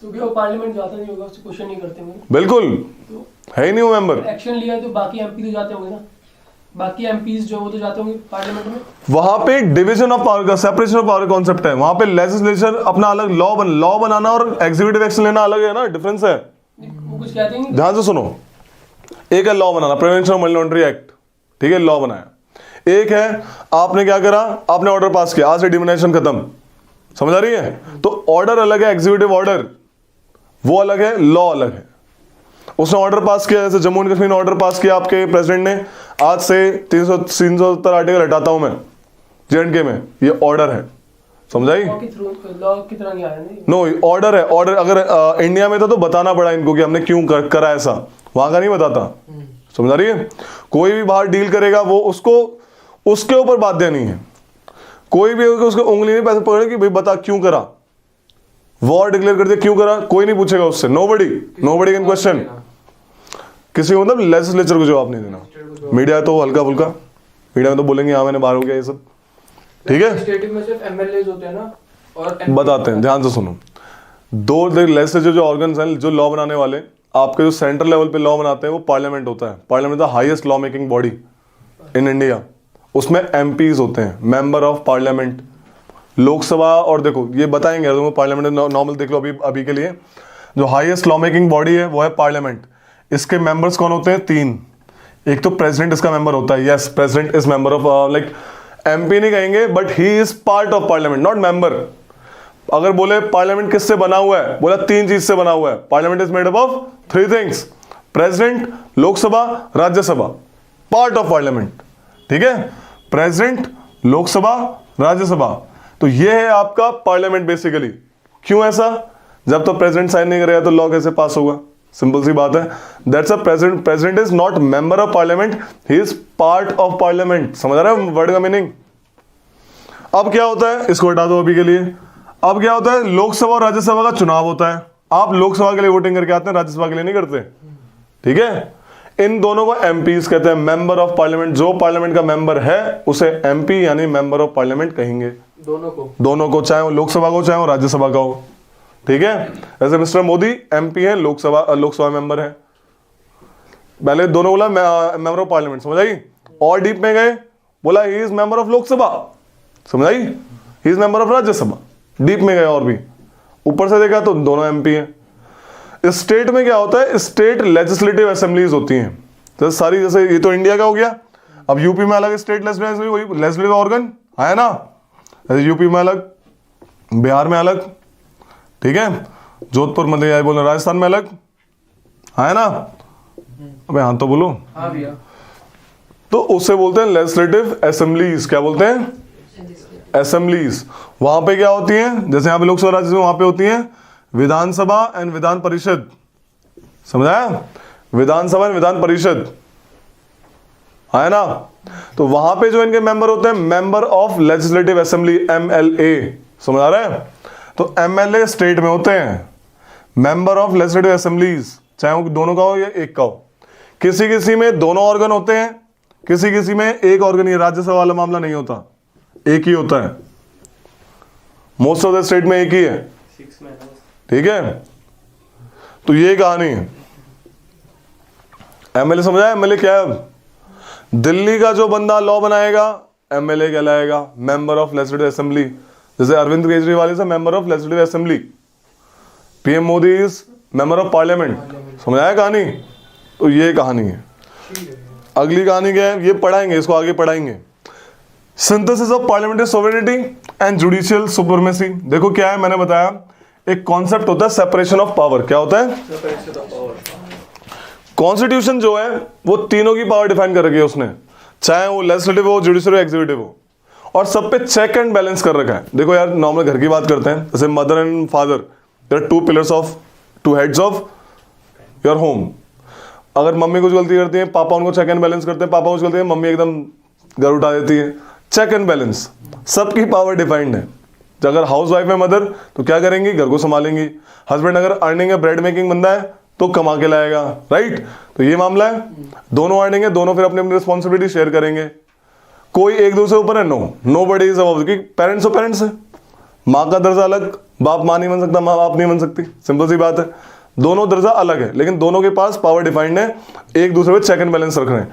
तो क्या वो पार्लियामेंट जाता नहीं होगा, उससे क्वेश्चन नहीं करते होंगे? बिल्कुल है ही नहीं वो मेंबर. एक्शन लिया तो बाकी एमपी तो जाते होंगे ना, बाकी एमपीज जो वो तो जाते होंगे पार्लियामेंट में. वहां पे डिवीजन ऑफ पावर का, सेपरेशन ऑफ पावर कॉन्सेप्ट है. वहां पे लेजिस्लेचर अपना अलग, लॉ बनाना और एग्जीक्यूटिव एक्शन लेना अलग है ना, डिफरेंस है. वो कुछ कहते हैं. ध्यान से सुनो. एक है law banana, prevention of money laundering act, ठीक है, लॉ बनाया. एक है आपने क्या करा, आपने ऑर्डर पास किया, आज से डिमोनेटाइजेशन खत्म. समझ आ रही है? तो ऑर्डर अलग है, एग्जीक्यूटिव ऑर्डर वो अलग है, लॉ अलग है. उसने ऑर्डर पास किया, जैसे जम्मू एंड कश्मीर ने ऑर्डर पास किया आपके प्रेसिडेंट ने, आज से 370 आर्टिकल हटाता हूं मैं J&K में, ये ऑर्डर है. समझाई? लॉ की तरह नहीं आया नहीं. नो, ऑर्डर है. ऑर्डर अगर इंडिया में था तो बताना पड़ा इनको कि हमने क्यों करा ऐसा. वहां का नहीं बताता. समझ आ रही है? कोई भी बाहर डील करेगा वो उसको उसके ऊपर बाध्य नहीं है. कोई भी उसको उंगली में पैसे पकड़े कि भाई बता क्यों करा, वॉर डिक्लेयर कर दिया क्यों करा, कोई नहीं पूछेगा उससे. Nobody can question. किसी को मतलब लेजिस्लेचर को जवाब नहीं देना. मीडिया तो हल्का फुल्का, मीडिया में तो बोलेंगे हाँ मैंने बाहर हो गया ये सब. ठीक है? स्टेट में सिर्फ एमएलएज होते हैं ना, और बताते हैं, ध्यान से सुनो. दो लेजिस्लेचर जो ऑर्गन्स हैं, जो लॉ बनाने वाले, आपके जो सेंट्रल लेवल पे लॉ बनाते हैं वो पार्लियामेंट होता है. Parliament the highest law making body in India. उसमें एमपीज होते हैं, मेंबर ऑफ पार्लियामेंट. लोकसभा और देखो ये बताएंगे तुमको, पार्लियामेंट नॉर्मल देख लो अभी के लिए. जो हाईएस्ट लॉ मेकिंग बॉडी है वो है पार्लियामेंट. इसके मेंबर्स कौन होते हैं? 3. एक तो प्रेसिडेंट इसका मेंबर होता है. Yes, president is member of, like MP नहीं कहेंगे but he is part of parliament, not member. अगर बोले पार्लियामेंट किससे बना हुआ है, बोला 3 चीज से बना हुआ है. Parliament is made up of 3 things: president, Lok Sabha, Rajya Sabha. Part of parliament. ठीक है? प्रेसिडेंट, लोकसभा, राज्यसभा. तो ये है आपका पार्लियामेंट बेसिकली. क्यों ऐसा? जब तो प्रेसिडेंट साइन नहीं करेगा तो लॉ कैसे पास होगा? सिंपल सी बात है। That's a president. President is not member of parliament, he is part of parliament. समझ रहे हैं वर्ड का मीनिंग? अब क्या होता है, इसको हटा दो अभी के लिए। अब क्या होता है, लोकसभा और राज्यसभा का चुनाव होता है। आप लोकसभा के लिए वोटिंग करके आते हैं, राज्यसभा के लिए नहीं करते, ठीक है। इन दोनों को एमपीज कहते हैं, मेंबर ऑफ पार्लियामेंट। जो पार्लियामेंट का मेंबर है उसे एमपी यानी मेंबर ऑफ पार्लियामेंट कहेंगे। दोनों को, चाहे वो लोकसभा को चाहे वो राज्यसभा का हो, ठीक है। ऐसे मिस्टर मोदी एमपी है, लोकसभा मेंबर है। पहले दोनों बोला मेंबर ऑफ पार्लियामेंट, समझ आई। और डीप में गए, बोला he is member of Lok Sabha, समझ आई। He is member of Rajya Sabha, deep में गए और भी। ऊपर से देखा तो दोनों एमपी हैं। स्टेट में क्या होता है, स्टेट लेजिस्लेटिव असेंबलीज होती हैं, तो सारी, जैसे ये तो इंडिया का हो गया। अब यूपी में अलग स्टेट लेजिस्लेटिव ऑर्गन है ना, जैसे यूपी में अलग, बिहार में अलग, ठीक है। जोधपुर मध्य आई बोल, राजस्थान में अलग है ना। अबे हाँ तो बोलो। हाँ भैया। तो उससे बोलते हैं लेजिस्लेटिव असेंबलीज। क्या बोलते हैं, असेंबलीज। वहां पे क्या होती है, जैसे यहाँ पे लोकसभा राज्यसभा, वहां पे होती है विधानसभा एंड विधान परिषद, समझाया। विधानसभा एंड विधान परिषद है ना। तो वहां पे जो इनके मेंबर होते हैं, member of legislative assembly, MLA, समझ आ रहा है। तो एमएलए स्टेट में होते हैं, मेंबर ऑफ लेजिस्लेटिव असेंबलीज, चाहे वो दोनों का हो या एक का हो। किसी किसी में दोनों ऑर्गन होते हैं, किसी किसी में एक ऑर्गन। ये राज्यसभा वाला मामला नहीं होता, एक ही होता है। मोस्ट ऑफ द स्टेट में एक ही है, ठीक है। तो ये कहानी है। एमएलए समझा, एमएलए क्या है। दिल्ली का जो बंदा लॉ बनाएगा एमएलए कहलाएगा, मेंबर ऑफ लेजिस्लेटिव असेंबली। जैसे Arvind Kejriwal is member of legislative assembly, PM Modi is member of parliament. समझाया कहानी। तो ये कहानी है। अगली कहानी क्या है, ये पढ़ाएंगे, इसको आगे पढ़ाएंगे। Synthesis of parliamentary sovereignty and judicial supremacy. देखो क्या है, मैंने बताया एक कॉन्सेप्ट होता है सेपरेशन ऑफ पावर। क्या होता है, कॉन्स्टिट्यूशन जो है वो तीनों की पावर डिफाइन कर रखी है उसने, चाहे वो लेजिस्लेटिव हो, जुडिशियल हो, एग्जीक्यूटिव हो, और सब पे चेक एंड बैलेंस कर रखा है। देखो यार, नॉर्मल घर की बात करते हैं, जैसे mother and father, there are two pillars of, two heads of your home. अगर मम्मी कुछ गलती करती है, पापा उनको चेक एंड बैलेंस करते हैं। पापा कुछ गलती है, मम्मी एकदम घर उठा देती है। चेक एंड बैलेंस, सबकी पावर डिफाइंड है। अगर हाउस वाइफ है मदर, तो क्या करेंगी, घर को संभालेंगी। हस्बैंड अगर अर्निंग है, ब्रेड मेकिंग बंदा है, तो कमा के लाएगा, राइट। तो ये मामला है, दोनों अर्निंग है, दोनों फिर अपनी अपनी रिस्पॉन्सिबिलिटी शेयर करेंगे। कोई एक दूसरे ऊपर है, नो बडी इज अबव, क्योंकि पेरेंट्स तो पेरेंट्स है। माँ का दर्जा अलग, बाप माँ नहीं बन सकता, माँ बाप नहीं बन सकती, सिंपल सी बात है। दोनों दर्जा अलग है, लेकिन दोनों के पास पावर डिफाइंड है, एक दूसरे पे चेक एंड बैलेंस रख रहे हैं।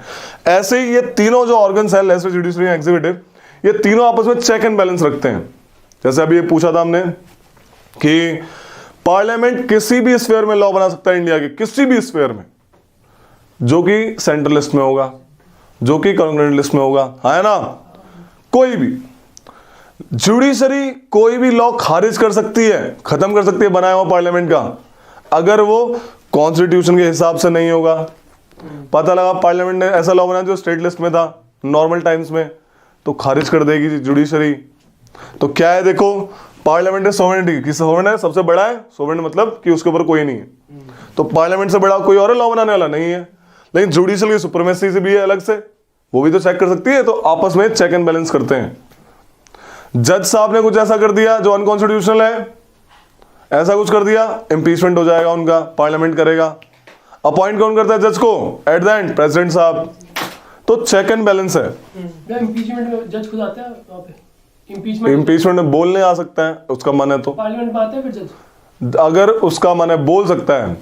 ऐसे ही ये तीनों जो ऑर्गन्स है, लेजिस्लेटिव, जुडिशरी, एग्जीक्यूटिव, ये तीनों आपस में चेक एंड बैलेंस रखते हैं। जैसे अभी ये पूछा था हमने कि पार्लियामेंट किसी भी स्फीयर में लॉ बना सकता है, इंडिया के किसी भी स्फीयर में, जो कि सेंट्रल लिस्ट में होगा, जो कि कॉन्ग्रेस लिस्ट में होगा, है ना। कोई भी जुडिशरी कोई भी लॉ खारिज कर सकती है, खत्म कर सकती है बनाया हुआ पार्लियामेंट का, अगर वो कॉन्स्टिट्यूशन के हिसाब से नहीं होगा। पता लगा पार्लियामेंट ने ऐसा लॉ बनाया जो स्टेट लिस्ट में था नॉर्मल टाइम्स में, तो खारिज कर देगी जुडिशरी। तो क्या है, देखो, पार्लियामेंट है सोवरेनिटी, किस सोवरेन है, सबसे बड़ा है। सोवरेन मतलब कि उसके ऊपर कोई नहीं है। तो पार्लियामेंट से बड़ा कोई और लॉ बनाने वाला नहीं है। लेकिन जुडिशियल की सुप्रीमेसी से भी है अलग से, वो भी तो चेक कर सकती है। तो आपस में चेक एंड बैलेंस करते हैं। जज साहब ने कुछ ऐसा कर दिया जो अनकॉन्स्टिट्यूशनल है, ऐसा कुछ कर दिया, इम्पीचमेंट हो जाएगा उनका, पार्लियामेंट करेगा। अपॉइंट कौन करता है जज को, एट द एंड प्रेसिडेंट साहब। तो चेक एंड बैलेंस है। इम्पीचमेंट में जज खुद आता है वहाँ पे, इम्पीचमेंट में बोलने आ सकता है, उसका मन है तो। पार्लियामेंट में आता है फिर जज, अगर उसका मन है बोल सकता है,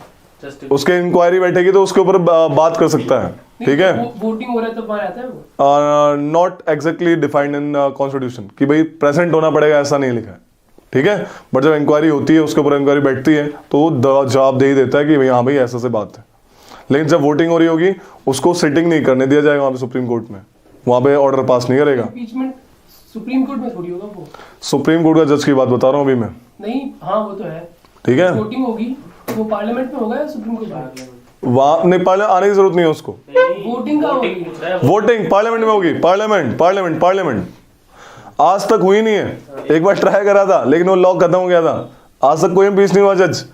उसके इंक्वायरी बैठेगी तो उसके ऊपर बात कर सकता है, ठीक है। वोटिंग हो रहा है तब वहाँ आता है वो। Not exactly defined in constitution कि भाई प्रेजेंट होना पड़ेगा, ऐसा नहीं लिखा है, ठीक है। बट जब इंक्वायरी होती है, उसके ऊपर इंक्वायरी बैठती है, तो वो जवाब दे ही देता है कि भाई हाँ भाई ऐसा से बात है। लेकिन जब वोटिंग हो रही होगी, उसको सिटिंग नहीं करने दिया जाएगा वहाँ पे सुप्रीम कोर्ट में, वहाँ पे ऑर्डर पास नहीं करेगा। इम्पीचमेंट सुप्रीम कोर्ट में थोड़ी होगा वो। सुप्रीम कोर्ट का जज की बात बता रहा हूँ अभी मैं, नहीं, हाँ वो तो है, ठीक है। वोटिंग होगी तो वो पार्लियामेंट में होगा या सुप्रीम कोर्ट में? वहाँ नहीं, पार्लियामेंट आने की जरूरत नहीं है उसको। वोटिंग का होगी, वोटिंग पार्लियामेंट में होगी, पार्लियामेंट आज तक हुई नहीं है। एक बार ट्राई करा था, लेकिन वो लॉ खत्म हो गया था। आज तक कोई इम्पीच नहीं हुआ जज।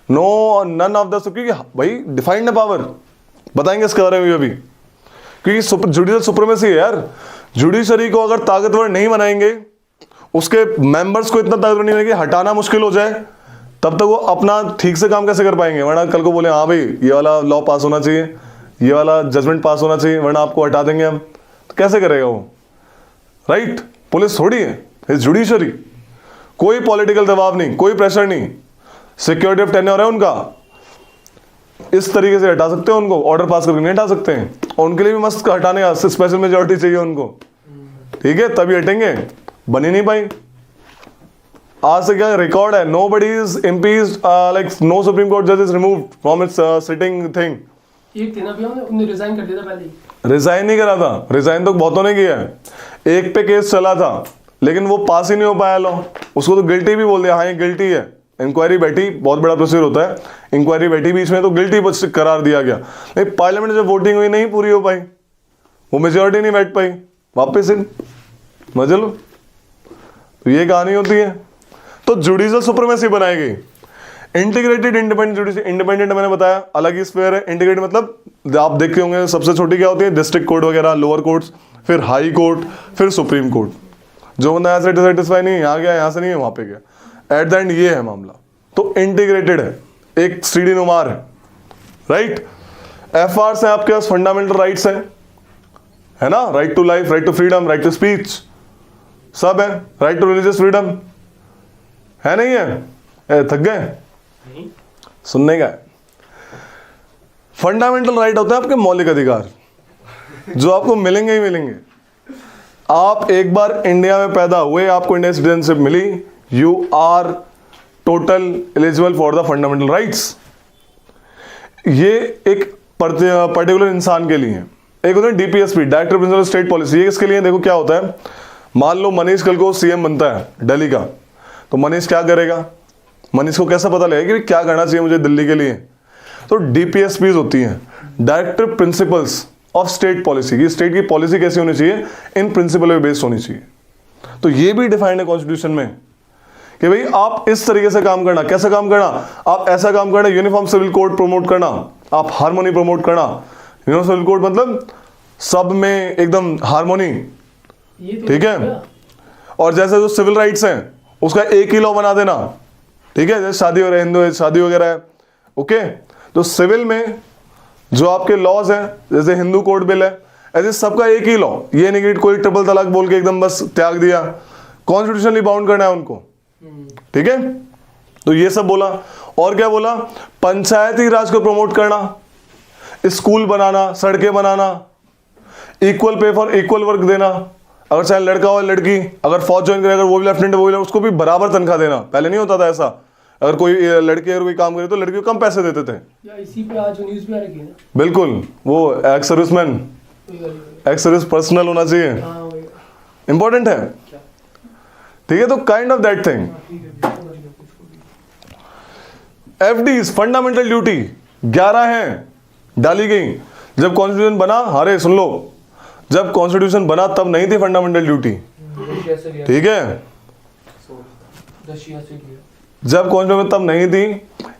नो नन ऑफ द, क्योंकि भाई डिफाइंड है पावर, बताएंगे इसके बारे में अभी, क्योंकि जुडिशियल सुप्रीमेसी है यार। जुडिशरी को अगर ताकतवर नहीं बनाएंगे, उसके मेंबर्स को इतना ताकतवर नहीं बनाएंगे, हटाना मुश्किल हो जाए, तब तक वो अपना ठीक से काम कैसे कर पाएंगे। वरना कल को बोले हाँ भाई ये वाला लॉ पास होना चाहिए, ये वाला जजमेंट पास होना चाहिए, वरना आपको हटा देंगे हम, तो कैसे करेगा वो, राइट? पुलिस थोड़ी है, जुडिशरी। कोई पॉलिटिकल दबाव नहीं, कोई प्रेशर नहीं, सिक्योरिटी ऑफ टेन्योर है उनका, इस तरीके से हटा सकते हैं उनको, ऑर्डर पास करके नहीं हटा सकते हैं। और उनके लिए भी मस्त हटाने का स्पेशल मेजोरिटी चाहिए उनको, ठीक है, तभी हटेंगे, बन ही नहीं पाई। आज से क्या रिकॉर्ड है, nobody is impeached, like no supreme court जज is removed from its sitting thing. एक थे ना भैया, उन्होंने रिजाइन कर दिया था पहले ही। रिजाइन नहीं करा था, रिजाइन तो बहुतों ने किया है। एक पे केस चला था लेकिन वो पास ही नहीं हो पाया लॉ, उसको तो गिल्टी भी बोल दिया, हाँ ये गिल्टी है। इंक्वायरी बैठी, बहुत बड़ा प्रोसीजर होता है, इंक्वायरी बैठी बीच में तो गिल्टी करार दिया गया, लेकिन पार्लियामेंट में जब वोटिंग हुई नहीं पूरी हो पाई, वो मेजोरिटी नहीं बैठ पाई, वापस इन मजे लो। तो ये कहानी होती है। तो जुडिशियल सुप्रीमेसी बनाई गई, इंटीग्रेटेड इंडिपेंडेंट जुडिशियल। इंडिपेंडेंट मैंने बताया अलग ही स्फीयर है, इंटीग्रेटेड मतलब आप देखते होंगे सबसे छोटी क्या होती है, डिस्ट्रिक्ट कोर्ट वगैरह, लोअर कोर्ट्स, फिर हाई कोर्ट, फिर सुप्रीम कोर्ट। जो बंदा यहाँ से डिससेटिस्फाई नहीं, यहाँ गया, यहाँ से नहीं है वहां पे गया, एट द एंड ये है मामला। तो इंटीग्रेटेड है, एक सीढ़ी नुमार है, राइट? एफआर से आपके पास फंडामेंटल राइट्स है ना, right to life, right to freedom, right to speech, सब है, राइट टू रिलीजियस फ्रीडम है, नहीं है? थक गए सुनने का? फंडामेंटल राइट होते हैं आपके मौलिक अधिकार, जो आपको मिलेंगे ही मिलेंगे। आप एक बार इंडिया में पैदा हुए, आपको इंडियन सिटीजनशिप मिली, you are total eligible for the fundamental rights. ये एक पर्टिकुलर इंसान के लिए है। एक होता है DPSP, director principal state policy, ये किसके लिए? देखो क्या होता है, मान लो मनीष कल को सीएम बनता है दिल्ली का, तो मनीष क्या करेगा? मनीष को कैसा पता लगेगा कि क्या करना चाहिए मुझे दिल्ली के लिए? तो डीपीएसपीज होती हैं, director principles of state policy, की स्टेट की पॉलिसी कैसी होनी चाहिए, इन प्रिंसिपल पे बेस्ड होनी चाहिए। तो ये भी डिफाइंड है कॉन्स्टिट्यूशन में कि भाई आप इस तरीके से काम करना, कैसा काम करना, आप ऐसा काम करना, यूनिफॉर्म सिविल कोड प्रमोट करना, आप हार्मोनी प्रमोट करना। यूनिफॉर्म सिविल कोड मतलब सब में एकदम हार्मोनी, ठीक है? और जैसे जो सिविल राइट्स हैं उसका एक ही लॉ बना देना, ठीक है? जैसे शादी वगैरह, हिंदू शादी वगैरह है, ओके? तो सिविल में जो आपके लॉज हैं, जैसे हिंदू कोड बिल है, ऐसे सबका एक ही लॉ, ये नहीं कि कोई ट्रिपल तलाक बोल के एकदम बस त्याग दिया, कॉन्स्टिट्यूशनली बाउंड करना है उनको, ठीक है? तो ये सब बोला। और क्या बोला? पंचायती राज को प्रमोट करना, स्कूल बनाना, सड़कें बनाना, equal pay for equal work देना, अगर चाहे लड़का हो लड़की, अगर फौज ज्वाइन करे, अगर वो भी लेफ्टिनेंट वो भी, उसको भी बराबर तनख्वाह देना। पहले नहीं होता था ऐसा, अगर कोई लड़की अगर कोई काम करे तो लड़की को कम पैसे देते थे। या इसी पे आज न्यूज़ भी आ रही है ना, बिल्कुल, वो ex serviceman, ex service personal होना चाहिए, इंपॉर्टेंट है, ठीक है? तो kind of that thing. FDs, fundamental duty 11 हैं, डाली गई। जब कॉन्स्टिट्यूशन बना, अरे सुन लो, जब कॉन्स्टिट्यूशन बना तब नहीं थी फंडामेंटल ड्यूटी, ठीक है? जब कॉन्स्टिट्यूशन तब नहीं थी,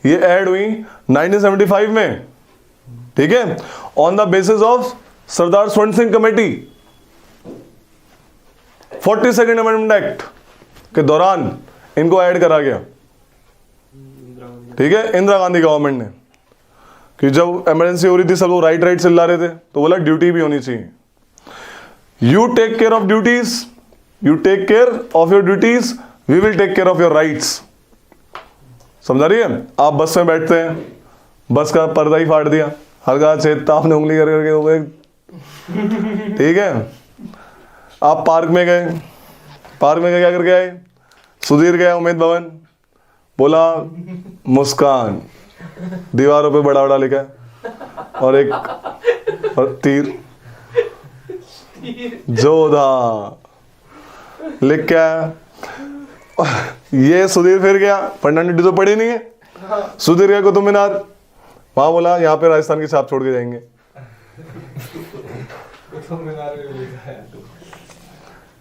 ये ऐड हुई 1975 में, ठीक है? ऑन द बेसिस ऑफ सरदार स्वर्ण Singh committee, 42nd amendment act के दौरान इनको ऐड करा गया, ठीक है? इंदिरा गांधी गवर्नमेंट ने, कि जब इमरजेंसी हो रही थी, सब लोग राइट चिल्ला रहे थे, तो बोला ड्यूटी भी होनी चाहिए। You take care of duties, you take care of your duties, we will take care of your rights. समझा रही है? आप बस में बैठते हैं, बस का पर्दा ही फाड़ दिया, हल्का छेदता आपने उंगली करके हो गए, ठीक है? आप पार्क में गए, पार्क में क्या करके आए? सुधीर गया उम्मेद भवन, बोला मुस्कान, दीवारों पे बड़ा बड़ा लिखा है, और एक और तीर जोधा लिख के आया। ये सुधीर फिर गया, फंडामेंटल तो पढ़ी नहीं है, सुधीर गया कुतुब मीनार, वहां बोला यहाँ पे राजस्थान की छाप छोड़ के जाएंगे,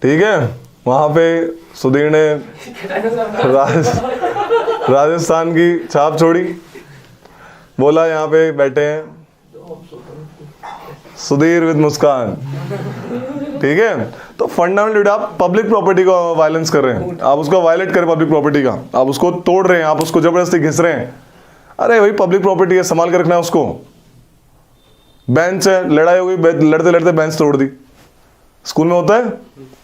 ठीक है? वहां पे सुधीर ने राजस्थान की छाप छोड़ी, बोला यहाँ पे बैठे हैं सुधीर विद मुस्कान, ठीक है। तो फंडामेंटली आप पब्लिक प्रॉपर्टी को वायलेंस कर रहे हैं, आप उसको वायलेट कर रहे हैं, पब्लिक प्रॉपर्टी का आप उसको तोड़ रहे हैं, आप उसको जबरदस्ती घिस रहे हैं। अरे भाई पब्लिक प्रॉपर्टी है, संभाल के रखना है उसको। बेंच है, लड़ाई हो गई, लड़ते लड़ते बेंच तोड़ दी, स्कूल में होता है,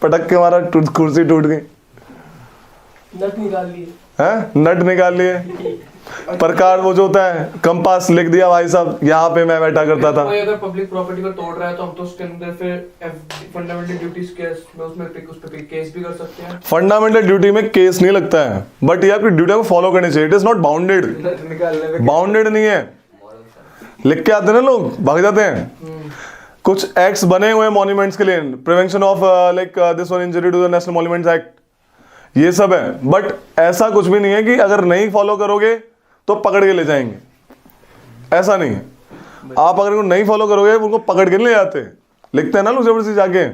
पटक के मारा, कुर्सी टूट गई, नट निकाल लिए है नट निकाल लिए, प्रकार वो जो होता है कंपास लिख दिया, भाई साहब यहाँ पे मैं बैठा करता था। कोई अगर पब्लिक प्रॉपर्टी को तोड़ रहा है तो हम तो उसके अंदर फिर फंडामेंटल ड्यूटीज केस में उसमें उस पे केस भी कर सकते हैं। फंडामेंटल ड्यूटी में केस नहीं लगता है, बट ये आपकी ड्यूटी को फॉलो करनी चाहिए। It is not bounded, bounded नहीं है। लिख के आते हैं ना लोग, भाग जाते हैं। कुछ एक्ट्स बने हुए हैं मॉन्यूमेंट्स के लिए, prevention of like this one injury to the national monuments act, ये सब है। बट ऐसा कुछ भी नहीं है कि अगर नहीं फॉलो करोगे तो पकड़ के ले जाएंगे, ऐसा नहीं है। आप अगर उनको नहीं फॉलो करोगे उनको पकड़ के ले जाते, लिखते हैं ना लोग जबरदस्ती जाके,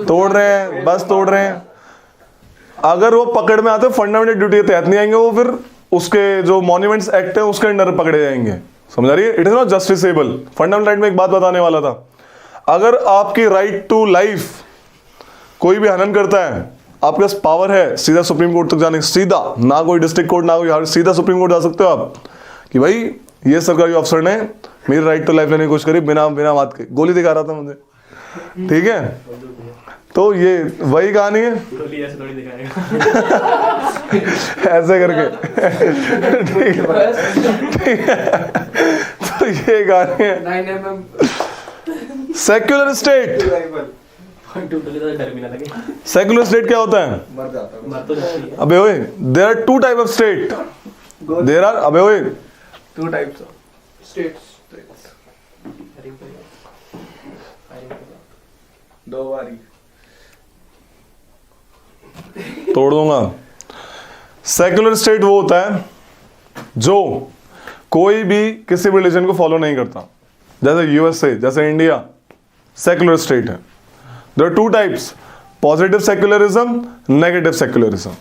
तोड़ रहे हैं, बस तोड़ रहे हैं। अगर वो पकड़ में आते फंडामेंटल ड्यूटी के तहत नहीं आएंगे, वो फिर उसके जो मॉन्यूमेंट्स एक्ट है उसके अंडर पकड़े जाएंगे। समझ रही है? It is not justiciable. Fundamental right में एक बात बताने वाला था, अगर आपकी राइट टू लाइफ कोई भी हनन करता है, आपके पास पावर है सीधा सुप्रीम कोर्ट तक जाने, सीधा, ना कोई डिस्ट्रिक्ट कोर्ट ना कोई, सीधा सुप्रीम कोर्ट जा सकते हो आप कि भाई ये सरकारी अफसर ने मेरी राइट टू लाइफ लेने की कोशिश करी, बिना बात के गोली दिखा रहा था मुझे, ठीक है। तो ये वही कहानी है, गोली ऐसे थोड़ी दिखाएगा। ऐसे करके, ठीक है। तो ये कहानी है 9mm सेक्युलर स्टेट। डर भी ना लगे, सेक्युलर स्टेट क्या होता है? मर तो जाती है। अबे ओए, there are two type of state, there are, अबे ओए, टू टाइप्स ऑफ स्टेट्स। दो बारी तोड़ दूंगा। सेक्युलर स्टेट वो होता है जो कोई भी किसी भी रिलीजन को फॉलो नहीं करता, जैसे यूएसए, जैसे इंडिया, सेक्युलर स्टेट है। There are two types, positive secularism, negative secularism.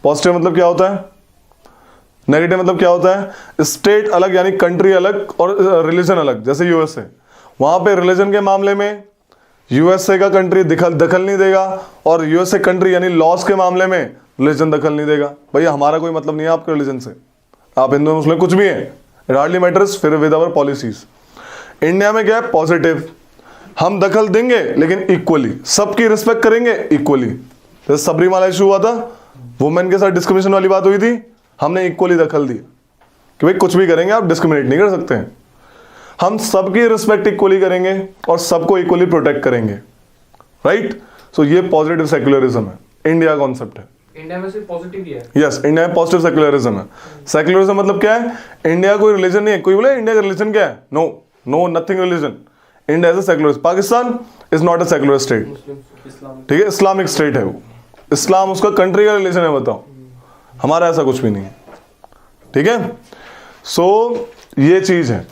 Positive मतलब क्या होता है, नेगेटिव मतलब क्या होता है? स्टेट अलग यानी कंट्री अलग और रिलीजन अलग। जैसे यूएसए, वहां पे रिलीजन के मामले में यूएसए का कंट्री दखल नहीं देगा, और यूएसए कंट्री यानी लॉस के मामले में रिलीजन दखल नहीं देगा। भैया हमारा कोई मतलब नहीं है आपके रिलीजन से, आप हिंदू मुस्लिम कुछ भी है, इट हार्डली मैटर्स, फिर विद आवर पॉलिसीज। इंडिया में क्या है? पॉजिटिव, हम दखल देंगे लेकिन इक्वली, सबकी रिस्पेक्ट करेंगे इक्वली। जैसे सबरीमाला इशू हुआ था, वुमेन के साथ डिस्क्रिमिनेशन वाली बात हुई थी, हमने इक्वली दखल दी कि भाई कुछ भी करेंगे आप डिस्क्रिमिनेट नहीं कर सकते हैं, हम सबकी रिस्पेक्ट इक्वली करेंगे और सबको इक्वली प्रोटेक्ट करेंगे, राइट। सो ये पॉजिटिव सेक्युलरिज्म है, इंडिया कॉन्सेप्ट है। इंडिया में सिर्फ पॉजिटिव ही है। यस, इंडिया में पॉजिटिव सेक्युलरिज्म है। सेक्युलरिज्म मतलब क्या है? इंडिया कोई रिलीजन नहीं है। कोई बोले इंडिया का रिलीजन क्या है? No no, nothing religion. India as a secular, Pakistan is not a secular state, ठीक है, इस्लामिक स्टेट है वो। इस्लाम उसका कंट्री का रिलीजन है, बताओ, हमारा ऐसा कुछ भी नहीं है, ठीक है। सो ये चीज है।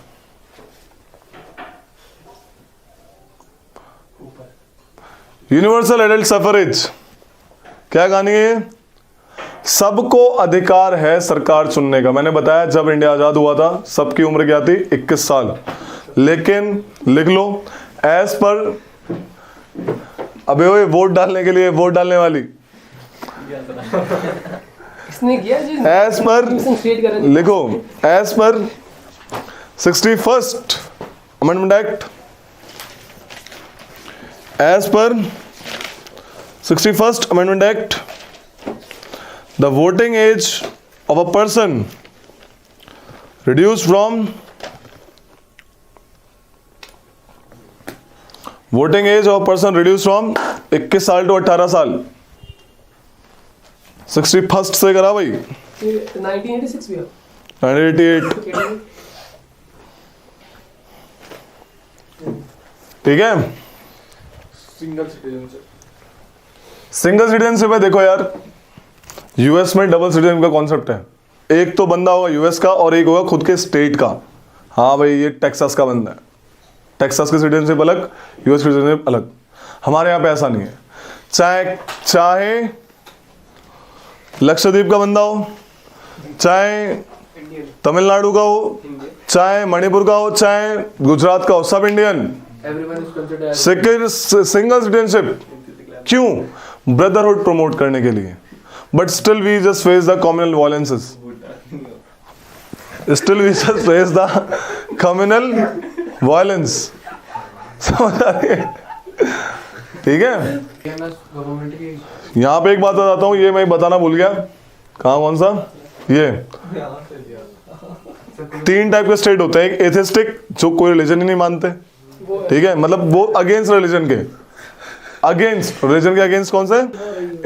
यूनिवर्सल एडल्ट सफरेज क्या कहानी है? सबको अधिकार है सरकार चुनने का। मैंने बताया जब इंडिया आजाद हुआ था सबकी उम्र क्या थी? 21 साल। लेकिन लिख लो, एज पर, अबे ओए वोट डालने के लिए, वोट डालने वाली, इसने किया जी, एज पर क्रिएट कर लिखो, एज पर 61st अमेंडमेंट एक्ट, एज पर 61st amendment act, the voting age of a person reduced from voting age of a person reduced from 21 साल to 18 साल। 61st से करा भाई, 1986 भी है। 1988, ठीक है। सिंगल सिटीजनशिप, सिंगल सिटीजनशिप है। देखो यार, यूएस में डबल सिटीजन का कॉन्सेप्ट है, एक तो बंदा होगा यूएस का और एक होगा खुद के स्टेट का। हाँ भाई, ये टेक्सास का बंदा है, टेक्सास की सिटीजनशिप अलग, यूएस सिटीजनशिप अलग। हमारे यहाँ पे ऐसा नहीं है। चाहे लक्षद्वीप का बंदा हो, चाहे तमिलनाडु का हो चाहे मणिपुर का हो चाहे गुजरात का हो, सब Indian. Everyone is considered as single citizenship क्यों? ब्रदरहुड प्रमोट करने के लिए। But still we just face the communal violences, still we just face the communal violence. समझ आ रही है? ठीक है। गवर्नमेंट की यहाँ पे एक बात बताता हूँ, ये मैं बताना भूल गया। कहाँ, कौन सा? ये 3 टाइप के स्टेट होते हैं। एक एथिस्टिक, जो कोई रिलीजन ही नहीं मानते, ठीक है, मतलब वो अगेंस्ट रिलीजन के, अगेंस्ट रिलीजन के अगेंस्ट कौन से?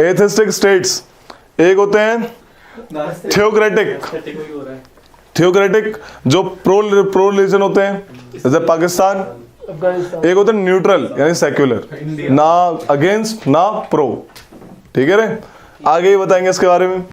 Atheistic states. एक होते हैं थियोक्रेटिक, थियोक्रेटिक जो प्रो रिलीजन होते हैं, जैसे पाकिस्तान। अफगानिस्तान। एक होते हैं न्यूट्रल यानी सेक्युलर, ना अगेंस्ट ना प्रो। ठीक है रे, आगे ही बताएंगे इसके बारे में।